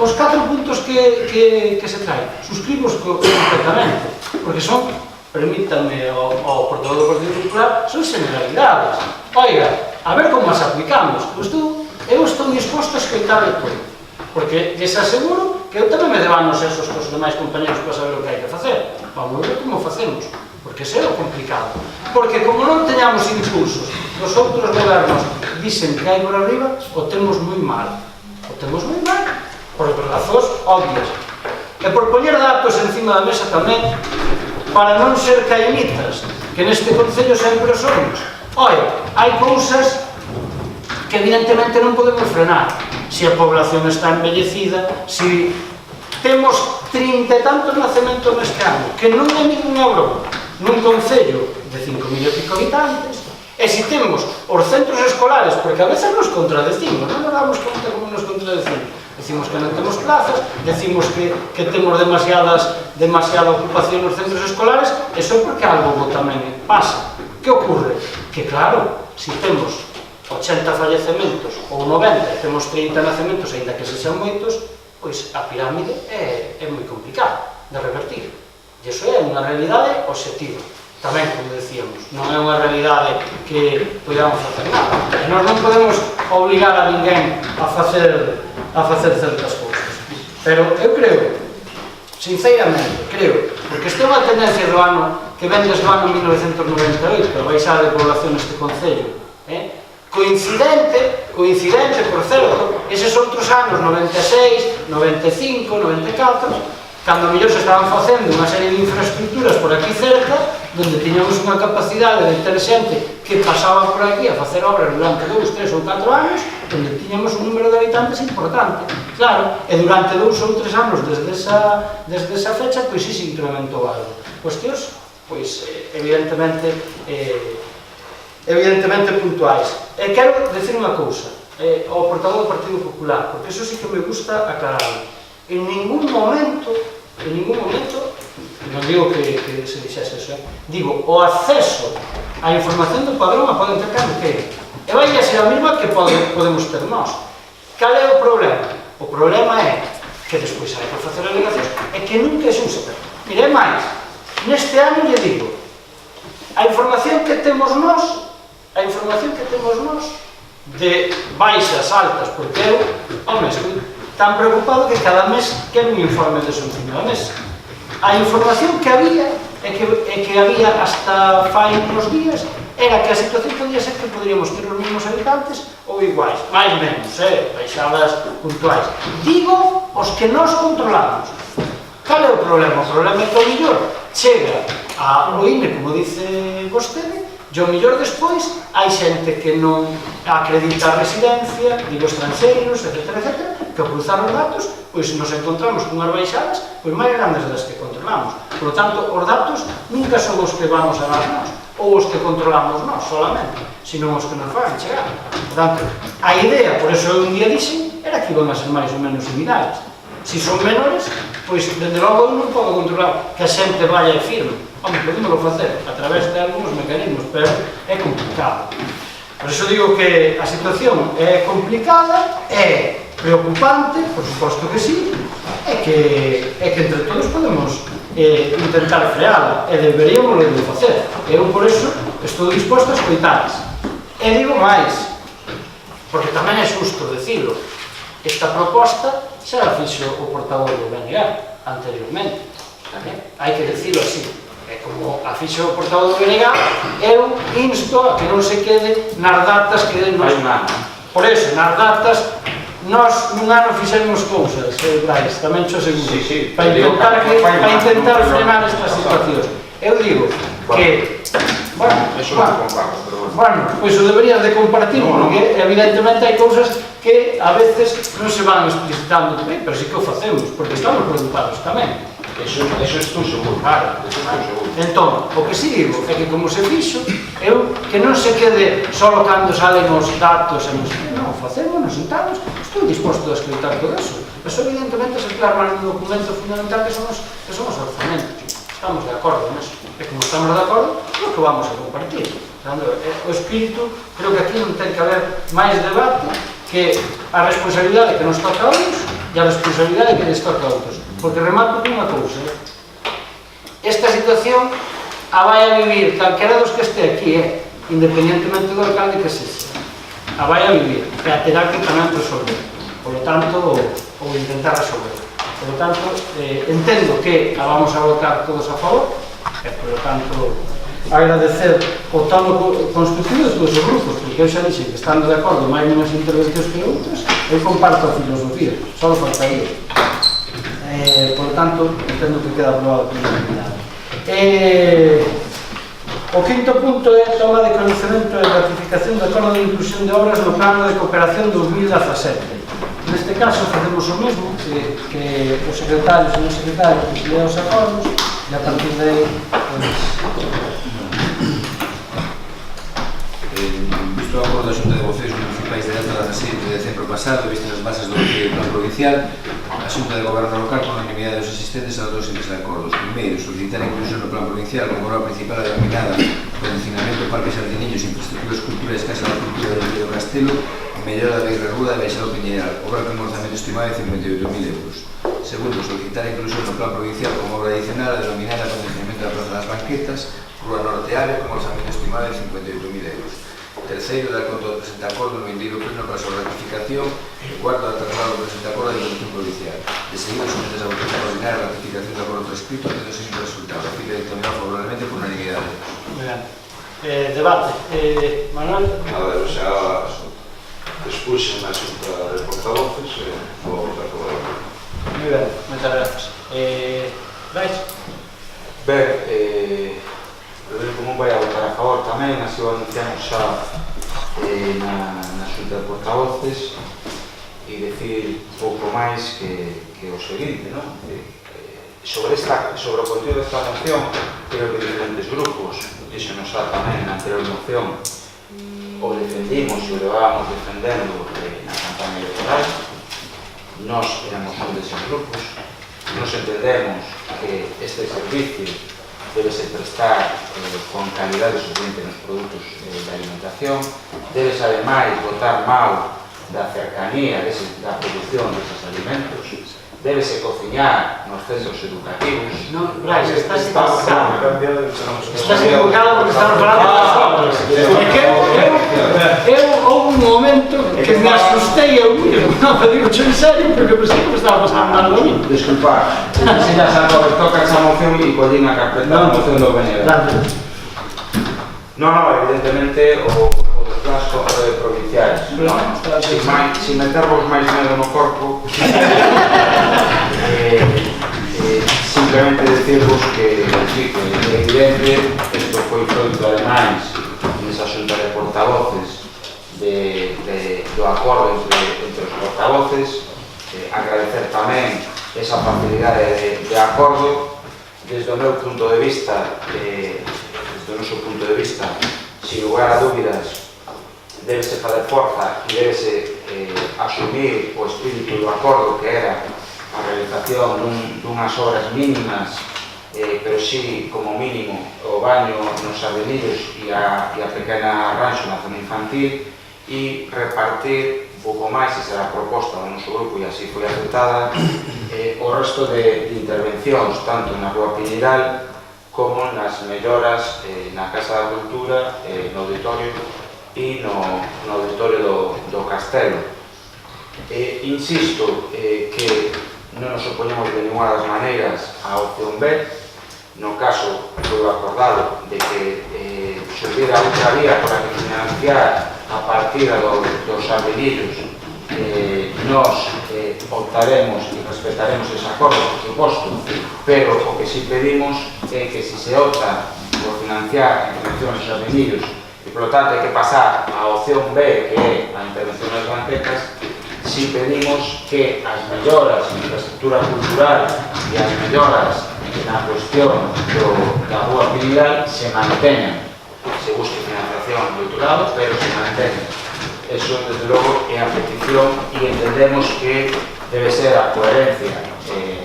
os 4 puntos que se traen, suscribos completamente. Porque son, permítanme ao portavoz do Partido Popular, son generalidades. Oiga, a ver como as aplicamos. Eu estou disposto a escoitar de todo. Porque lles aseguro que eu tamén me debano esos cos demais compañeros para saber o que hai que facer. Vamos ver como facemos. Porque ese é o complicado. Porque como non teñamos impulsos dos outros gobernos dicen que hai por arriba, o temos moi mal. O temos moi mal. Por razóns obvias. E por poñer datos encima da mesa tamén, para non ser caimitas, que neste concello sempre somos. Oye, hai cousas que evidentemente non podemos frenar. Se a población está envellecida, se temos 30 e tantos nacementos neste ano, que non é ningún euro, nun concello de 5.000 e pico habitantes, e se temos os centros escolares, porque a veces nos contradecimos, non nos damos conta como nos contradecimos. Decimos que non temos plazas, decimos que temos demasiada ocupación nos centros escolares, e só porque algo tamén pasa. Que ocurre? Que claro, se temos 80 fallecementos ou 90 e temos 30 nacementos, ainda que sexan moitos, pois a pirámide é moi complicada de revertir. E iso é unha realidade obxectiva. Tamén, como decíamos, non é unha realidade que podamos facer nada. E nós non podemos obligar a ninguén a facer certas cousas. Pero eu creo, sinceramente, porque esta é unha tendencia do ano que ven desde o ano 1998, a baixada de población neste concello. Coincidente, por certo, eses outros anos, 96, 95, 94, cando a mellor se estaban facendo unha serie de infraestructuras por aquí cerca, donde tiñamos unha capacidade de ter xente que pasaba por aquí a facer obras durante 2, 3 ou 4 anos, donde tiñamos un número de habitantes importante. Claro, e durante 2 ou 3 anos desde esa fecha, pois sí se incrementou algo. Cuestións, pois, evidentemente puntuais. E quero decir unha cousa ao portavoz do Partido Popular, porque eso sí que me gusta aclararlo. En ningún momento, non digo que se dixese eso, digo, o acceso á información do padrón a poden ter cando queiran. E vai a ser a mesma que podemos ter nós. Cal é o problema? O problema é que despois hai que facer alegacións e que nunca é xusto. Mire, máis, neste ano lle digo, a información que temos nós de baixas altas, porque eu, estou tan preocupado que cada mes quero un informe de subvención da mesa. A información que había, e que había hasta fai uns días, era que a situación podía ser que poderíamos ter os mesmos habitantes ou iguais, máis menos, baixadas puntuais. Digo os que nós controlamos. Cal é o problema? O problema é que o mellor chega ao INE, como dice vostede, e o mellor despois hai xente que non acredita a residencia, digo estranxeiros, etc., que ao cruzar os datos, pois nos encontramos con as baixadas pois máis grandes das que controlamos. Por lo tanto, os datos nunca son os que vamos a dar nós, ou os que controlamos nós solamente, sino os que nos van chegar. Por tanto, a idea, por eso eu un día dixen, era que iban a ser máis ou menos similares. Se son menores, pois, dende logo, eu non podo controlar que a xente vaya e firme. Home, podímoslo facer a través de algúns mecanismos, pero é complicado. Por iso digo que a situación é complicada, é preocupante, por suposto que sí, é que entre todos podemos intentar freala, e deberíamos de facer. Eu, por iso, estou disposto a escoitares. E digo máis, porque tamén é xusto decirlo, esta proposta xa a fixo o portavoz do BNG anteriormente, hai que decirlo así. E como a fixo o portavoz do BNG, eu insto a que non se quede nas datas que den nos... Por eso, nas datas, nós nun ano fixemos cousas, Brais, tamén xo seguro, para intentar frenar estas situacións. Eu digo que, bueno, pois o deberías de compartir, porque evidentemente hai cousas que a veces non se van explicitando tamén, pero sí que o facemos, porque estamos preocupados tamén. Eso estou seguro. Claro. Entón, o que si digo é que como se fixo, eu que non se quede só cando salen os datos e non sei, non, facemos, nos sentamos, estou disposto a escritar todo eso. Eso evidentemente se plasma no documento fundamental que son os orzamentos. Estamos de acordo neso. E como estamos de acordo, é o que vamos a compartir. O espírito, creo que aquí non ten que haber máis debate que a responsabilidade que nos toca a uns e a responsabilidade que les toca a outros. Porque remato con unha cousa. Esta situación a vai a vivir calquera dos que este aquí, independentemente do alcalde que sexa. A vai a vivir e a terá que tamén resolver. Por lo tanto, ou intentar resolver. Por lo tanto, entendo que a vamos a votar todos a favor e, por lo tanto, agradecer o tono constructivo de todos os grupos, porque eu xa dixen que estando de acordo máis menos intervencións que outras, eu comparto a filosofía, só faltaría. Por lo tanto, entendo que queda aprobado por unanimidade. O quinto punto é a toma de conocemento e ratificación do acordo de inclusión de obras no plano de cooperación 2017. Neste caso, facemos o mesmo que os secretarios e os secretarios que lean os acordos e a partir de aí, visto o acordo da Xunta de Voceos Municipais de data 17 de decembro pasado, visto as bases do plan provincial, a Xunta de Goberno local, por unanimidade dos asistentes, adoptou os seguintes acordos. Primeiro, solicitar a inclusión no plan provincial como obra principal a denominada condicionamento parques jardinillos e infraestructuras culturais Casa da Cultura do Río Castelo e mellora da Beira Ruda e Baixado Piñeral, obra con un orzamento estimado de 58.000 euros. Segundo, solicitar a inclusión no plan provincial como obra adicional a denominada condicionamento da Praza das Banquetas, Rúa Norte Área, con orzamento estimado de 58.000 euros. Terceiro, dar conta do presente acordo no vindeiro pleno para a súa ratificación. E cuarto, dar traslado do presente acordo da Dirección Provincial. De seguido, sometes a votación ordinaria a ratificación do acordo prescrito, tendo o seguinte resultado. Fica dictaminado favorablemente por unanimidade. Debate. Manuel? Nada, eu xa expuxen na xunta de portavoces e vou votar favorablemente. Moi ben, moitas grazas. Vais? Ben, o Grupo Común vai a votar a favor tamén, así o anunciamos xa na xunta de portavoces e decir pouco máis que o seguinte, non? Sobre o contido desta moción, creo que diferentes grupos, díxenos xa tamén na anterior moción, o defendimos e o levábamos defendendo na campaña electoral. Nós éramos un deses grupos, nos entendemos que este servicio debe se prestar con calidade suficiente nos produtos de alimentación, debe ademais botar mal da cercanía da produción desses alimentos, debe se cociñar nos centros educativos. Non, Brais, estás equivocado. Estás equivocado porque estamos falando das obras. Eu houve un momento que me asustei eu mismo. Non, digo en serio, porque pensei que me estaba pasando mal a mí. Desculpa, se ya sabe que toca esa moción e collín a carpeta a moción do BNG. Non, evidentemente o dos plans provinciais. Sin metervos máis medo no corpo, simplemente decirvos que é evidente, isto foi froito ademais nesa xunta de portavoces do acordo entre os portavoces, agradecer tamén esa facilidade de acordo. Desde o meu punto de vista, desde o noso punto de vista, sin lugar a dúbidas, debese fazer forza e debese asumir o espírito do acordo, que era a realización dunhas obras mínimas, pero sí, como mínimo, o baño nos jardinillos e a pequena arranxo na zona infantil, e repartir un pouco máis, esa era a proposta do noso grupo e así foi aceptada, o resto de intervencións, tanto na Rúa Piñeral como nas melloras na Casa da Cultura, no auditorio e no auditorio do Castelo. Insisto que non nos opoñemos de ninguna das maneiras á opción B. No caso, foi acordado de que se hubiera outra vía para financiar a partida dos arvedillos. Nós optaremos e respetaremos ese acordo, por suposto, pero o que si pedimos é que se opta por financiar a intervención dos arvedillos e, polo tanto, hai que pasar á opción B, que é a intervención das banquetas, si pedimos que as melloras en infraestructura cultural e as melloras na cuestión da rúa Pilar se manteñan. Se busque financiación do outro lado, pero se manteñan. Eso, desde logo, é a petición e entendemos que debe ser a coherencia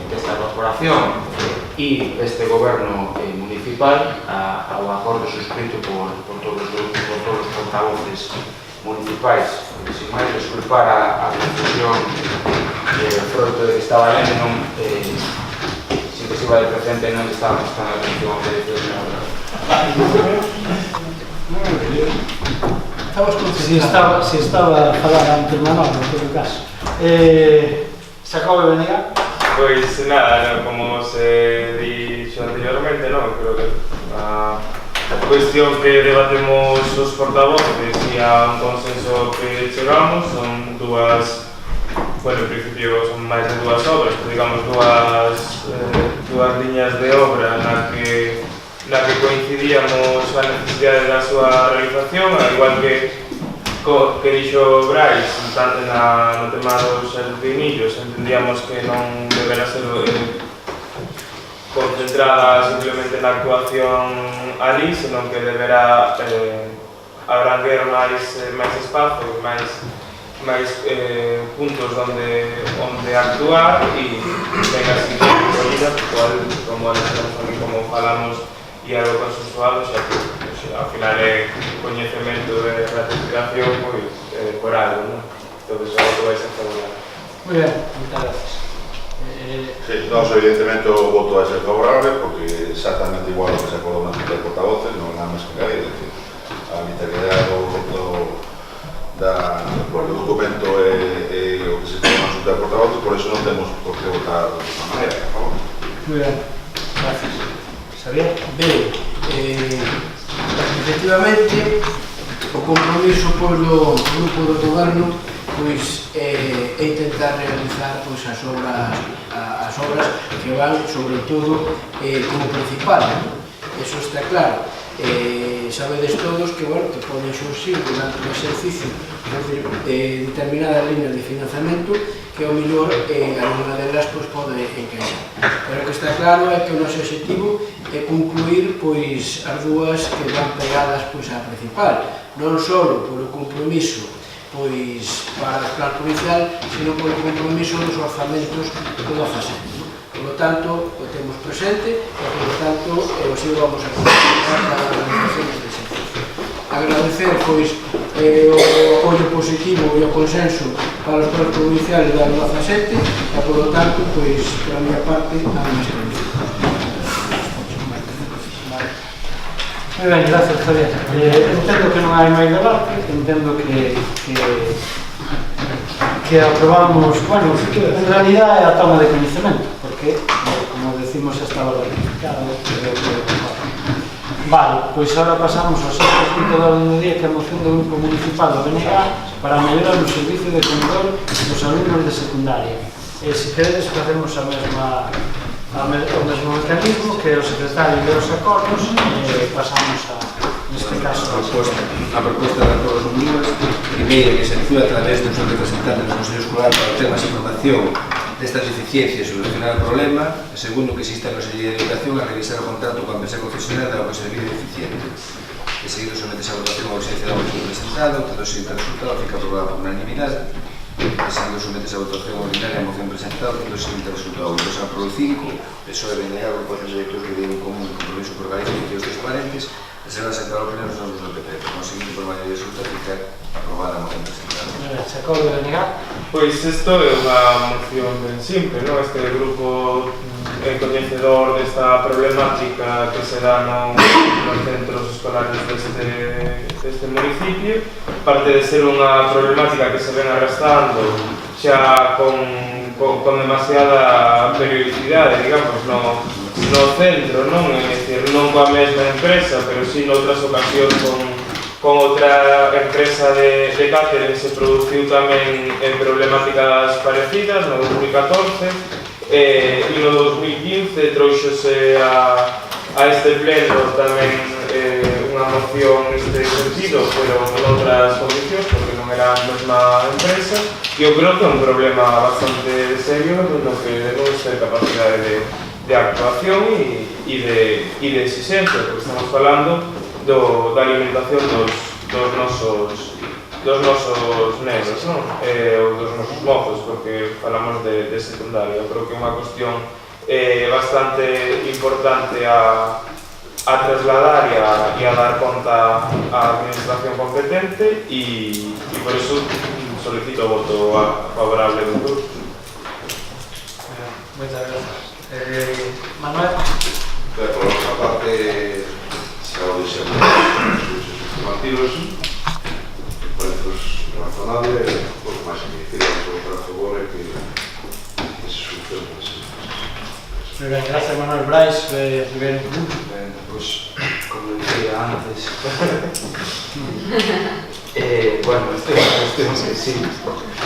desta corporación e deste goberno municipal ao acordo suscrito por todos os portavoces municipais. Sin máis, desculpar a confusión froito de que estaba lendo, non sin que se iba de presente, non estaba prestando atención ao que decía o señor. Si estaba a falar antes Manolo, en todo caso. Jacobo Benegar? Pois nada, como se dixo anteriormente, non? Creo que a cuestión que debatemos os portavoces e a un consenso que chegamos son dúas, bueno, en principio son máis de dúas obras, pero digamos dúas liñas de obra na que coincidíamos a necesidade da súa realización, al igual que dixo Brais, no tema dos albinillos, entendíamos que non deberá ser concentrada simplemente na actuación ali, senón que deberá abranguer máis espazo, máis puntos onde actuar e tenga así recollida, como falamos e algo consensuado, xa que ao final é coñecemento de ratificación por algo, non? Entón, algo vais a falar. Moi ben, moitas gracias. Sí, nós evidentemente o voto vai ser favorable porque exactamente igual o que se acordou na Junta de Portavoces, non nada máis que engadir, é dicir, a literalidade do documento é o que se acordou na Junta de Portavoces, por iso non temos por que votar de outra maneira, a favor. Moi ben, gracias. Xavier? Ben, efectivamente, o compromiso polo grupo do goberno pois é intentar realizar pois as obras que van sobre todo como principal, eso está claro. Sabedes todos que, bueno, que poden xurxir durante o exercicio determinadas líneas de financiamento que ao mellor alguna delas pois pode encaixar. Pero o que está claro é que o noso objetivo é concluir pois as dúas que van pegadas pois á principal, non só por o compromiso pois para o plan provincial, sino por o compromiso dos orzamentos do 17. Por lo tanto, o temos presente e, por lo tanto, así vamos a continuar para a organización deste exercicio. Agradecer, pois, o apoio positivo e o consenso para os planos provinciales da 17 e, por lo tanto, pois, por a miña parte, nada máis que decir. Moi ben, gracias, Javier. Entendo que non hai máis debate, entendo que aprobamos, bueno, en realidad é a toma de coñecemento, porque, como decimos, estaba ratificado. Vale, pois agora pasamos ao sexto punto da orde do día, que é a moción do Grupo Municipal do BNG para mellorar o servicio de comedor dos alumnos de secundaria. Se queredes, facemos o mesmo mecanismo que o secretario de os acordos e pasamos neste caso a proposta de acordos univas. Primeiro, que se actúa a través dos representantes do Consello Escolar para ter máis información destas deficiencias e solucionar o problema. Segundo, que exista a Consellería de Educación a revisar o contrato coa empresa concesionaria da que se servicio deficiente. De seguido, sometes a votación a ausencia da moción presentada, tendo seguinte resultado, fica aprobada por unanimidade. De seguido, sometes a votación ordinaria a moción presentada, tendo seguinte resultado. Entón, se aprobou 5, PSOE, BNG, Grupo de Directores de Ideia en Común, Compromiso por Galicia e os transparentes. Se van a sacar a opinión dos novos do PP, conseguindo por maioría absoluta ficar aprobada a moción presentada. Jacobo de Benegar. Pois isto é unha moción ben simple, non? Este grupo é coñecedor desta problemática que se dá nos centros escolares deste deste municipio, parte de ser unha problemática que se ven arrastrando xa con demasiada periodicidade, digamos, no centro, non? É dicir, non coa mesma empresa, pero si noutras ocasións con outra empresa de catering se produciu tamén problemáticas parecidas no 2014 e no 2015 trouxose a este pleno tamén unha moción neste sentido, pero en outras condicións porque non era a mesma empresa e eu creo que é un problema bastante serio no que debemos ter capacidade de actuación e de exigencia, porque estamos falando da alimentación dos nosos nenos, non? Ou dos nosos mozos, porque falamos de secundaria. Eu creo que é unha cuestión bastante importante a trasladar e a dar conta á administración competente e por iso solicito o voto favorable do grupo. Moitas grazas. Manuel? Por outra parte, xa o dixemos nos cursos informativos, parece razonable, pouco máis que dicir, votar a favor e que se solucione así. Moi ben, gracias Manuel. Brais, Ribeiro. Pois, como dicía antes, bueno, temos que sí,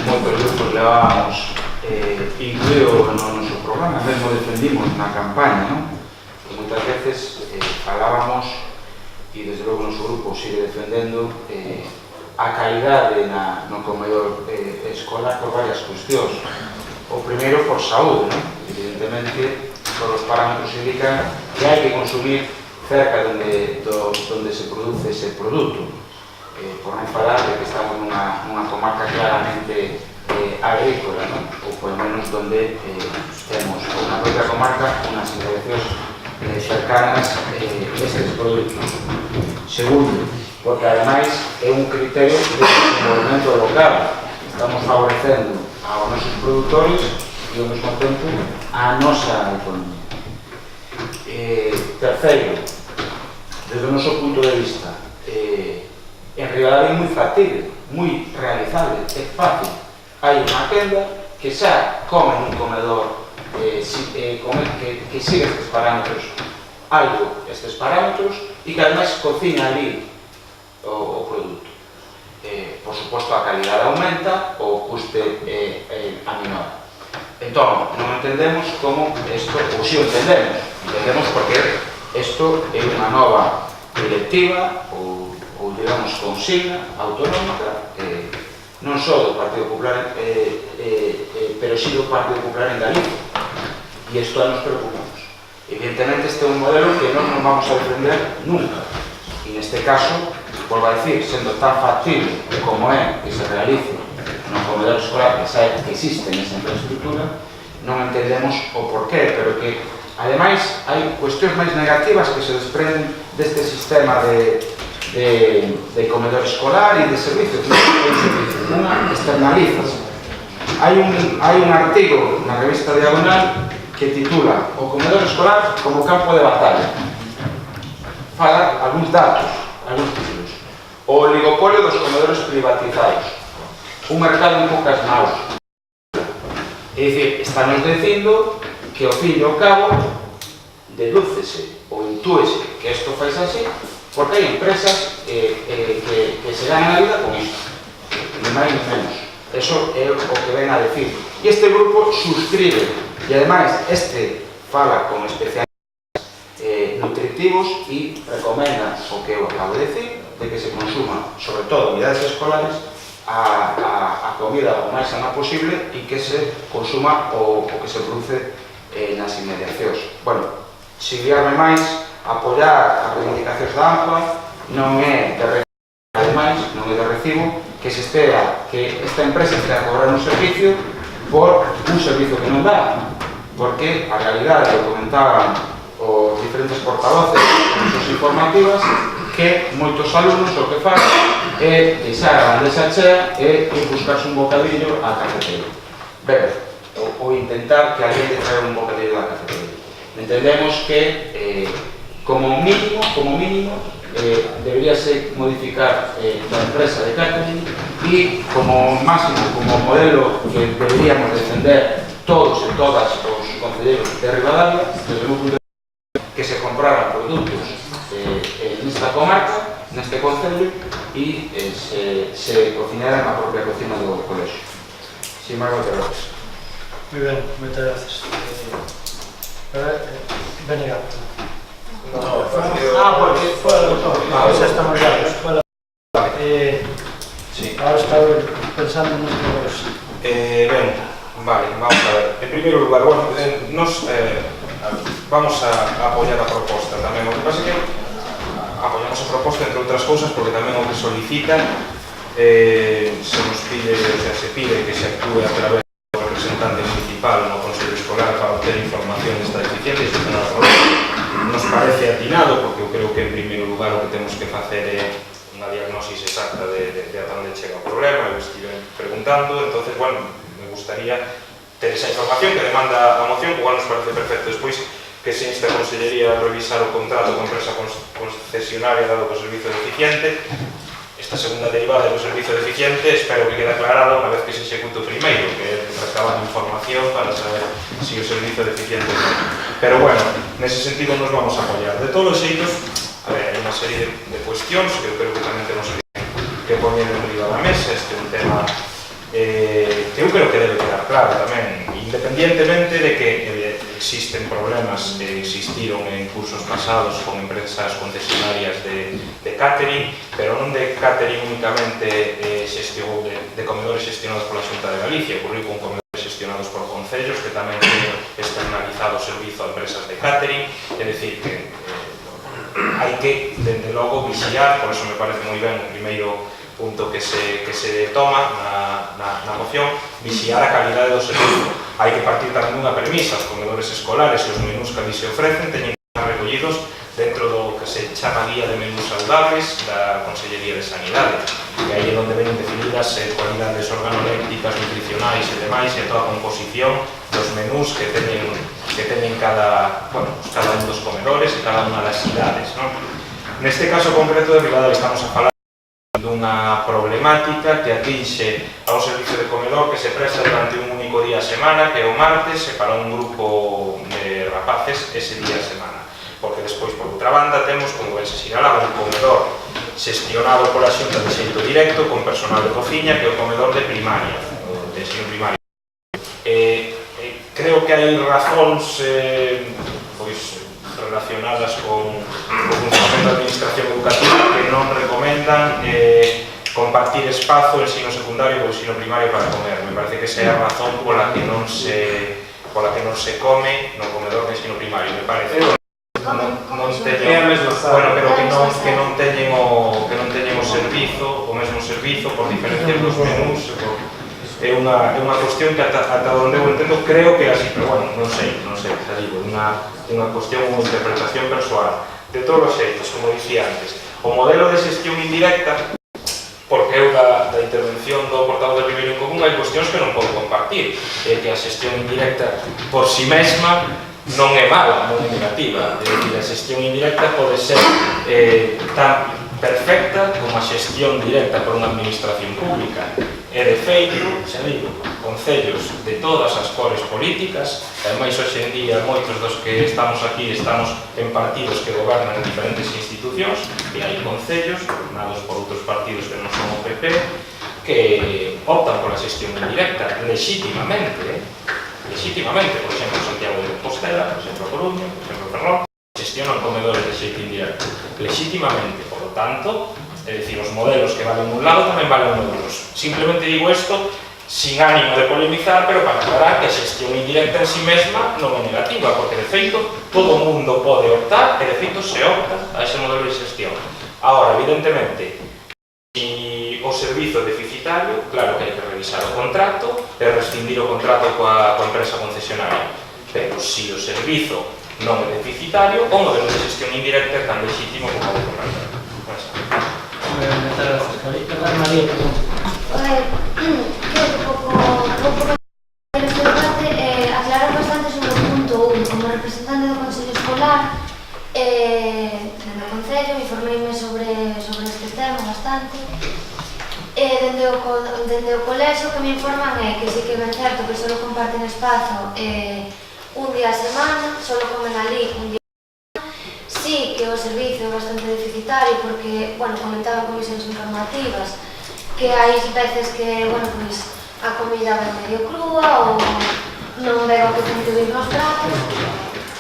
moitos grupos levábamos incluído no noso programa, mesmo defendimos na campaña, non? Que moitas veces falábamos, e desde logo o noso grupo sigue defendendo, a calidade no comedor escolar por varias cuestións. O primeiro, por saúde, non? Evidentemente, todos os parámetros indican que hai que consumir cerca donde se produce ese produto. Por non falar de que estamos nunha comarca claramente agrícola, non? Ou por menos donde temos unha propia comarca, unhas ingredientes cercanas estes produtos. Segundo, porque ademais é un criterio de desenvolvemento local. Estamos favorecendo aos nosos produtores e ao mesmo tempo a nosa economía. Terceiro, desde o noso punto de vista, en Ribadavia é moi factible, moi realizable, é fácil. Hai unha quenda que xa come nun comedor que sigue estes parámetros, estes parámetros, e que ademais cocina ali o produto. Por suposto, a calidade aumenta, o custe aminora. Entón, non entendemos como isto, ou si o entendemos porque isto é unha nova directiva ou digamos, consigna autonómica non só do Partido Popular, pero si do Partido Popular en Galicia. E isto nos preocupamos. Evidentemente, este é un modelo que non nos vamos a defender nunca. E neste caso, volvo a decir, sendo tan factible como é que se realice no comedor escolar que xa existe nesa infraestructura, non entendemos o porqué, pero que, ademais, hai cuestións máis negativas que se desprenden deste sistema de comedor escolar e de servicios. Unha externaliza. Hai un artigo na revista Diagonal que titula O comedor escolar como campo de batalla. Fala algúns datos, algúns títulos. O oligopolio dos comedores privatizados. Un mercado en poucas maus. É dicir, estamos dicindo que ao fin e ao cabo dedúcese ou intúese que isto faz así porque hai empresas que se ganan a vida con isto, ni máis ni menos. Eso é o que ven a decir. E este grupo suscribe, e ademais este fala con especialistas nutritivos e recomenda o que eu acabo de decir, de que se consuma, sobre todo en unidades escolares, a comida o máis sana posible e que se consuma o que se produce nas inmediacións. Bueno, se guiarme máis, apoiar as reivindicacións da AMPA non é de recibo, ademais, non é de recibo que se espera que esta empresa estea a cobrar un servicio por un servicio que non dá, porque a realidade, lo comentaban os diferentes portavoces das informativas, que moitos alumnos o que fan é deixar a bandexa chea e ir buscarse un bocadillo á cafetería. Ben, ou intentar que alguén lle traia un bocadillo da cafetería. Entendemos que como mínimo deberíase modificar la empresa de catering y como máximo, como modelo que deberíamos defender todos e todas os concelleiros de Ribadavia, desde o meu punto de vista, que se compraran produtos nesta comarca, neste concello, e se cocinaran na propia cocina do colexio. Sin máis, moitas gracias. Muy ben, moitas gracias. Venegas. Porque fue el doctor. Xa estamos dados. Ahora estaba pensando en os... Ben, vale, vamos a ver. En primeiro lugar, bueno, nos vamos a apoiar a proposta tamén. O que pasa é que apoiamos a proposta, entre outras cousas, porque tamén o que solicita se nos pide, o sea, se pide que se actúe a través do representante municipal no Consello Escolar para obter información desta deficiencia. Isto nos parece atinado, porque eu creo que en primeiro lugar o que temos que facer é unha diagnosis exacta de ata onde chega o problema. Eu estive preguntando, entonces, bueno, me gustaría ter esa información que demanda a moción, que igual nos parece perfecto. Despois, que se insta a Consellería a revisar o contrato con empresa concesionaria dado co servizo deficiente. Esta segunda derivada do servizo deficiente espero que quede aclarado unha vez que se execute o primeiro, que é recabar información para saber se o servizo deficiente é. Pero bueno, nese sentido nos vamos a apoiar. De todos os xeitos, a ver, hai unha serie de cuestións que eu creo que tamén temos que poñer en riba da mesa. Este é un tema que eu creo que debe quedar claro tamén, independientemente de que existen problemas que existiron en cursos pasados con empresas concesionarias de catering, pero non de catering únicamente de comedores gestionados pola Xunta de Galicia, ocurriu con comedores gestionados por concellos que tamén teñen externalizado o servizo a empresas de catering. É dicir, que hai que, dende logo, vixiar, por eso me parece moi ben o primeiro punto que se toma na moción, vixiar a calidade do servizo. Hai que partir tamén dunha premisa: os comedores escolares e os menús que ali se ofrecen teñen que estar recollidos dentro do que se chama Guía de Menús Saudables da Consellería de Sanidade, que aí é onde ven definidas cualidades organolépticas, nutricionais e demais, e toda a composición dos menús que teñen cada un dos comedores e cada unha das cidades, non? Neste caso concreto de Ribadavia estamos a falar dunha problemática que atinxe a un servicio de comedor que se presta durante un único día a semana, que é o martes, e para un grupo de rapaces ese día a semana. Porque despois, por outra banda, temos, como ben se sinalaba, un comedor xestionado pola Xunta de xeito directo con personal de cociña, que é o comedor de primaria, de ensino primario. Creo que hai razóns relacionadas con o funcionamento da administración educativa que non recomendan compartir espazo ensino secundario co ensino primario para comer. Me parece que esa é a razón pola que non se come no comedor de ensino primario. Me parece que non teñen, bueno, pero que non teñen o mesmo servizo por diferencias dos menús. É unha cuestión que ata onde eu entendo creo que é así, pero bueno, non sei, xa digo, unha cuestión, unha interpretación persoal. De todos os xeitos, como dicía antes, o modelo de xestión indirecta, porque eu da intervención do portavoz de Primeiro en Común hai cuestións que non podo compartir, é que a xestión indirecta por si mesma non é mala, non é negativa. É dicir, a xestión indirecta pode ser tan perfecta como a xestión directa por unha administración pública. E de feito, xa digo, concellos de todas as cores políticas, ademais hoxe en día moitos dos que estamos aquí estamos en partidos que gobernan en diferentes institucións, e hai concellos gobernados por outros partidos que non son o PP que optan pola xestión indirecta legítimamente, por exemplo, Santiago de Compostela, por exemplo, Coruña, por exemplo, Ferrol, gestionan comedores de xeito indirecto legítimamente. Por lo tanto, é dicir, os modelos que valen un lado tamén valen outros. Simplemente digo isto sin ánimo de polemizar, pero para aclarar que a xestión indirecta en si mesma non é negativa, porque de feito todo o mundo pode optar, e de feito se opta a ese modelo de xestión. Ahora, evidentemente, se o servizo é deficitario, claro que hai que revisar o contrato e rescindir o contrato coa empresa concesionaria. Pero se o servizo non é deficitario, o modelo de xestión indirecta é tan legítimo como o de correcto. María, perdón. Este debate aclarar bastante sobre o punto 1. Como representante do Consello Escolar do Concello, informeime sobre bastante. Dende o colexo que me informan é que sí que é ben certo que só comparten espazo un día a semana, só comen ali un día a semana. Sí que o servizo é bastante deficitario porque, bueno, comentaba comisións informativas que hai veces que, bueno, pois a comida ven medio crúa ou non ven o que ten que vir nos pratos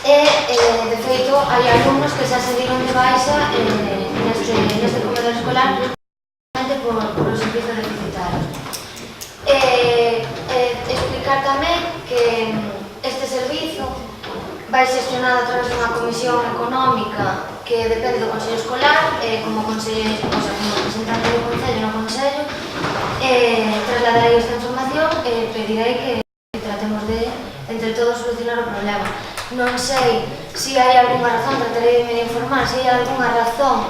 e, de feito, hai alumnos que xa se dieron de baixa neste comedor escolar por o servizo deficitario. Explicar tamén que este servizo vai xestionado a través dunha comisión económica que depende do Consello Escolar, como representante do Concello no Consello, trasladarei esta información e pedirei que tratemos de, entre todos, solucionar o problema. Non sei se hai algunha razón, tratarei de me informar, se hai algunha razón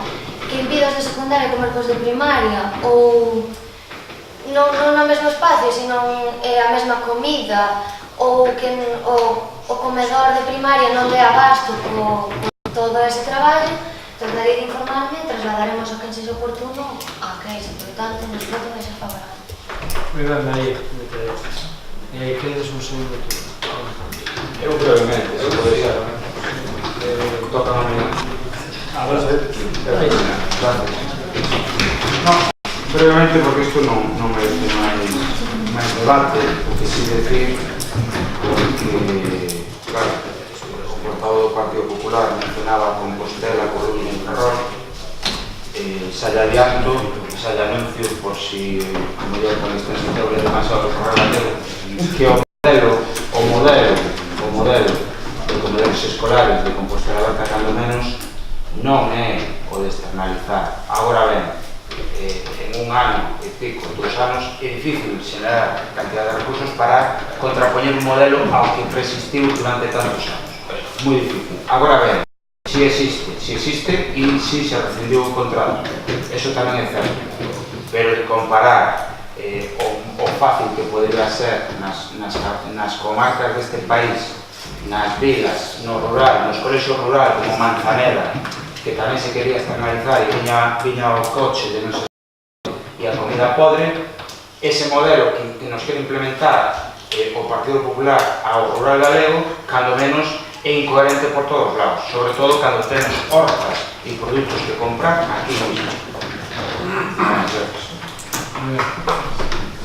que impida os de secundaria comer cos de primaria ou non no mesmo espacio, sino a mesma comida ou que o comedor de primaria non dé abasto por todo ese traballo. Tratarei de informarme e trasladaremos o que sexa oportuno a queixa, por tanto, nos pronto vai ser favorable. Moi ben, María, e aí quedes un segundo turno. Eu brevemente, se podería, toca a miña. Gracias. No, brevemente, porque isto non merece máis debate, o que si decir, porque, claro, o portavoz do Partido Popular mencionaba Compostela, Coruña e Ferrol, xa lle adianto, xa lle anuncio, por si a mellor con esta sensible demasiado relativo, que o modelo de comedores escolares de Compostela Aberta, cando menos, non é o de externalizar. Agora ben, en un ano e pico, 2 anos, é difícil xerar cantidad de recursos para contrapoñer un modelo ao que persistiu durante tantos anos. Moi difícil. Agora ben, si existe e si se rescindiu o contrato. Eso tamén é certo. Pero de comparar o fácil que podría ser nas comarcas deste país, nas vilas, no rural, nos colexios rural como Manzaneda, que tamén se quería externalizar e viña o coche de non sei e a comida podre, ese modelo que nos quere implementar o Partido Popular ao rural galego, cando menos é incoherente por todos os lados, sobre todo cando temos hortas e produtos que comprar aquí no mismo.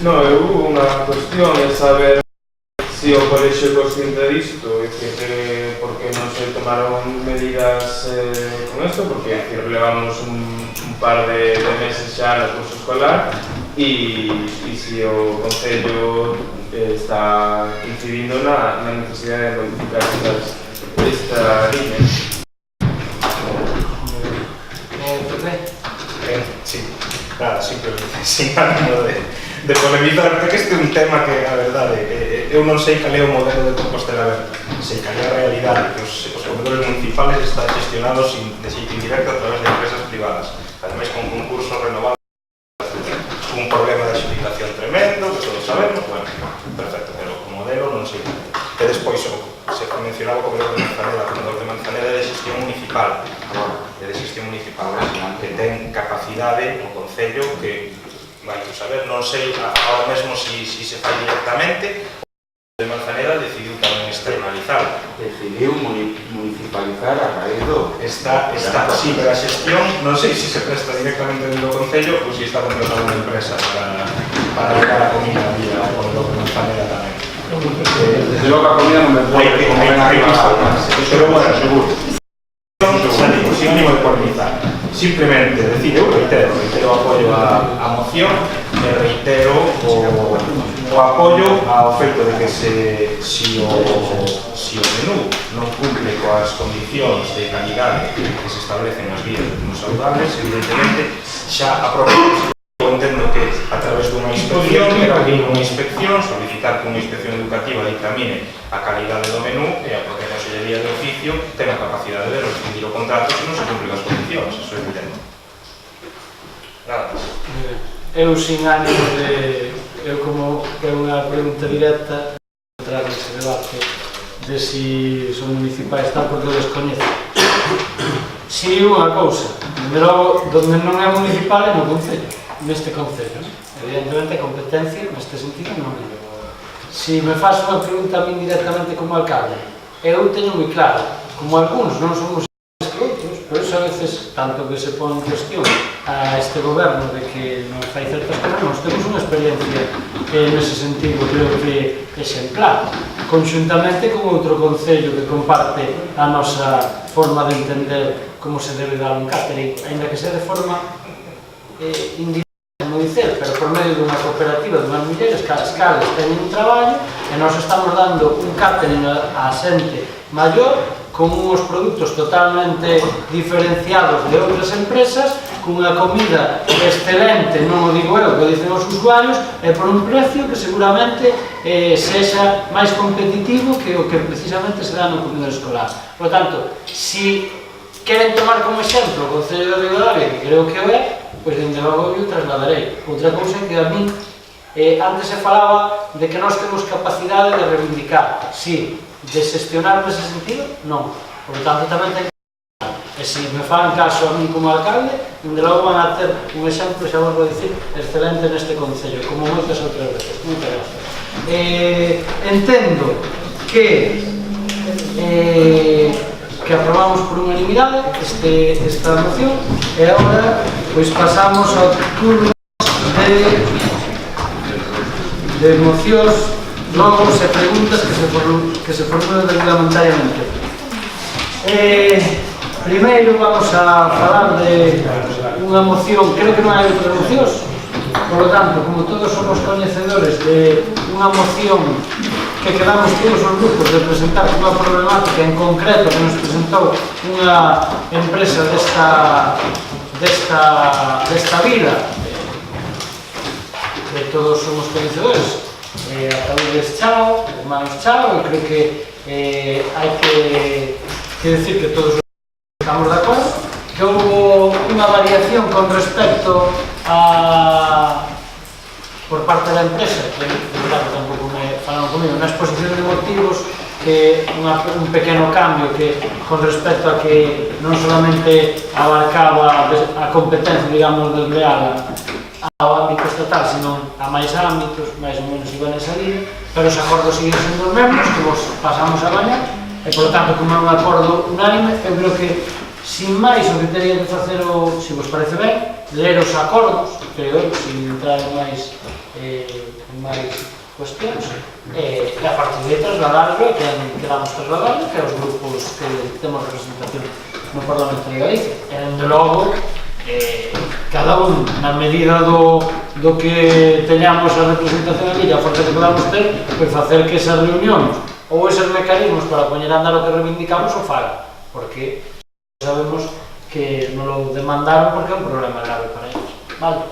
No, unha cuestión é saber si o colexio é consciente disto e que por que non se tomaron medidas con isto, porque levamos un par de meses xa no curso escolar e si o Concello está incidindo na necesidade de modificar esta línea. Sí, nada, simplemente sin ánimo de polemizar, porque este é un tema que, a verdade, eu non sei cal é o modelo de Compostela Aberta, sei cal é a realidade, que os comedores municipales están gestionados de xeito indirecto a través de empresas privadas, ademais con concursos renovados, un problema de adxudicación tremendo, que todos sabemos, bueno, perfecto, pero o modelo non sei. E despois, se mencionaba o comedor de Manzaneda, o comedor de Manzaneda é de xestión municipal, que ten capacidade no Concello que vai saber, non sei agora mesmo si se fai directamente. O de Manzaneda decidiu tamén externalizar. Decidiu municipalizar a raíz do... Está, sí, pero a xestión, non sei se se presta directamente dentro do Concello ou se está contratando unha empresa para levar a comida ali ao comedor de Manzaneda tamén. Desde logo a comida non me pode comer arriba, pero bueno, seguro. Sin ánimo de polemizar. Simplemente, decir, eu reitero o apoio á moción e reitero o apoio ao feito de que si o menú non cumple coas condicións de calidade que se establecen nas vías de menús saludables, evidentemente xa a propia entendo que a través dunha inspección, solicitar que unha inspección educativa dictamine a calidade do menú e a propia Consellería de Oficio ten a capacidade de rescindir o contrato se non se cumplen as condicións, eso é evidente. Nada máis. Eu sin ánimo de... Eu como que é unha pregunta directa entrar nese debate de si son municipais tal, porque eu descoñezo. Si unha cousa, pero donde non é municipal é no Concello, neste Concello. Evidentemente a competencia neste sentido non é. Si me faz unha pregunta a mí directamente como alcalde, eu teño moi claro, como algúns non somos que outros, por iso a veces, tanto que se pon en cuestión a este goberno de que non fai certas cosas, nós temos unha experiencia nese sentido, creo que exemplar, conxuntamente con outro concello que comparte a nosa forma de entender como se debe dar un catering, ainda que sea de forma indirecta, non dicer, pero por medio dunha cooperativa de unhas mulleres que as cales teñen un traballo e nós estamos dando un catering a xente maior con uns produtos totalmente diferenciados de outras empresas, cunha comida excelente, non o digo eu, que o dicen os usuarios, e por un precio que seguramente sexa máis competitivo que o que precisamente se dá no comedor escolar. Por tanto, si queren tomar como exemplo o Concello de Ribadavia, que creo que o é, pois dende logo eu trasladarei. Outra cousa que a min, antes se falaba de que nós temos capacidade de reivindicar, si, de xestionar nese sentido, non. Por tanto, tamén ten que e se me fan caso a mí como alcalde, dende logo van a ter un exemplo, xa vos vou dicir, excelente neste Concello, como moitas outras veces. Moitas gracias. Entendo que aprobamos por unanimidade esta moción e agora pois pasamos ao turno de mocións, logos e preguntas que se formulan reglamentariamente. Primeiro vamos a falar de unha moción, creo que non hai outras mocións, por lo tanto, como todos somos coñecedores de unha moción que quedamos todos os grupos de presentar unha problemática en concreto que nos presentou unha empresa desta vila, que todos somos coñecedores, Ataúdes Chao, Hermanos Chao, e creo que hai que decir que todos estamos de acordo, que houve unha variación con respecto a por parte da empresa, que claro, tampouco me falaron comigo, na exposición de motivos, que un pequeno cambio que con respecto a que non solamente abarcaba a competencia, digamos, del real ao ámbito estatal, sino a máis ámbitos, máis ou menos iban nesa línea, pero os acordos siguen sendo os mesmos, que vos pasamos a bañar, e, por tanto, como é un acordo unánime, eu creo que, sin máis, o que teria que facer, se vos parece ben, ler os acordos, creo, sin entrar en máis cuestións, e a partir de trasladarlo, e que queramos trasladarlo, que é os grupos que temos representación no Parlamento de Galicia. E, dende logo, cada un, na medida do que teñamos a representación aquí, a forza que podamos ter, pois facer que esas reunións ou eses mecanismos para poñer a andar o que reivindicamos o faga, porque sabemos que non lo demandaron porque é un problema grave para eles. Vale?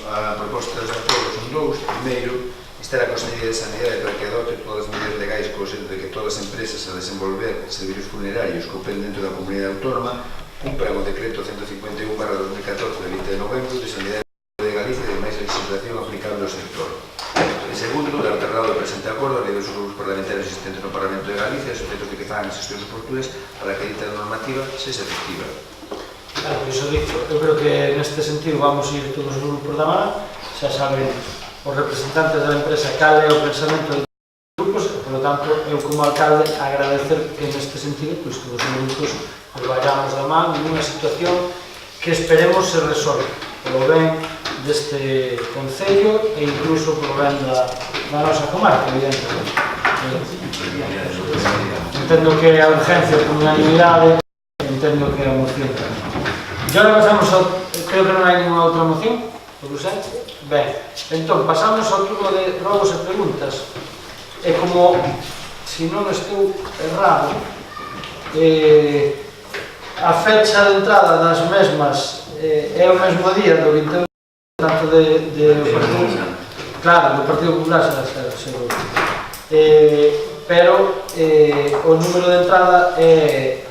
A proposta de acordo son dous. Primeiro, instar a Consellería de Sanidade para que adopte todas as medidas legais co obxecto de que todas as empresas a desenvolver servicios funerarios que operen dentro da comunidade autónoma cumpran o decreto 151/2014 de 20 de novembro de Sanidade de Galicia e de máis legislación aplicable ao sector. En segundo, dar traslado do presente acordo a lei dos grupos parlamentarios existentes no Parlamento de Galicia e sujetos de que fagan as xestións oportunas para que a dita normativa sexa efectiva. Claro, por iso dicho, eu creo que neste sentido vamos ir todos os grupos da man, xa saben os representantes da empresa cal é o pensamento dos grupos, e, por lo tanto, eu como alcalde agradecer que neste sentido pois, todos os grupos vayamos da man nunha situación que esperemos se resolve polo ben deste Concello e incluso polo ben da nosa comarca, evidentemente. Entendo que a urgencia por unanimidade, entendo que a moción tamén. E agora pasamos ao... creo que non hai ninguna outra moción, por usar. Ben, entón, pasamos ao turno de rogos e preguntas. E como, se non estou errado, a fecha de entrada das mesmas é o mesmo día do 21, tanto do Partido, claro, do Partido Popular seguro. Pero o número de entrada é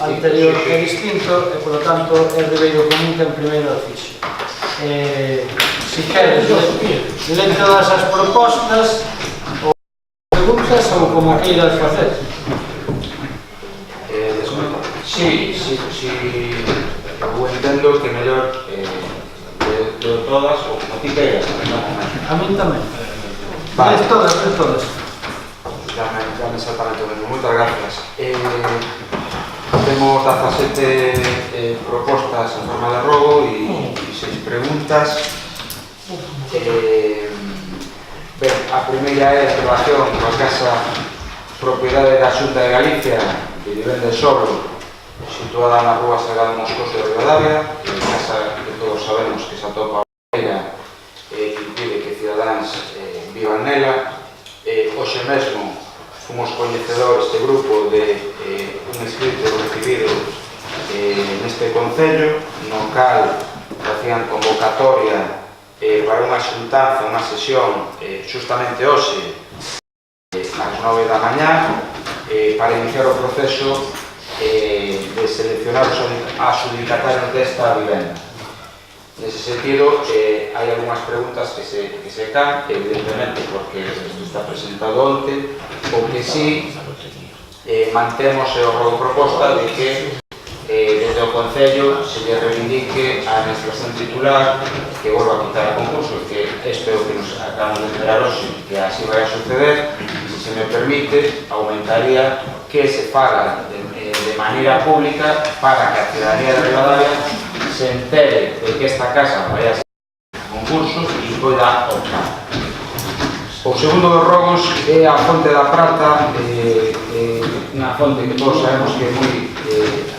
anterior que é distinto e, por lo tanto, é Ribeiro Común que en primeiro oficio. Se queres, len todas as propostas, o preguntas ou como queiras facer? Sí, eu entendo que mellor de todas, ou como ti queiras, A mí tamén. Vale. Es todas. Dame exactamente o mesmo. Moitas gracias. Temos 17 propostas en forma de rogo e 6 preguntas. Ben, a primeira é en relación coa casa propiedade da Xunta de Galicia de Vivenda e Solo, situada na rúa Salgado Moscoso de Rivadavia, casa que todos sabemos que se atopa a Beira e que impide que cidadáns vivan nela. Hoxe mesmo fomos coñecedores este grupo de un escrito recibido neste Concello, no cal facían convocatoria para unha xuntanza, unha sesión justamente hoxe ás 9 da mañá para iniciar o proceso de seleccionar os adjudicatarios desta vivenda. Nese sentido, hai algunhas preguntas que se can, evidentemente porque isto está presentado onte, o que sí mantemos o rogo proposta de que desde o Concello se lle reivindique a administración titular que volva a quitar a concurso, que isto é o que nos acabamos de enterar hoxe, que así vai a suceder. Se me permite, aumentaría que se faga de maneira pública para que a ciudadanía de Rivadavia se entere de que esta casa vai a ser concurso e poida optar. O segundo dos rogos é a Fonte da Prata, unha fonte que todos sabemos que é moi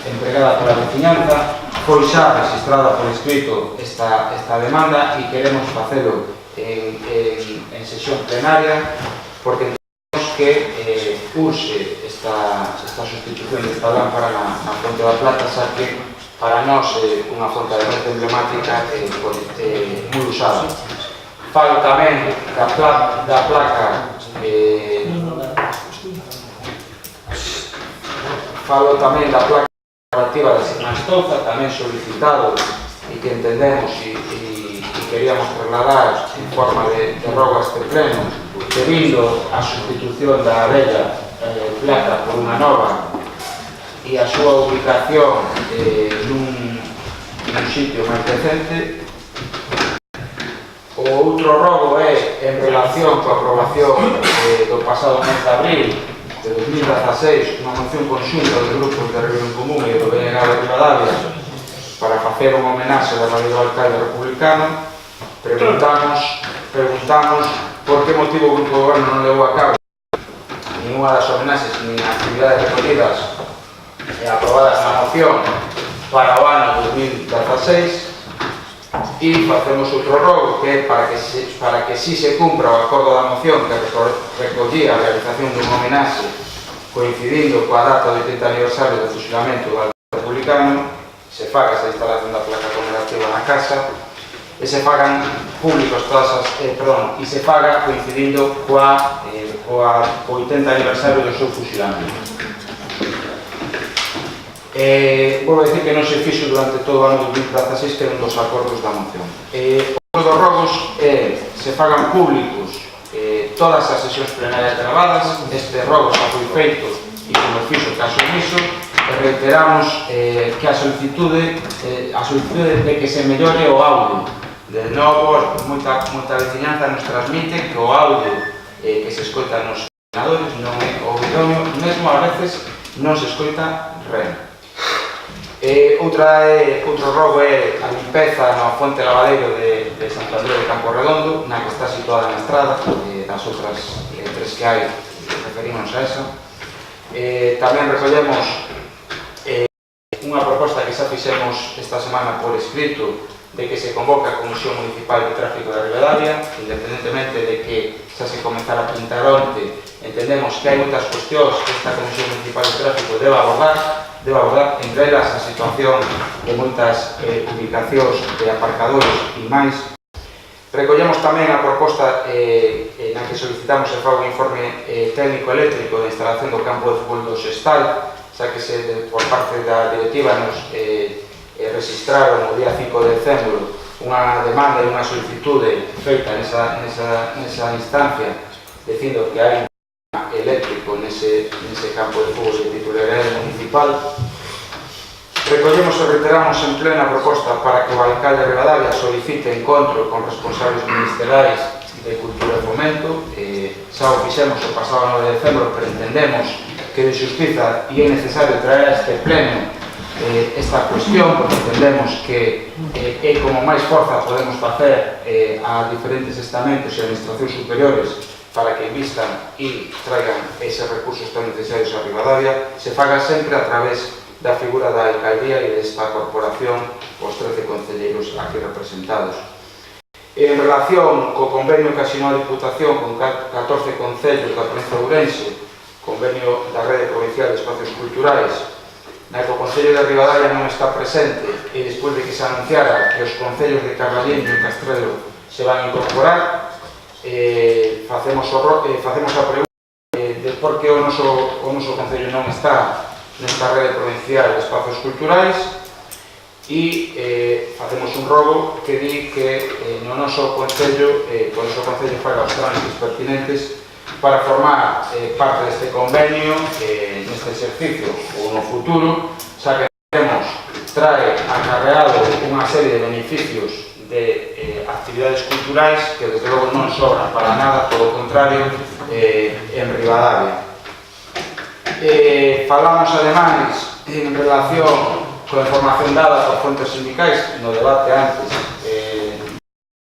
empregada pola veciñanza. Foi xa registrada por escrito esta demanda e queremos facelo en sesión plenaria porque entendemos que urxe esta sustitución desta lámpara na Fonte da Plata, xa que para nós é unha fonte emblemática moi usada. Falo tamén da placa relativa da Sinastouza, tamén solicitado e que entendemos e queríamos trasladar en forma de rogo a este pleno, debido a sustitución da vella placa por unha nova e a súa ubicación nun sitio máis decente. O outro rogo é en relación coa aprobación do pasado mes de abril de 2016, unha moción conxunta dos grupos de Reunión Común e do BNG de Rivadavia para facer unha homenaxe da radio do alcalde republicano. Preguntamos por que motivo o Grupo de Goberno non levou a cabo ninguna das homenaxes nin actividades recollidas e aprobadas na moción para o ano 2016. E facemos outro rogo que é para que si se cumpra o acordo da moción que recollía a realización dun homenaxe coincidindo coa data do 80 aniversario do fusilamento do alcalde republicano, se faga esa instalación da placa conmemorativa na casa e se fagan públicos e se faga coincidindo coa 80 aniversario do seu fusilamento. Volvo a decir que non se fixo durante todo o ano 2016, que é un dos acordos da moción. Outro dos rogos se fagan públicos todas as sesións plenarias gravadas. Este rogo xa foi feito e como fixo caso omiso, e reiteramos que a solicitude de que se mellore o audio. De novo, moita veciñanza nos transmite que o audio que se escoita nos ordenadores non é o idóneo, mesmo a veces non se escoita ren. Outro rogo é a limpeza na fonte lavadeiro de Santo Andrés de Campo Redondo, na que está situada na estrada, das outras tres que hai, referimos a esa. Tamén recollemos unha proposta que xa fixemos esta semana por escrito de que se convoca a Comisión Municipal de Tráfico de Rivadavia, independentemente de que xa se comezara a pintar onte. Entendemos que hai moitas cuestións que esta Comisión Municipal de Tráfico debe abordar, entre elas a situación de moitas ubicacións de aparcadores e máis. Recollemos tamén a proposta na que solicitamos el fago informe técnico eléctrico de instalación do campo de fútbol do Sestal, xa que por parte da directiva nos registraron o día 5 de decembro unha demanda e unha solicitude feita nesa instancia, dicindo que hai eléctrico nese campo de fútbol de titularidade municipal. Recollemos e reiteramos en plena proposta para que o alcalde de Ribadavia solicite encontro con responsables ministeriais de Cultura e Fomento. Xa o fixemos o pasado 9 de decembro, pero entendemos que de xustiza e é necesario traer a este pleno esta cuestión, porque entendemos que é como máis forza podemos facer a diferentes estamentos e administracións superiores para que invistan e traigan eses recursos tan necesarios a Ribadavia, se faga sempre a través da figura da alcaldía e desta corporación, os 13 concelleiros aquí representados. En relación co convenio que asinou a Diputación con 14 concellos da provincia de Ourense, convenio da Rede Provincial de Espacios Culturais, na que o Concello de Ribadavia non está presente e despois de que se anunciara que os concellos de Carballiño e Castrelo se van a incorporar, facemos a pregunta de por que o noso Concello non está nesta Rede Provincial de Espacios Culturais e facemos un rogo que di que no noso Concello faga os trámites pertinentes para formar parte deste convenio neste exercicio ou no futuro, xa que trae acarreado unha serie de beneficios de actividades culturais que desde logo non sobran para nada, todo o contrario, en Ribadavia. Falamos ademais en relación coa información dada por fontes sindicais no debate antes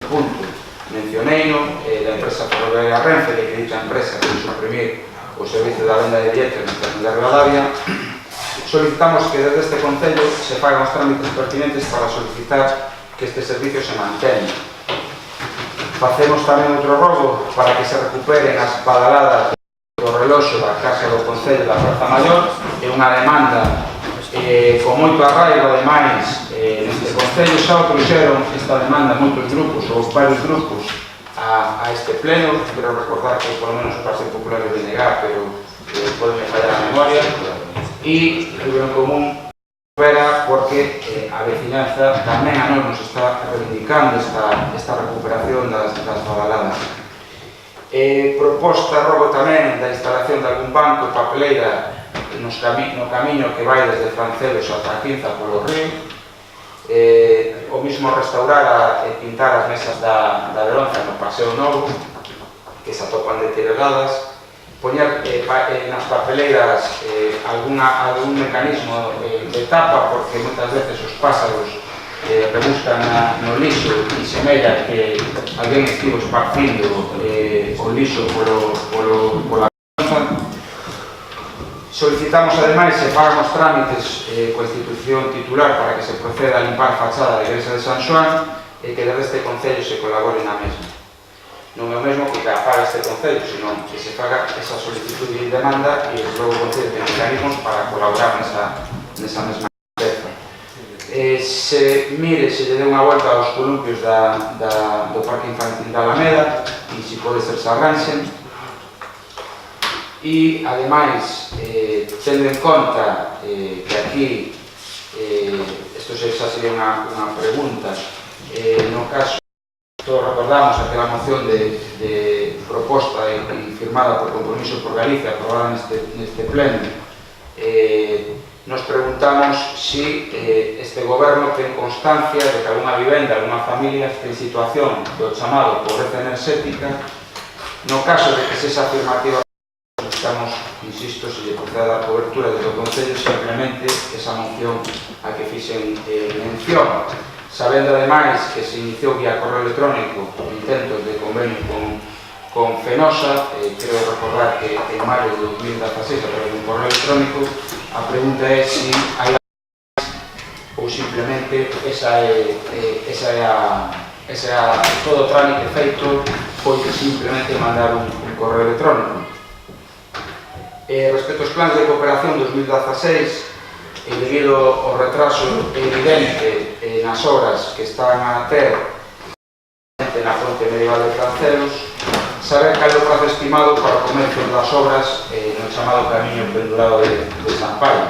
punto mencioneino da empresa ferroviaria Renfe, de que dicha empresa quere suprimir o servicio da venda de billetes na estación de Ribadavia. Solicitamos que desde este Concello se fagan os trámites pertinentes para solicitar que este servicio se mantenga. Facemos tamén outro rogo para que se recuperen as badaladas do reloxo da Casa do Concello da Praza Maior. É unha demanda con moito arraigo, ademais, neste Concello. Xa o trouxeron esta demanda moitos grupos, ou varios grupos, a este pleno. Quero recordar que, polo menos, o Partido Popular é de negar, pero podeme fallar a memoria. E o Goberno Común recupera porque a veciñanza tamén a nos está reivindicando esta recuperación das badaladas. Proposta rogo tamén da instalación de algún banco e papeleira no camiño que vai desde Francelos ata a Quinza polo río. O mismo restaurar e pintar as mesas da Veronza no Paseo Novo, que se atopan deterioradas. Poñer nas papeleiras algún mecanismo de tapa, porque moitas veces os pásaros rebuscan no lixo e semella que alguén estivo esparcindo o lixo pola Veronza. Solicitamos ademais se fagan os trámites coa institución titular para que se proceda a limpar a fachada da Igrexa de San Xoán e que desde este Concello se colabore na mesma. Non é o mesmo que a faga este Concello, senón que se faga esa solicitud de demanda e logo o Concello ten mecanismos para colaborar nesa mesma empresa. Se lle dé unha volta aos columpios do Parque Infantil da Alameda e se pode ser se arranxen. E, ademais, tendo en conta que aquí, isto xa sería unha pregunta, no caso, todos recordamos aquela moción de proposta e firmada por Compromiso por Galicia, aprobada neste pleno, nos preguntamos si este goberno ten constancia de que alguna vivenda, alguna familia está en situación do chamado pobreza enerxética. No caso de que sexa afirmativa, estamos, insisto, se lle proceda a dar cobertura desde o Concello simplemente esa moción a que fixen mención, sabendo ademais que se iniciou vía correo electrónico intentos de convenio con Fenosa. Quero recordar que en maio de 2016 a través de un correo electrónico. A pregunta é se hai ou simplemente esa é todo o trámite feito, foi simplemente mandar un correo electrónico. Respecto aos planes de cooperación 2016, debido ao retraso evidente nas obras que están a ter na fronte medieval de Francelos, saber cal é o prazo estimado para o comezo das obras no chamado camiño pendurado de Sampaio.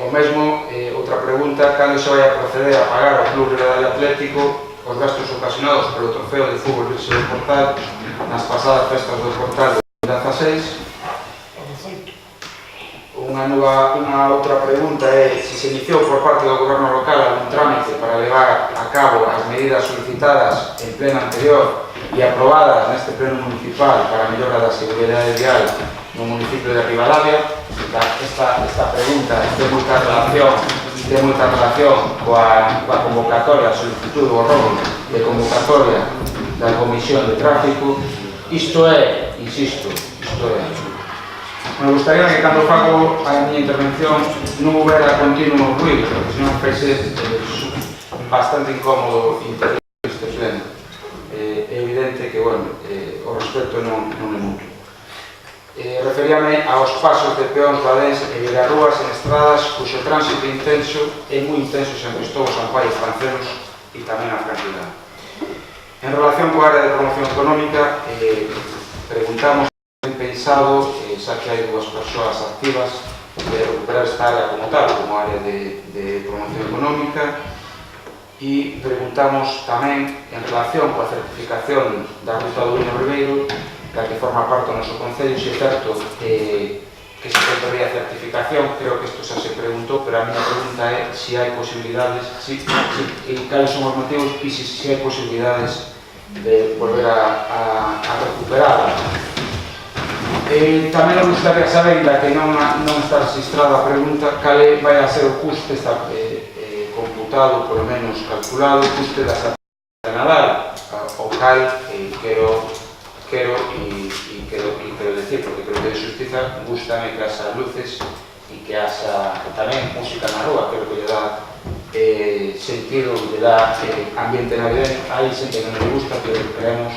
O mesmo, outra pregunta, cando se vai a proceder a pagar ao Club Ribadavia Atlético os gastos ocasionados pelo trofeo de fútbol Virxe do Portal nas pasadas festas do Portal de 2016, 16. Unha outra pregunta é se se iniciou por parte do Goberno local algún trámite para levar a cabo as medidas solicitadas en pleno anterior e aprobadas neste pleno municipal para a mellora da seguridade vial no municipio de Ribadavia. Esta pregunta ten moita relación coa convocatoria, a solicitud do robo de convocatoria da Comisión de Tráfico. Isto é, insisto, me gustaría que cando fago a miña intervención non houbera continuo ruido, porque senón faise bastante incómodo intervir este pleno. É evidente que, bueno, o respecto non é mutuo. Referíame aos pasos de peóns Badens e Vilarrúas en estradas cuxo tránsito intenso é moi intenso en Cristóbal, San Pai e Francelos e tamén a Franquilán. En relación coa área de promoción económica, preguntamos pensado, xa que hai dúas persoas activas, de recuperar esta área como tal, como área de promoción económica, e preguntamos tamén en relación coa certificación da ruta do Vino Ribeiro, da que forma parte do noso Concello, se é certo que se contaría a certificación. Creo que isto xa se preguntou, pero a miña pregunta é se hai posibilidades, e cales son os motivos, e se hai posibilidades de volver a recuperarla. Tamén nos gustaría saber, da que non está registrada a pregunta, cal vai a ser o custe, está computado, polo menos calculado, o custe da Santa de Nadal, o cal quero decir, porque creo que de xustiza gustame que haxa luces e que haxa tamén música na rúa, creo que lle dá sentido, lle dá ambiente navideño. Hai xente que non lle gusta, pero creemos,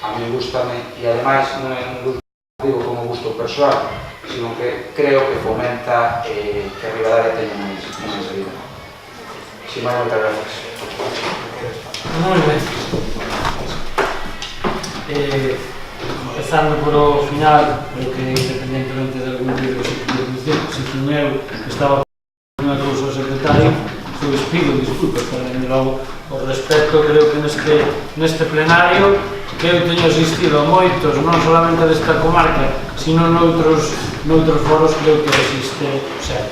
a mí gustame, e ademais non é un gusto digo como gusto persoal, sino que creo que fomenta que Ribadavia teña máis vida. Sin máis, moitas gracias. Moi ben. Empezando polo final, porque independentemente de algún libro se eu que estaba unha cousa ao secretario, eu pido disculpas, pero logo o respecto creo que neste plenario que eu teño asistido a moitos, non solamente desta comarca, sino noutros foros, creo que existe, o sea,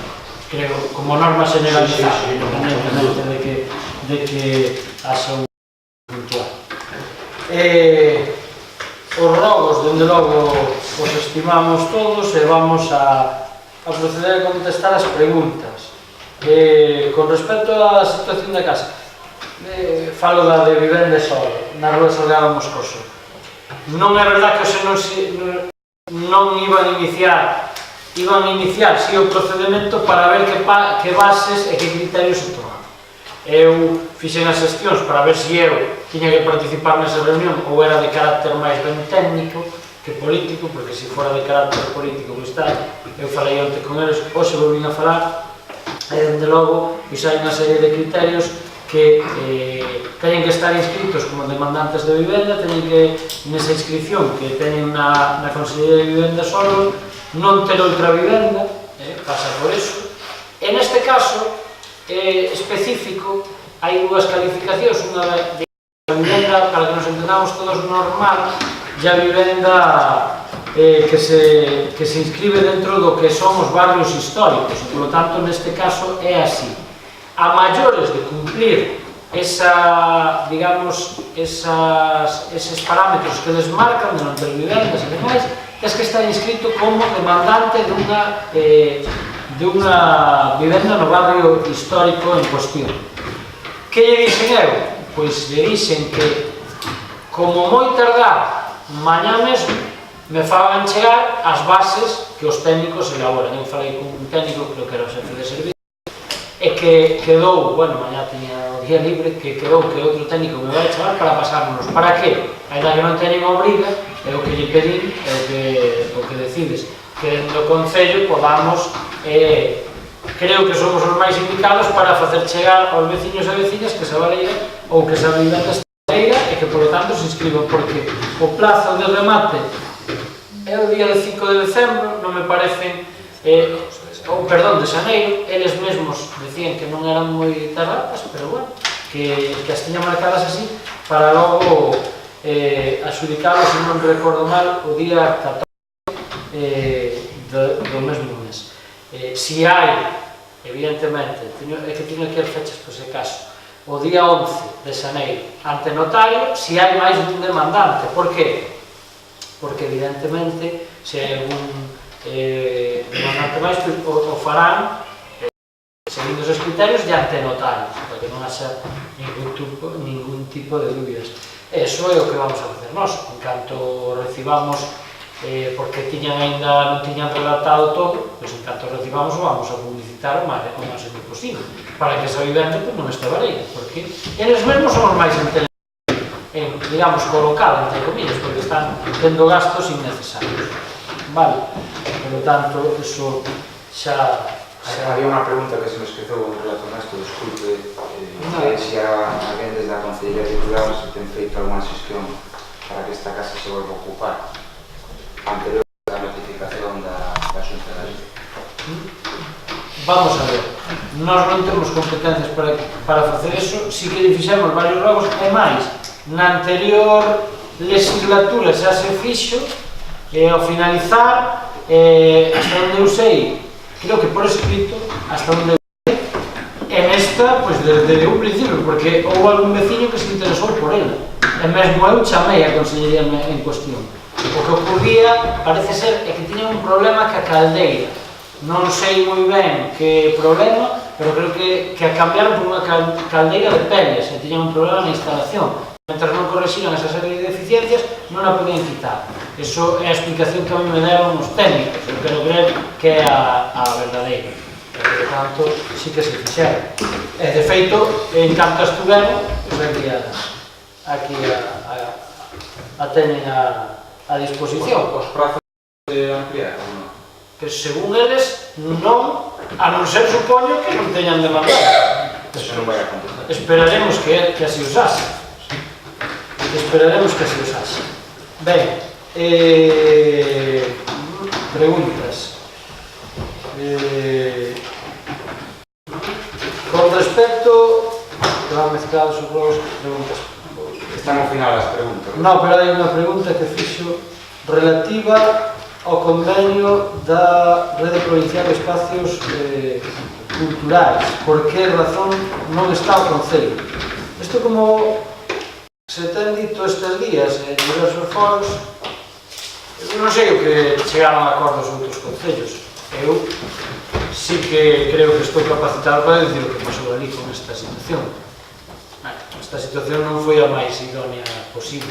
creo, como norma generalizada, independentemente de que haxa un puntual. Os rogos, dende logo, os estimamos todos e vamos a proceder a contestar as preguntas. Con respecto á situación da casa, falo da de vivenda solo, na Rúa Salgado Moscoso. Non é verdad que non iban a iniciar si o procedimento para ver que bases e que criterios se toman. Eu fixen as xestións para ver se eu tiña que participar nesa reunión ou era de carácter máis ben técnico que político, porque se fora de carácter político que está, eu falei onte con eles, hoxe volvín a falar, e dende logo hai unha serie de criterios que teñen que estar inscritos como demandantes de vivenda, teñen que, nesa inscripción que teñen na Consellería de Vivenda solo, non ter outra vivenda, pasa por eso. E neste caso específico, hai dúas calificacións, unha de vivenda, para que nos entendamos todos, normal, e a vivenda que se inscribe dentro do que son os barrios históricos, e, por lo tanto, neste caso é así. A maiores de cumplir eses parámetros que desmarcan de non ter vivendas e demais, es que está inscrito como demandante dunha vivenda no barrio histórico en cuestión. Que lle dixen eu? Pois lle dixen que, como moi tardar mañá mesmo, me fagan chegar as bases que os técnicos elaboran. Eu falei con un técnico, creo que era o xefe de servicio, e que quedou, bueno, mañá tiña o día libre, que quedou que outro técnico me vai chamar para pasárnoslos. Para que? Ainda que non teñen obriga, é o que lle pedín, é o que decides, que dentro do Concello podamos, creo que somos os máis indicados para facer chegar aos veciños e veciñas que esa valeira ou que esa vivenda esta valeira e que, por lo tanto, se inscriban, porque o plazo de remate é o día de 5 de decembro, non me parecen, perdón, de xaneiro, eles mesmos decían que non eran moi tardadas, pero bueno, que as tiñan marcadas así, para logo adxudicalos, se non recordo mal, o día 14 do mesmo mes. Si hai, evidentemente, é que teño aquí as fechas por se caso, o día 11 de xaneiro ante notario, si hai máis dun demandante. Por que? Porque evidentemente se hai algún demandante máis, o farán seguindo os criterios de ante notario, para que non haxa ningún tipo de dúbidas. Eso é o que vamos a facer nós, en canto recibamos, porque non tiñan relatado todo, pois en canto recibamos o vamos a publicitar o máis posible, para que esa vivenda non este vareira, porque eles mesmos son os máis inteligentes en, digamos, colocar, entre comillas, porque están tendo gastos innecesarios. Vale? Por lo tanto, eso xa... Había unha pregunta que se me esqueceu en relación a isto, disculpe, que se alguén desde a Consellería titular se ten feito algunha xestión para que esta casa se volva a ocupar anterior a notificación da Xunta da Lei. Vamos a ver, nós non temos competencias para facer eso, si que fixemos varios rogos, e máis, na anterior legislatura xa se fixo, ao finalizar, hasta onde eu sei, creo que por escrito, hasta onde eu sei, e nesta, pois, desde un principio, porque houve algún veciño que se interesou por ela, e mesmo eu chamei a Consellería en cuestión. O que ocurría, parece ser, é que tiña un problema ca caldeira. Non sei moi ben que problema, pero creo que a cambiaron por unha caldeira de peles, e tiñan un problema na instalación. Mentre non correxiran esa serie de deficiencias, non a podían quitar. Eso é a explicación que a mí me deron os técnicos, eu quero creer que é a verdadeira. Por tanto, sí que se fixeron. E, de feito, en canto estuveron, aquí a teñen a disposición. Os prazos de ampliar, ou non? Que según eles, non, a non ser supoño que non teñan demandado. Eso non vai a contestar. Esperaremos que así os haxe. Esperaremos que así os haxe. Ben, preguntas. Con respecto... que van mezclados os rogos, preguntas. Están ao final as preguntas. Non, pero hai unha pregunta que fixo relativa ao convenio da Rede Provincial de Espacios Culturais. Por que razón non está o Concello? Isto, como se ten dito estes días en diversos foros, eu non sei o que chegaron a acordos outros concellos. Eu sí que creo que estou capacitado para dicir o que pasou ali con esta situación. Esta situación non foi a máis idónea posible.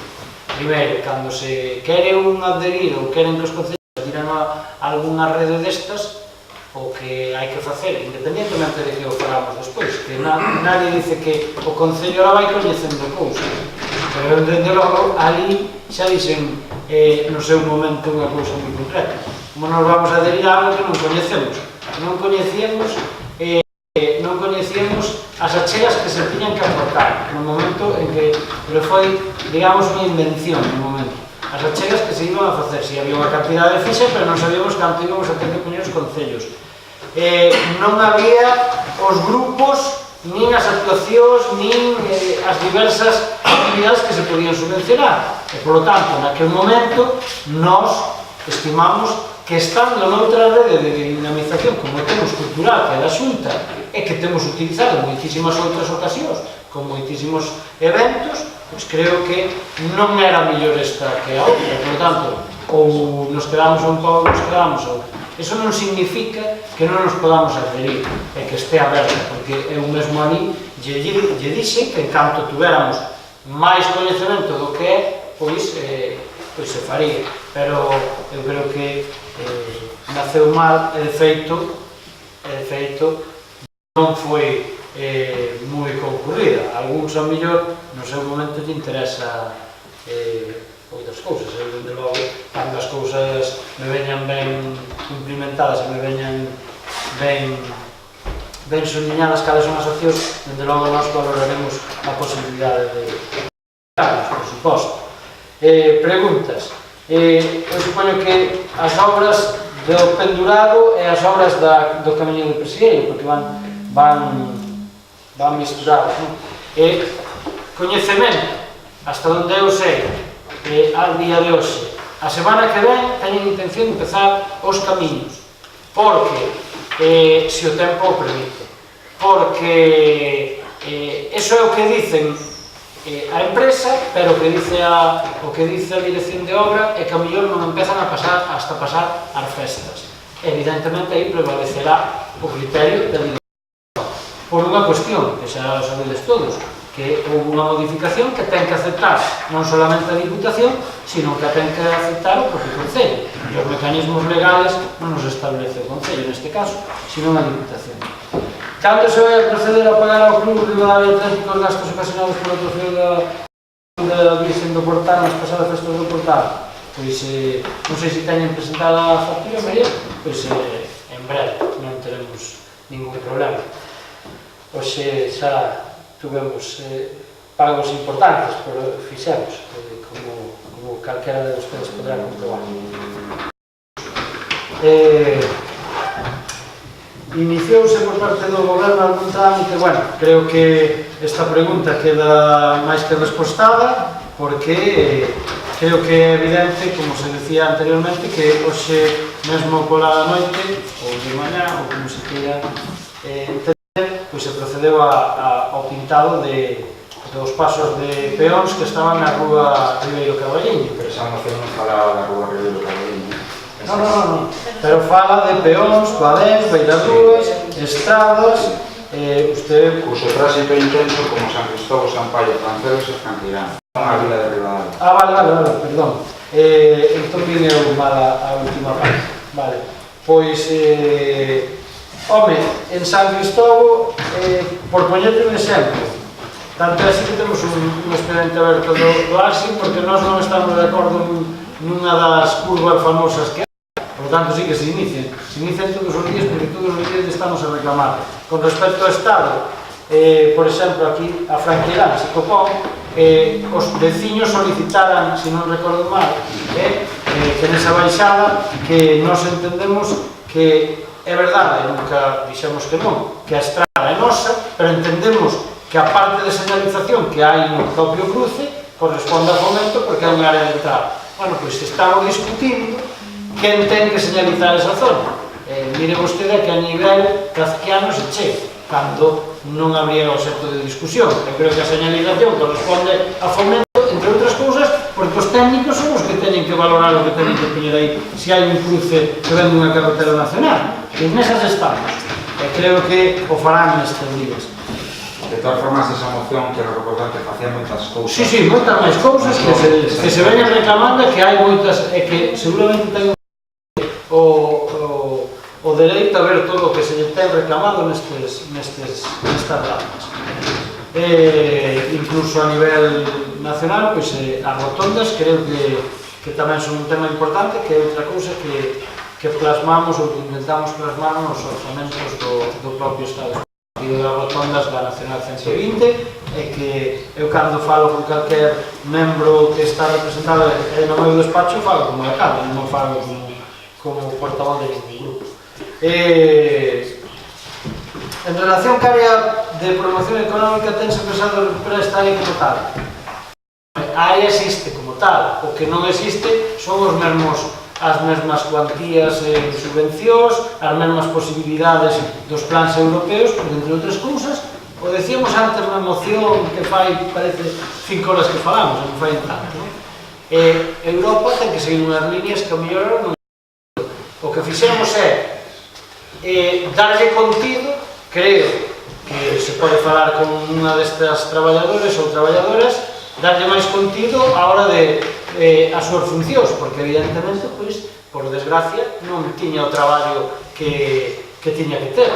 Primeiro, cando se quere un adherir ou queren que os concellos tiran a algunha rede destas, o que hai que facer, independientemente de que o faramos despois, que nadie dice que o Concello ahora vai coñecendo cousas, pero dende logo ali xa dixen no seu momento unha cousa moi concreta. Como nos vamos a adherir a algo que non coñecemos, non coñecíamos as achegas que se tiñan que aportar no momento en que foi, digamos, unha invención no momento. As achegas que se iban a facer, si había unha cantidade fixa, pero non sabíamos canto íbamos a ter que poñer os concellos. Non había os grupos, nin as actuacións, nin as diversas actividades que se podían subvencionar. E, por lo tanto, naquele momento, nós estimamos que estando noutra rede de dinamización como temos cultural, que é da Xunta, e que temos utilizado en moitísimas outras ocasións, con moitísimos eventos, pois creo que non era mellor esta que a outra. Por lo tanto, ou nos quedamos a un pouco, nos quedamos a outra. Eso non significa que non nos podamos adherir e que este aberta, porque eu mesmo ali lle dixe que en canto tuveramos máis coñecemento do que é, pois se faría. Pero eu creo que naceu mal e de feito non foi moi concurrida. Algúns, ao mellor, no seu momento lle interesa outras cousas. Eu, dende logo, cando as cousas me veñan ben implementadas e me veñan ben soñadas cales son as accións, dende logo nós valoraremos a posibilidade de por suposto. Preguntas. Eu supoño que as obras do pendurado e as obras do camiño de Presieiro, porque van misturadas, non? Coñecemento, hasta onde eu sei, al día de hoxe, a semana que ven teñen intención de empezar os camiños, porque se o tempo o permite, porque eso é o que dicen a empresa, pero o que dice a dirección de obra é que a mellor non empezan a pasar hasta pasar as festas. Evidentemente aí prevalecerá o criterio da dirección, por unha cuestión que xa sabedes todos, que houve unha modificación que ten que aceptar non solamente a Diputación, sino que ten que aceptar o propio Concello. E os mecanismos legales non nos establece o Concello neste caso, sino a Diputación. Cando se vai a proceder a pagar ao Club Rivadavia Atlético os gastos ocasionados polo trofeo da Virxen do Portal nas pasadas festas do Portal? Pois non sei se teñen presentada a factura, María, pois en breve non teremos ningún problema. Hoxe xa tuvemos pagos importantes, pero fixemos, como calquera de ustedes podrá comprobar. Iniciouse por parte do Goberno algún trámite. Bueno, creo que esta pregunta queda máis que respostada, porque creo que é evidente, como se decía anteriormente, que hoxe mesmo pola noite, ou de mañá, ou como se queira entender, pois se procedeu ao pintado dos pasos de peóns que estaban na rúa Ribeiro Carballiño. Pero esa moción non falaba da rúa Ribeiro Carballiño. Non, pero fala de peóns, cuadéns, beirarrúas, estradas, usted... Cuso tránsito intenso como San Cristóbal, San Paio, Franceros e Franquirán. Non a vila de Rivadavia. Vale, perdón. Entón vine mal a última parte. Vale. Pois, home, en San Cristóbal, por poñerte un exemplo, tanto é así que temos un expediente aberto do ASI, porque nós non estamos de acordo nunha das curvas famosas que hai. Por tanto, sí que se inician todos os días, porque todos os días estamos a reclamar. Con respecto ao Estado, por exemplo, aquí a Franquirán se topou, os veciños solicitaran, se non recordo mal, que nesa baixada, que nos entendemos que é verdade, nunca dixemos que non, que a estrada é nosa, pero entendemos que a parte de señalización que hai no propio cruce corresponde a Fomento porque é unha área de entrada. Bueno, pois estamos discutindo quen ten que señalizar esa zona. Mire vostede que a nivel kafkiano se chega, cando non habría obxecto de discusión. Eu creo que a señalización corresponde a Fomento, entre outras cousas, porque os técnicos son os que teñen que valorar o que teñen que poñer aí se hai un cruce que ven dunha carretera nacional. E nesas estamos. E creo que o farán nestes días. De todas formas, esa moción, quero recordar que facía moitas cousas. Sí, moitas máis cousas que se veñan reclamando, que hai moitas, e que seguramente ten o dereito a ver todo o que se lle ten reclamado nestas datas. Incluso a nivel nacional, pois as rotondas creo que tamén son un tema importante, que é outra cousa que plasmamos ou que intentamos plasmar nos orzamentos do propio Estado. E das rotondas da Nacional 120, e que eu cando falo con calquer membro que está representado no meu despacho falo como alcalde, non falo como portavoz de ningún grupo. En relación ca área de promoción económica, tense pensado recuperar esta área como tal? A área existe como tal, o que non existe son as mesmas cuantías en subvencións, as mesmas posibilidades dos plans europeos, porque entre outras cousas, o decíamos antes na moción que fai, parece, 5 horas que falamos, non fai tanto, non? Europa ten que seguir unhas líneas que a mellor non. O que fixemos é darlle contido, creo que se pode falar con unha destas traballadores ou traballadoras, darlle máis contido á hora de as súas funcións, porque evidentemente, pois, por desgracia, non tiña o traballo que tiña que ter.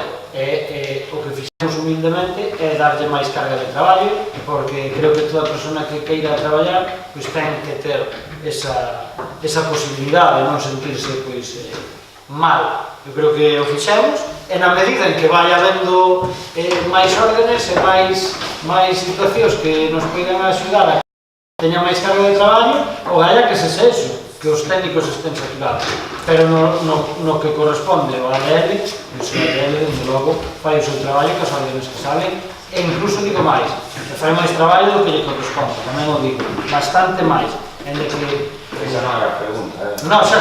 O que fixemos humildemente é darlle máis carga de traballo, porque creo que toda persona que queira traballar, pois ten que ter esa posibilidade de non sentirse, pois, mal. Eu creo que o fixemos, e na medida en que vai habendo máis órdenes e máis situacións que nos poidan axudar a que teña máis carga de traballo, o galla que se eso, que os técnicos estén saturados. Pero no que corresponde ao ADL, o ADL, desde logo, fai o seu traballo que as órdenes que salen, e incluso digo máis, que fai máis traballo do que lle corresponde, tamén o digo, bastante máis, en que Esa non era a pregunta, No, xa,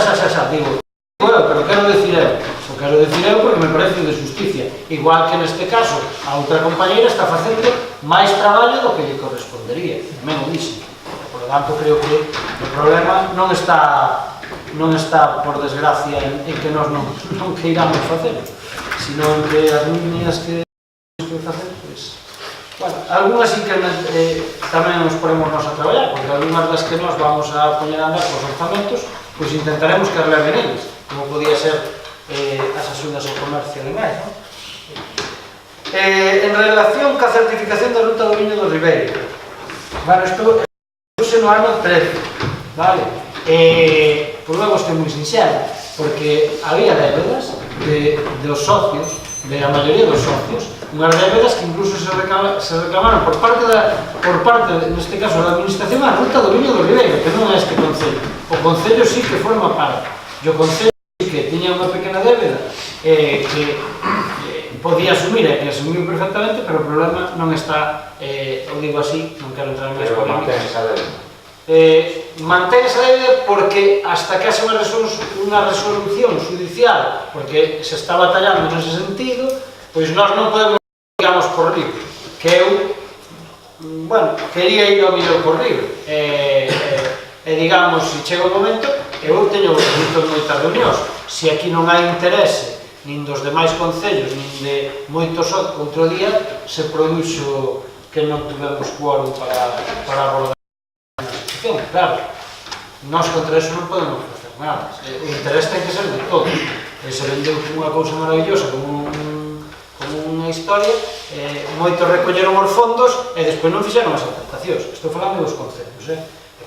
digo eu, pero quero decir eu. O quero decir eu porque me parece de justicia. Igual que neste caso, a outra compañeira está facendo máis traballo do que lle correspondería. Tamén o dixen. Por lo tanto, creo que o problema non está, por desgracia, en que nós non queiramos facelo, sino en que as líneas que facer, pois... Bueno, algunhas sí que tamén nos ponemos nos a traballar, porque algunhas das que nos vamos a poñer a andar cos orzamentos, pois intentaremos que as leven eles, como podía ser as axudas ao comercio e demais, non? En relación ca certificación da ruta do viño do Ribeiro, bueno, isto puse no ano 13, vale? Por unha cuestión moi sinxela, porque había débedas dos socios, de a maioría dos socios, unhas débedas que incluso se reclamaron por parte, neste caso, da administración, a ruta do viño do Ribeiro, que non é este concello. O concello sí que forma parte, e o concello sí que tiña unha pequena débeda que podía asumir e que asumiu perfectamente, pero o problema non está, o digo así, non quero entrar en máis polémicas. Pero mantén esa débeda. Mantén esa débeda porque hasta que hace unha resolución judicial, porque se está batallando nese sentido, pois nós non podemos, digamos, por libre, que eu, bueno, quería ir ao millón por libre, e digamos, se chega o momento, eu teño moitas reunións, se aquí non hai interese, nin dos demais concellos, nin de moitos outro día, se produxo que non tivemos quórum para abordar a situación, claro, nós contra eso non podemos facer nada, o interese ten que ser de todos, se vendeu unha cousa maravillosa como unha historia, moitos recolleron os fondos e despois non fixeron as aceptacións. Estou falando dos concellos, e,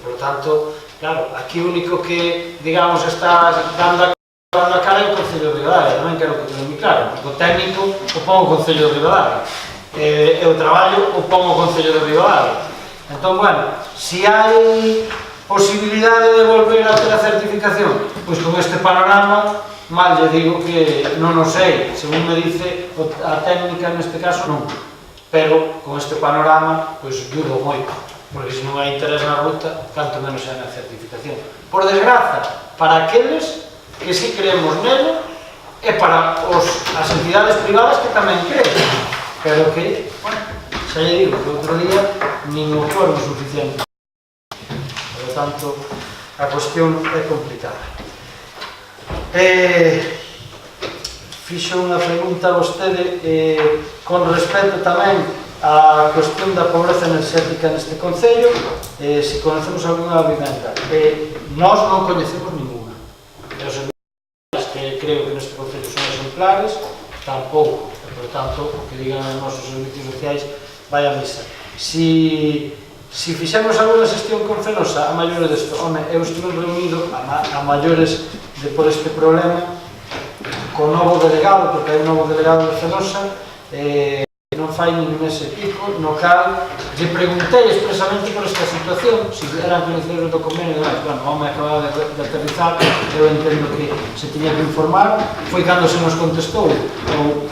por tanto, claro, aquí o único que, digamos, está dando a cara é o Concello de Ribadavia, tamén quero que teño moi claro, porque o técnico o pon o Concello de Ribadavia, e o traballo o pon o Concello de Ribadavia. Entón, bueno, se hai posibilidade de volver a ter a certificación, pois con este panorama, mal lle digo que non o sei, según me dice a técnica neste caso non, pero con este panorama pois dudo moito, porque se non hai interés na ruta, tanto menos hai na certificación. Por desgraza, para aqueles que si creemos nelo e para as entidades privadas que tamén creen, pero que, bueno, xa lle digo que outro día nin o foron suficiente. Por lo tanto, a cuestión é complicada. Fixo unha pregunta a vostede con respecto tamén á cuestión da pobreza enerxética neste concello, se conocemos algunha vivenda. Nós non coñecemos ninguna. Os servicios que creo que neste concello son exemplares, tampouco. Por tanto, o que digan os nosos servicios sociais vai a misa. Si fixemos alguna xestión con Fenosa a maiores desto, eu estive reunido a maiores de por este problema co novo delegado, porque hai un novo delegado de Fenosa, non fai nin mes e pico, no cal lle preguntei expresamente por esta situación, se eran coñecedores do convenio, bueno, o home acababa de aterrizar, eu entendo que se tiña que informar, foi cando se nos contestou, ou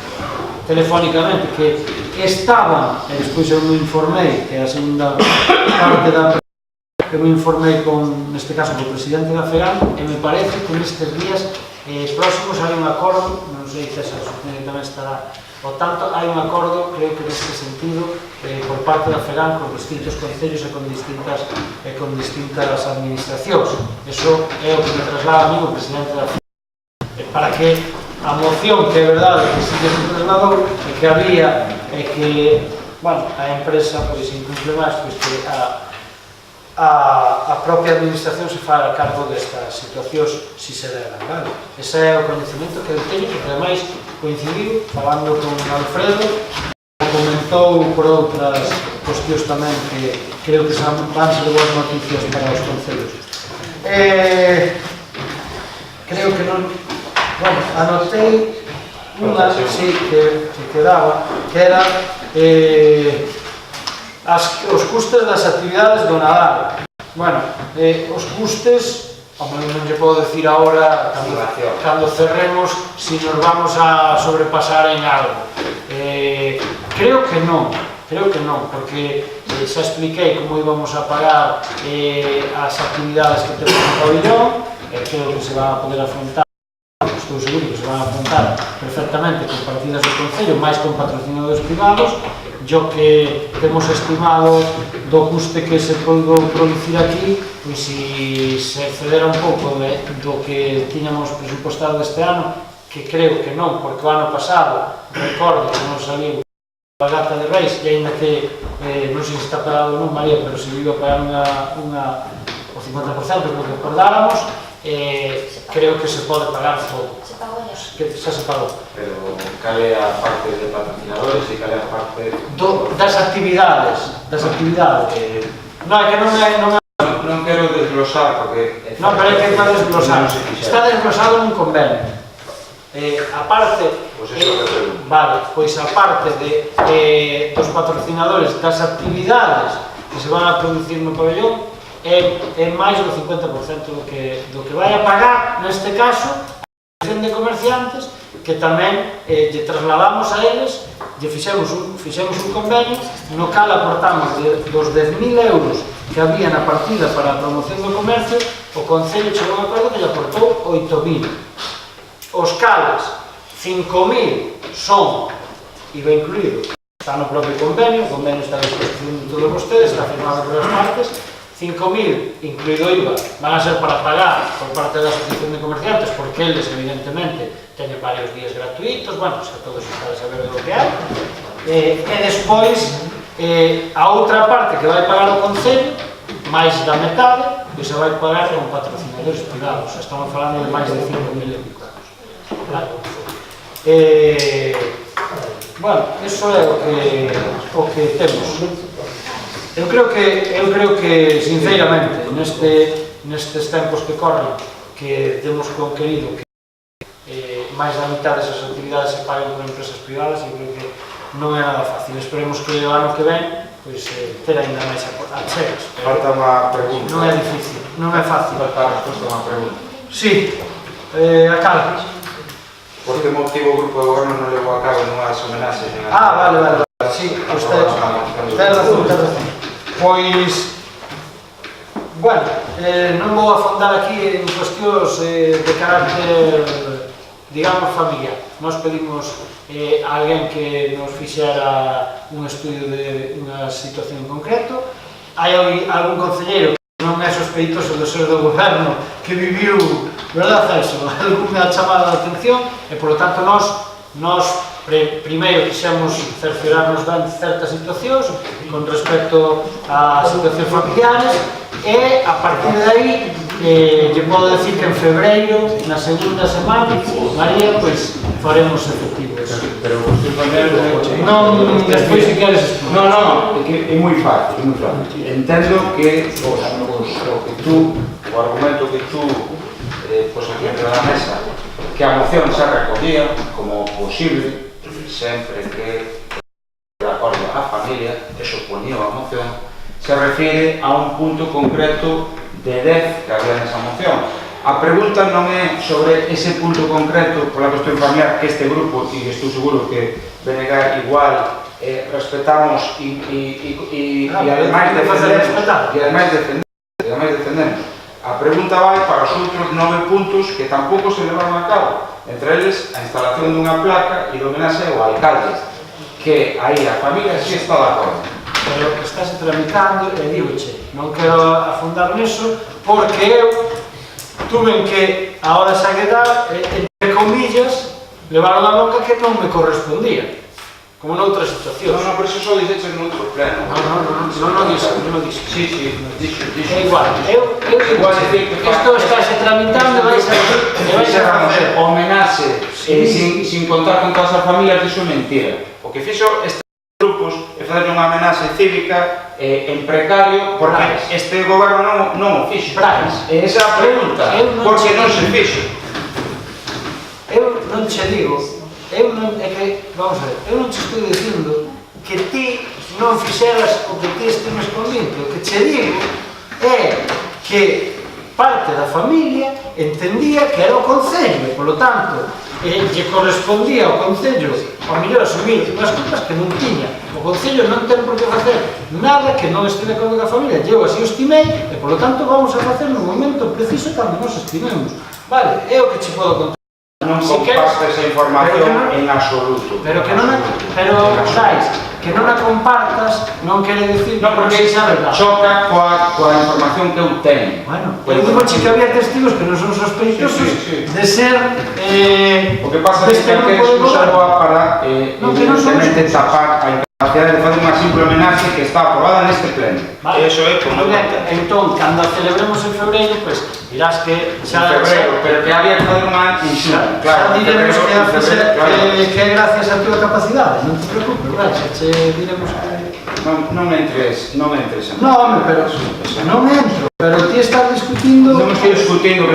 telefónicamente, que estaban, e despois eu me informei, que é a segunda parte da que me informei neste caso, co presidente da FEGAN, e me parece que nestes días próximos hai un acordo, non sei se a Asociación tamén estará ao tanto, hai un acordo, creo que neste sentido, por parte da FEGAN con distintos concellos e con distintas administracións. Eso é o que me traslada a mí o presidente da FEGAN, para que a moción, que é verdade que sí que se trasladou, e que había, e que, bueno, a empresa pois incumple máis, pois que a propia administración se fa a cargo destas situacións si se deran, vale? Ese é o coñecemento que eu teño, porque ademais coincidiu, falando con Alfredo, comentou por outras cuestións tamén que creo que van ser boas noticias para os concellos. Creo que non... Bueno, anotei unha que quedaba, que era os custes das actividades do Nadal. Bueno, os custes, non lle podo decir agora, cando cerremos, se nos vamos a sobrepasar en algo. Creo que non, Creo que non, porque xa expliquei como íbamos a pagar as actividades que temos no pabellón, creo que se van a poder afrontar, estou seguro que se van a afrontar perfectamente con partidas do Concello, máis con patrocinadores privados. Yo que temos estimado do custe que se pode producir aquí, pois se excedera un pouco do que tiñamos presupuestado este ano, que creo que non, porque o ano pasado, recordo que non saliu a Gata de Reis, e ainda que non sei se está pagado ou non, María, pero se iba a pagar o 50% do que acordáramos, creo que se pode pagar todo. Se pagou ya. Que xa se pagou. Pero cal é a parte de patrocinadores e cal é a parte... Das actividades. Non, é que non é... Non quero desglosar porque... Non, pero é que está desglosado. Está desglosado nun convenio. A parte... Pois iso que pregunto. Vale, pois a parte dos patrocinadores das actividades que se van a producir no pabellón é máis do 50% do que vai a pagar, neste caso, a Asociación de Comerciantes, que tamén lle trasladamos a eles, lle fixemos un convenio no cal aportamos dos 10.000 euros que había na partida para a promoción do comercio, o Concello chegou a un acordo que lle aportou 8.000. Os cales, 5.000 son IVA incluído, está no propio convenio, o convenio está a disposición de todos vostedes, está firmado por as partes. 5.000, incluído IVA, van a ser para pagar por parte da Asociación de Comerciantes, porque eles, evidentemente, teñen varios días gratuitos, bueno, xa todos están a saber do que hai. E despois, a outra parte que vai pagar o Concello, máis da metade, que se vai pagar con patrocinadores privados. Estamos falando de máis de 5.000 euros. Bueno, iso é o que temos. Eu creo que sinceramente, nestes tempos que corren, que temos conquerido que máis da mitad desas actividades se paguen por empresas privadas, e creo que non é nada fácil. Esperemos que o ano que ven ter ainda máis achegas. Falta unha pregunta. Non é difícil, non é fácil. Falta a resposta a unha pregunta. Sí, a cal? Por que motivo o Grupo de Goberno non levou a cabo nunhas homenaxes? Vale. Sí, usted ten razón. Pois, bueno, non vou afondar aquí en cuestións de carácter, digamos, familiar. Nos pedimos a alguén que nos fixera un estudio de unha situación en concreto. Hai algún concelleiro que non é sospeitoso do ser do goberno que viviu, verdad, Celso, algunha chamada de atención, e, polo tanto, nos primeiro quixemos cerciorarnos ben certas situacións con respecto a situacións familiares, e a partir de aí lle podo decir que en febreiro, na segunda semana, María, pois faremos efectivos. Pero vosotros tamén... Non, despois se queres... Non, é moi fácil, Entendo que o argumento que tú pos aquí entre da mesa, que a moción se recogía como posible, sempre que de acordo a familia, eso ponía a moción, se refiere a un punto concreto de 10 que había nesa moción. A pregunta non é sobre ese punto concreto pola cuestión familiar que este grupo, e estou seguro que BNG igual, respetamos e ademais defendemos. A pregunta vai para os outros 9 puntos que tampouco se levaron a cabo, entre eles a instalación dunha placa e de homenaxe ao alcalde, que aí a familia si está de acordo. Pero estáse tramitando, e digoche, non quero afundar niso, porque eu tuve que, a hora xa quedar, entre comillas, levaron a boca que non me correspondía, como noutras situacións. Non, pero iso só dixeches noutro pleno. Non dixo. Sí, dixo. É igual, eu digo, isto estáse tramitando e vai ser facer homenaxe sin contar con todas as familias, iso é mentira. O que fixo estes grupos é facer unha homenaxe cívica en precario, porque este goberno non o fixo. Esa é a pregunta, porque non se fixo. Eu non che digo, vamos a ver, eu non te estou dicindo que ti non fixeras o que ti estimes convinto. O que che digo é que parte da familia entendía que era o Concello, e, polo tanto, lle correspondía ao Concello ao mellor asumir unhas culpas que non tiña. O Concello non ten por que facer nada que non este de acordo ca familia. Eu así o estimei e, polo tanto, vamos a facer no momento preciso cando nos estimemos. Vale, é o que che podo contar. Non comparto esa información en absoluto. Pero que non a compartas non quere decir Non, porque choca coa información que eu teño. Bueno, eu digo que había testigos que non son sospeitosos de ser O que pasa é que calquera excusa boa para evidentemente tapar a incapacidade de fazer unha simple homenaxe que está aprobada neste pleno. Eso é como... Entón, cando a celebremos en febreiro, pois dirás que xa... En febreiro, pero que había que fazer unha inxunta. Xa diremos que é gracias a túa capacidade, non te preocupes, vai, xa che diremos que... Non me entres. Non, home, pero non entro. Pero ti estás discutindo... Non estou discutindo, que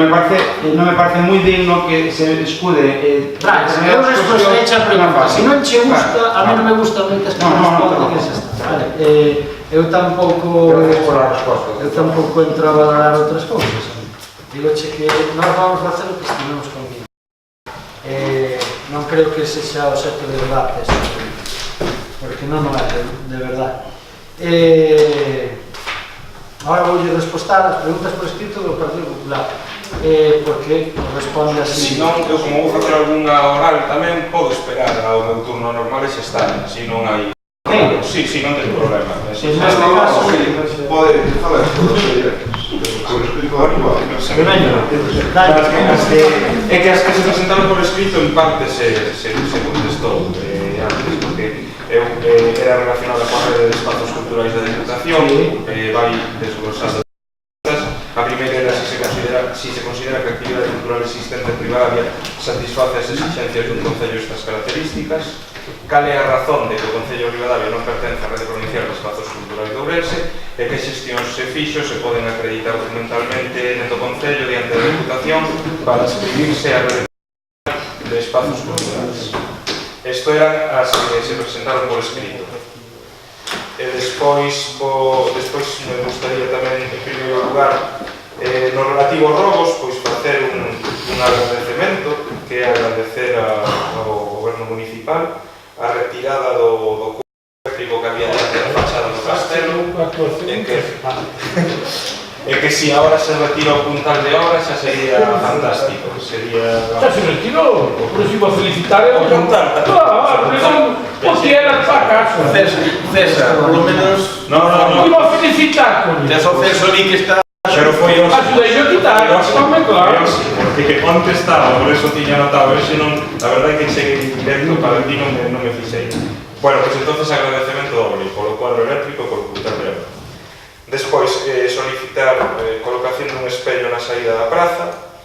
non me parece moi digno que se escude... eu resposta hecha a pregunta. Se non che gusta, a mí non me gusta moitas que responde que xa está. Eu tampouco... Eu tampouco entro a valorar outras cousas. Digoche que nós vamos facer o que estimemos conveniente. Non creo que ese xa o xeito de debate, porque non é de verdade. Agora voulle respostar as preguntas por escrito do Partido Popular, porque responde así. Se non, eu como vou facer algunha oral tamén, podo esperar ao meu turno normal e xa está, así non hai... Sí, non ten problema. Neste caso... Pode falar por escrito igual. É que as que se presentaron por escrito en parte se contestou antes, porque era relacionada coa rede de espazos culturais da Diputación, vai desglosando. A primeira era si se considera que a actividade cultural existente en Ribadavia satisface as exigencias dun concello estas características. Cal é a razón de que o Concello de Ribadavia non pertence á rede provincial de espazos culturais de Ourense e que xestións se fixo se poden acreditar documentalmente dentro do Concello diante da Diputación para escribirse á rede de espazos culturais. Isto eran as que se presentaron por escrito. E despois me gustaría tamén, en primeiro lugar, no relativo aos robos, pois facer un agradecemento, que é agradecer ao goberno municipal a retirada do cubo eléctrico que había diante da fachada do castelo, e que si agora se retira o puntal de obra xa sería fantástico, sería... Xa se retirou, por iso iba a felicitar o puntal. Porque era para casa. César, por lo menos... No. Iba a felicitar con Ya son César y que está... Pero foi o... Axudei a quitar, home, claro. Porque onde estaba, por eso tiña notado, ese non... A verdade é que cheguei directo para ti non me fixei. Bueno, pues entonces agradecemento doble, polo cuadro eléctrico e polo puntal de obra. Despois, solicitar colocación dun espello na saída da praza,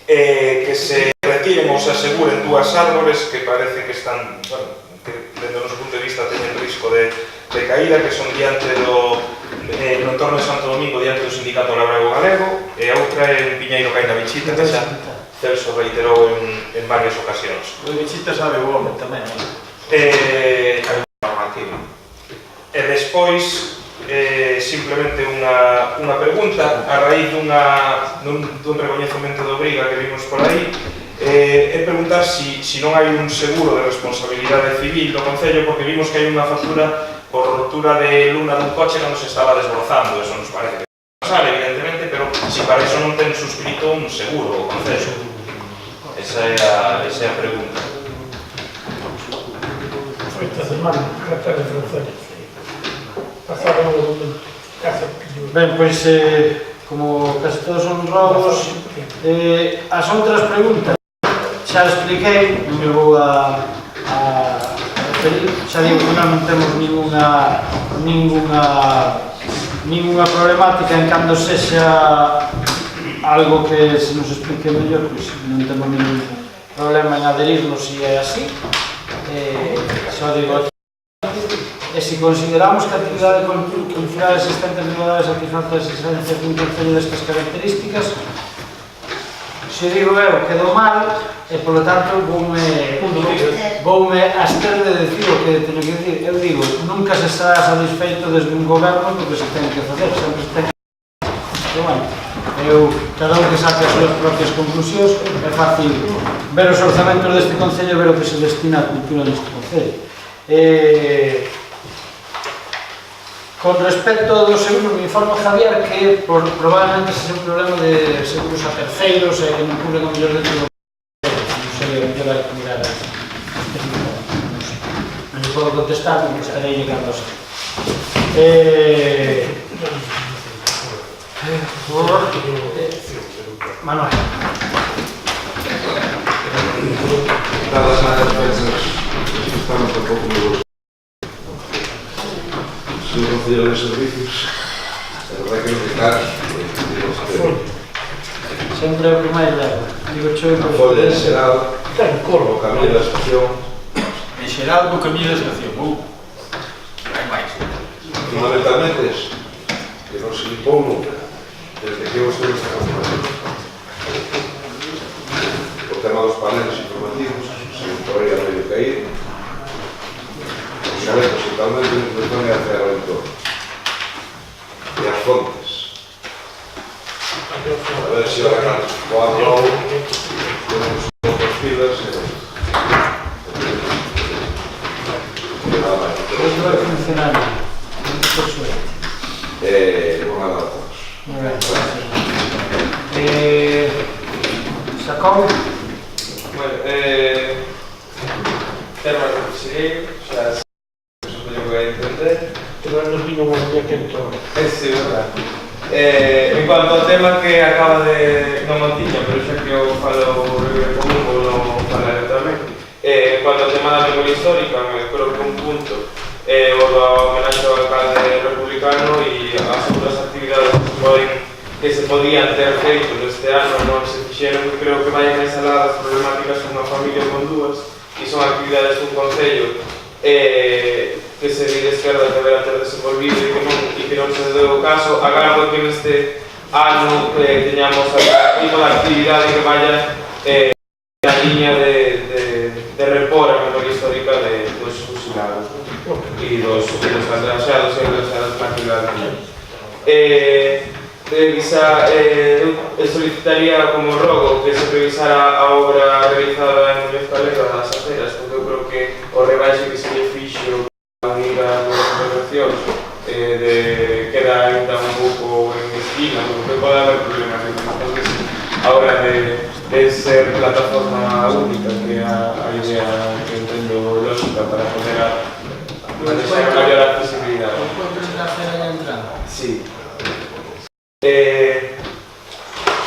que se retiren ou se aseguren dúas árbores que parece que están, bueno, que dentro do noso punto de vista teñen risco de caída, que son diante no entorno de Santo Domingo, diante do Sindicato Labrego Galego, e a outra é en Piñeiro Caina Bichita, que xa Celso reiterou en varias ocasións. O Bichita sabe o home tamén, normativa. E despois, simplemente unha pregunta a raíz dun recoñecemento de obriga que vimos por aí, é preguntar si non hai un seguro de responsabilidade civil do Concello, porque vimos que hai unha factura por rotura de luna dun coche cando se estaba desbrozando. Eso nos parece que pasar, evidentemente, pero si para iso non ten suscrito un seguro o Concello. Esa é a pregunta. Esta semana, cartas de Concello. Pasaron o casa. Ben, pois, como casi todos son robos, as outras preguntas xa expliquei, non me vou a referir, xa digo que non temos ninguna problemática en cando sexa algo que se nos explique mellor, pois non temos ningún problema en adherirnos se é así. Xa digo aquí, e se consideramos que a actividade cultural existente en Ribadavia satisface as exigencias dun concello destas características, se digo eu, quedo mal, e polo tanto voume abster de decir o que teño que decir. Eu digo, nunca se estará satisfeito desde un goberno porque se ten que facer, sempre se ten que facer. Pero bueno, Cada un que saque as súas propias conclusións, é fácil ver os orzamentos deste Concello e ver o que se destina á cultura deste Concello. Con respecto do seguro, me informa Javier que probablemente ese é un problema de seguros a terceiros e que non cubren o mellor dentro do Concello. Non sei, o mellor hai que mirar específicamente. Non lle podo contestar, porque estarei llegando a ser. Manuel. Dadas as defensas, estamos tampouco moi bons. Soy concelleiro de servicios, a verdad que non ficar, Sempre é o que máis leva. Digo choi, a folla en xeral, o camiño da estación, En xeral, do camiño da estación. Hai máis. fundamentalmente es que non se limpou nunca, desde que eu estou nesta campaña. O tema dos paneles informativos, se corría medio caído, os gavetos totalmente de zona e hacia o entorno. E as fontes. A ver se ahora cando o ano temos outras filas e nada máis. Isto vai funcionar. Por suerte. Unha nada a todos. Moi ben. Sacou? Bueno, temas do conselleiro, xa supoño que vai entender. Pero nos vino unha día que entrou. Sí, verdad. En cuanto ao tema que acaba de... non o tiña, pero xa que eu falo común ou non falar directamente. En cuanto ao tema da memoria histórica, me creo que un punto o do homenaxe ao alcalde republicano e as outras actividades que se podían ter feito neste ano non se fixeron, que creo que vai máis alá das problemáticas dunha familia con dúas e son actividades dun concello que se di de esquerda que debe ter desenvolvido e que non se deu o caso. Agardando que neste ano teñamos algún tipo de actividade que vaya na liña de repor a memoria histórica dos fusilados e dos atrasados e atrasadas na actividade. Eu solicitaría como rogo que se revisara a obra realizada en Muñoz Calero das aceras, porque eu creo que o rebaixe que se lle fixo a unir as intervencións queda ainda un pouco en esquina, porque pode haber problemas entonces, a hora de ser plataforma única, que é a idea que entendo lógica para poder manejar maior accesibilidade. Encontros da cera de entrada? Sí.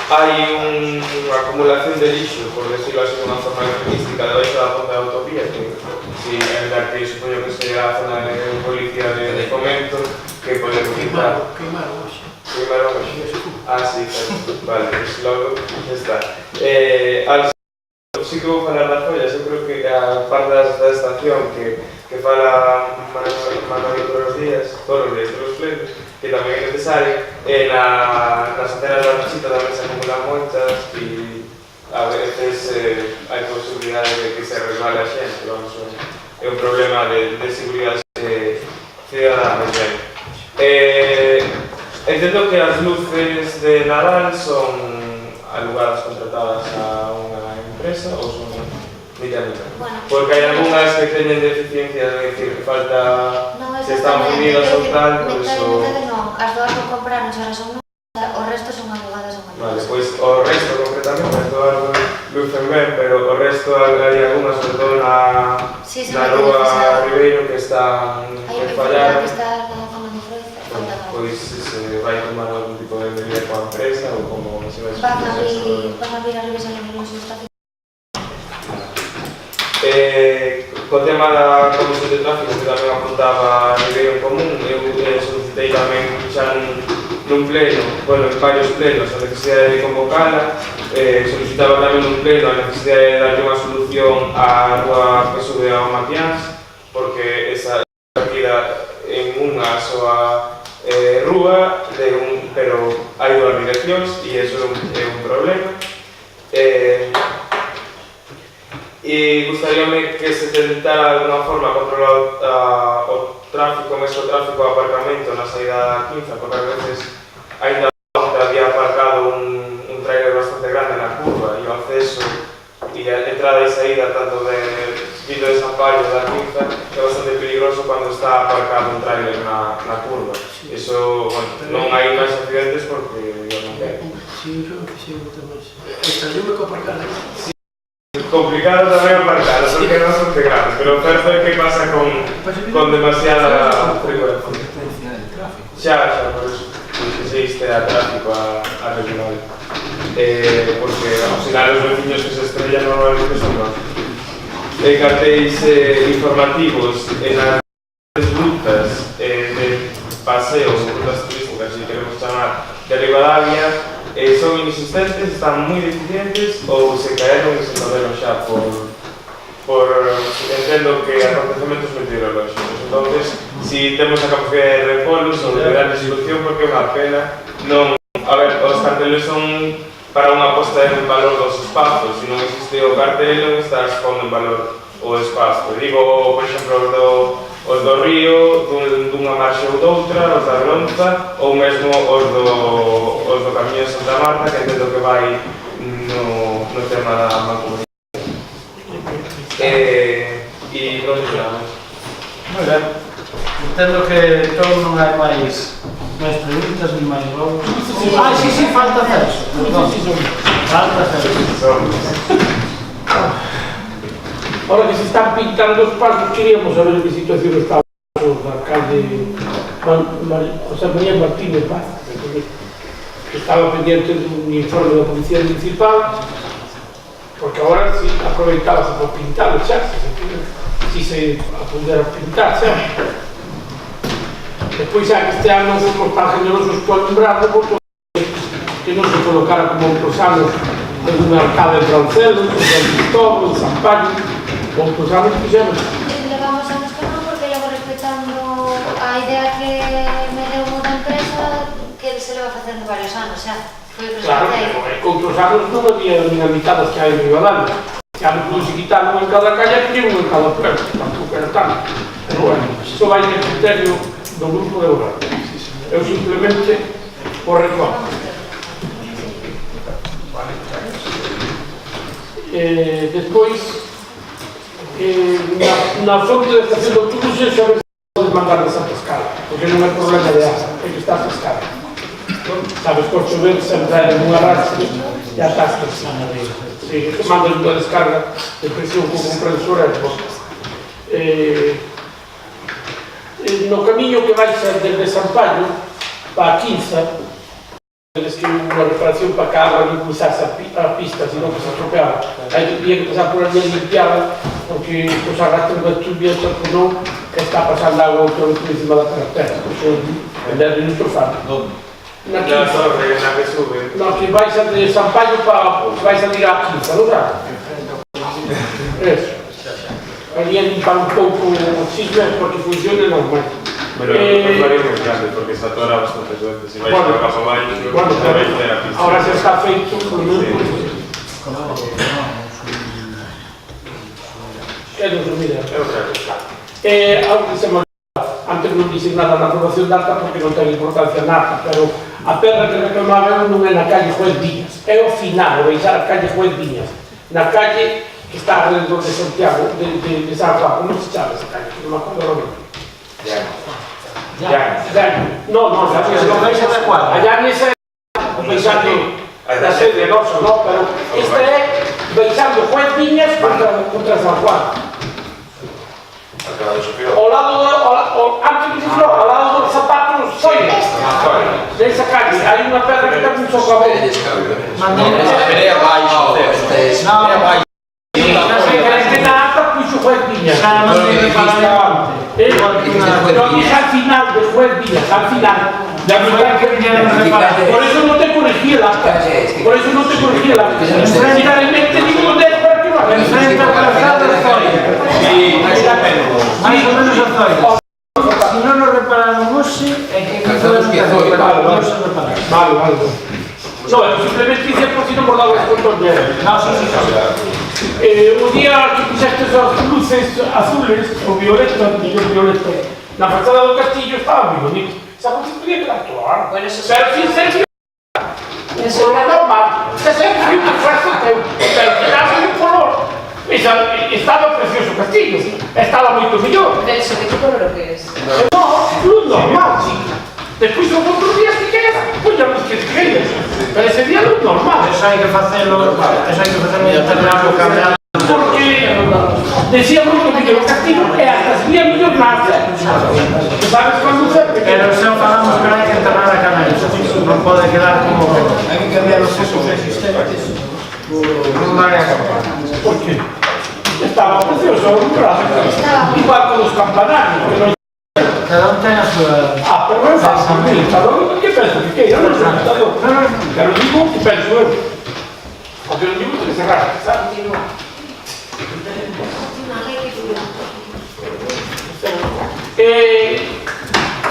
Hai unha acumulación de lixo, por decirlo así de unha forma artística, debaixo da ponta da autovía, que si é da que supoño que se a zona de policía de Fomento, que podemos quitar. Queimaron hoxe. Queimaron hoxe? Ah, sí, vale, pues logo, xa está. Sí que vou falar das follas, eu creo que a parte da estación que fala Manuel todos os días dos plenos, que tamén é necesario, nas aceras da Machita tamén se acumulan moitas e a veces hai posibilidade de que se resbale a xente, vamos, é un problema de seguridade cidadana. Entendo que as luces de Nadal son alugadas, contratadas a unha empresa ou son mitad-mitad? Porque hai algunhas que teñen deficiencias, é dicir, que falta... se están fundidas ou tal, pois o... Non, as do árbol compraron, xa son o resto son alugadas a unha empresa. Vale, pois o resto concretamente, as do árbol lucen ben, pero o resto hai algunhas, sobre todo na rúa Ribeiro, que están falladas. Hai que está na zona de Froiza, falta algo. Pois se vai tomar algún tipo de medida coa empresa ou como se vai Van a vir a revisar en el estación. Co tema da comisión de tráfico que tamén apuntaba Ribeiro en Común, eu solicitei tamén xa nun pleno, bueno, en varios plenos, a necesidade de convocala, solicitaba tamén nun pleno a necesidade de darlle unha solución á rúa que sube ao Maquiáns, porque esa partida en unha soa rúa, pero hai dúas direccións e iso é un problema. E gustaríame que se tentara de alguna forma controlar o tráfico, o tráfico de aparcamento na saída da 15, porque a veces ainda había aparcado e a entrada e saída tanto de vindo de San Pablo da Quinta é bastante peligroso cando está aparcado un trailer na curva. Iso, bueno, non hai máis accidentes porque eu non quero. Si, eu fixei moito máis. Extrañoume co aparcar aí. Complicado tamén aparcar, porque non son de grandes, pero o certo é que pasa con demasiada frecuencia. Xa, por eso, existe a tráfico a regional. Porque, ao final, os veciños que se estrellan normalmente son nós. Cartéis informativos nas rutas de paseos, rutas turísticas, si queremos chamar, de Ribadavia, son inexistentes, están moi deficientes ou se caeron e se moveron xa por entendo que acontecementos meteorolóxicos. Entonces, si temos a capacidade de repolos ou de dar solución, porque é unha pena non... A ver, os carteles son para unha posta en valor dos espazos. Se non existe o cartel, non estás pondo en valor o espazo. Digo, por exemplo, os do Río, dunha marxa ou doutra, os da Bronza, ou mesmo os do Camiño de Santa Marta, que entendo que vai no tema da mancomunidade. E non sei nada máis. Moi ben. Entendo que entón non hai máis preguntas ni máis logos. Sí, falta Celso. Falta Celso. Ahora que se están pintando os pasos, queríamos saber en que situación está o alcalde José María Martínez Paz, que estaba pendiente dun informe da Policía Municipal, porque agora sí aproveitábase por pintar os chaxas, si se pudera pintar, xa. Despois xa que este ano fomos tan generosos por lembrarlo, que non se colocara como outros anos en un alcalde de Francelos, de San Cristóbal, de San Pablo, outros anos fixemos. Levamos anos que non, porque levo respetando a idea que me deu unha empresa que se leva facendo varios anos, xa. Claro, que outros anos non había nin a mitad das que hai en Ribadavia. Xa non pude quitar un en cada calle, porque un en cada pueblo, tampouco era tanto. Pero bueno, iso vai en criterio do grupo de goberno. Eu simplemente o reclamo. Despois, na fonte da estación de autobuses xa ves que podes mandar esa pescada, porque non é problema de asa, é que está pescada. Sabes, por chover, sempre hai unha rastre e atascas. Sí, que mandas unha descarga de presión con compresor e no camiño que vais desde San Pablo para a Quinza, es que unha reparación para que a agua non cruzase a pista, sino que se estropeaba. Aí que tenía que pasar por ali a limpiarla, porque os arrastros da chuvia, porque non está pasando agua outra vez por encima da carretera. En 10 minutos fala. Na Quinza. Na que sube. No, que vais de San Pablo para vais a ir a Quinza, non sabes? Eso. Ali a limpar un pouco o chisme porque funcione normal. Pero non varía moi grande, porque se atora bastantes veces. Se vai a capa baixo, vai ter a pista. Ahora se está feito con un... É do dormida. É outra cosa. Algo que se me olvidaba, antes non dixen nada na aprobación da acta porque non ten importancia nada, pero a pedra que reclamaba non é na calle Juez Viñas, é o final, o baixar a calle Juez Viñas, na calle que está alrededor de Santiago, de San Juan, como se chama esa calle? Non me acordo o nome. No, lo vais a recuadrar. Allá esa é baixando da sede nosa, no, pero esta é baixando Juez Viñas contra San Juan. Ao lado, antes de dicirlo, ao lado dos zapatos Soira. Nesa calle, hai unha pedra que está con socavón. É abaixo, é abaixo. Que na acta puxo Juez Viñas. Al final de Juez Viñas, al final. Por eso no te corregí el acta. Por eso no te corregí el acta. Realmente digo dónde es para que no hagas. Enfrente a calzada de Zoira. Máis ou menos a Zoira. Si non nos repararon hoxe, é que non podemos reparar. Vale. No, simplemente dice por si non por dado desconto de... No, sí. Un día que pusiste esas luces azules, o violetas, na fachada do castillo estaba moi bonito. Esa cosa tenía que actuar. Pero sin ser eso é normal. Se sempre que fuese teu, pero que dase un color estaba precioso o castillo, estaba moito mellor. Celso, que tipo de que es? No, luz normal, chica. Despois os outros días que queres, pois a luz que te queres. Pero ese día luz normal. Eso hai que facelo internado cambiar. Porque decía moito que o castillo é hasta as vías mellor nada. Sabes cando se... Pero se o falamos que hai que enterrar a canela, non pode quedar como... Hai que cambiar os focos existentes. Non vai a cambiar. Por qué? Estaba precioso, igual con los campanarios. Cada un ten a súa... Ah, pero é fácil, cada un que pensa que queira, non sei, pero digo que penso eu. Porque non digo que se cerrar, sabes?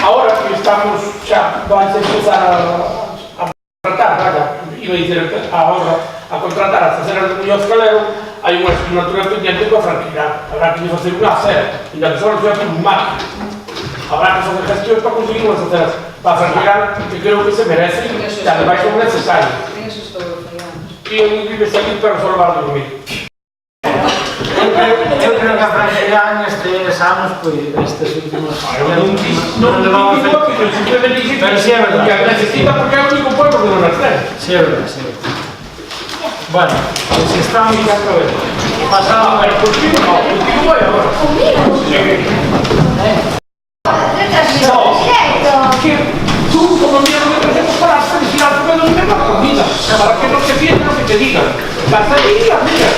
Ahora que estamos xa vais a empezar a contratar, vaya, iba a dizer ahora, a contratar as aceras de Muñoz Calero, hai unha estructura pendiente coa franqueira. Habrá que facer unha acera, e da que só non se vai por un máquina. Habrá que facer gestión para conseguir unhas aceras para franquear, que creo que se merece, e ademais son necesarias. E eu vive salir para resolver o dormir. Eu creo que a franqueira nestes anos, estes últimos... Non digo que simplemente dixe pero si é verdad. Que necesita porque é o único pueblo que non as ten. Si é verdad, si é verdad. Bueno, se estamos pasando... Contigo non, contigo vai agora. Que tú, como mía, no me presentes para felicitar porque no me das comida. Para que no te fies lo que te digan. Vas a ir, mira.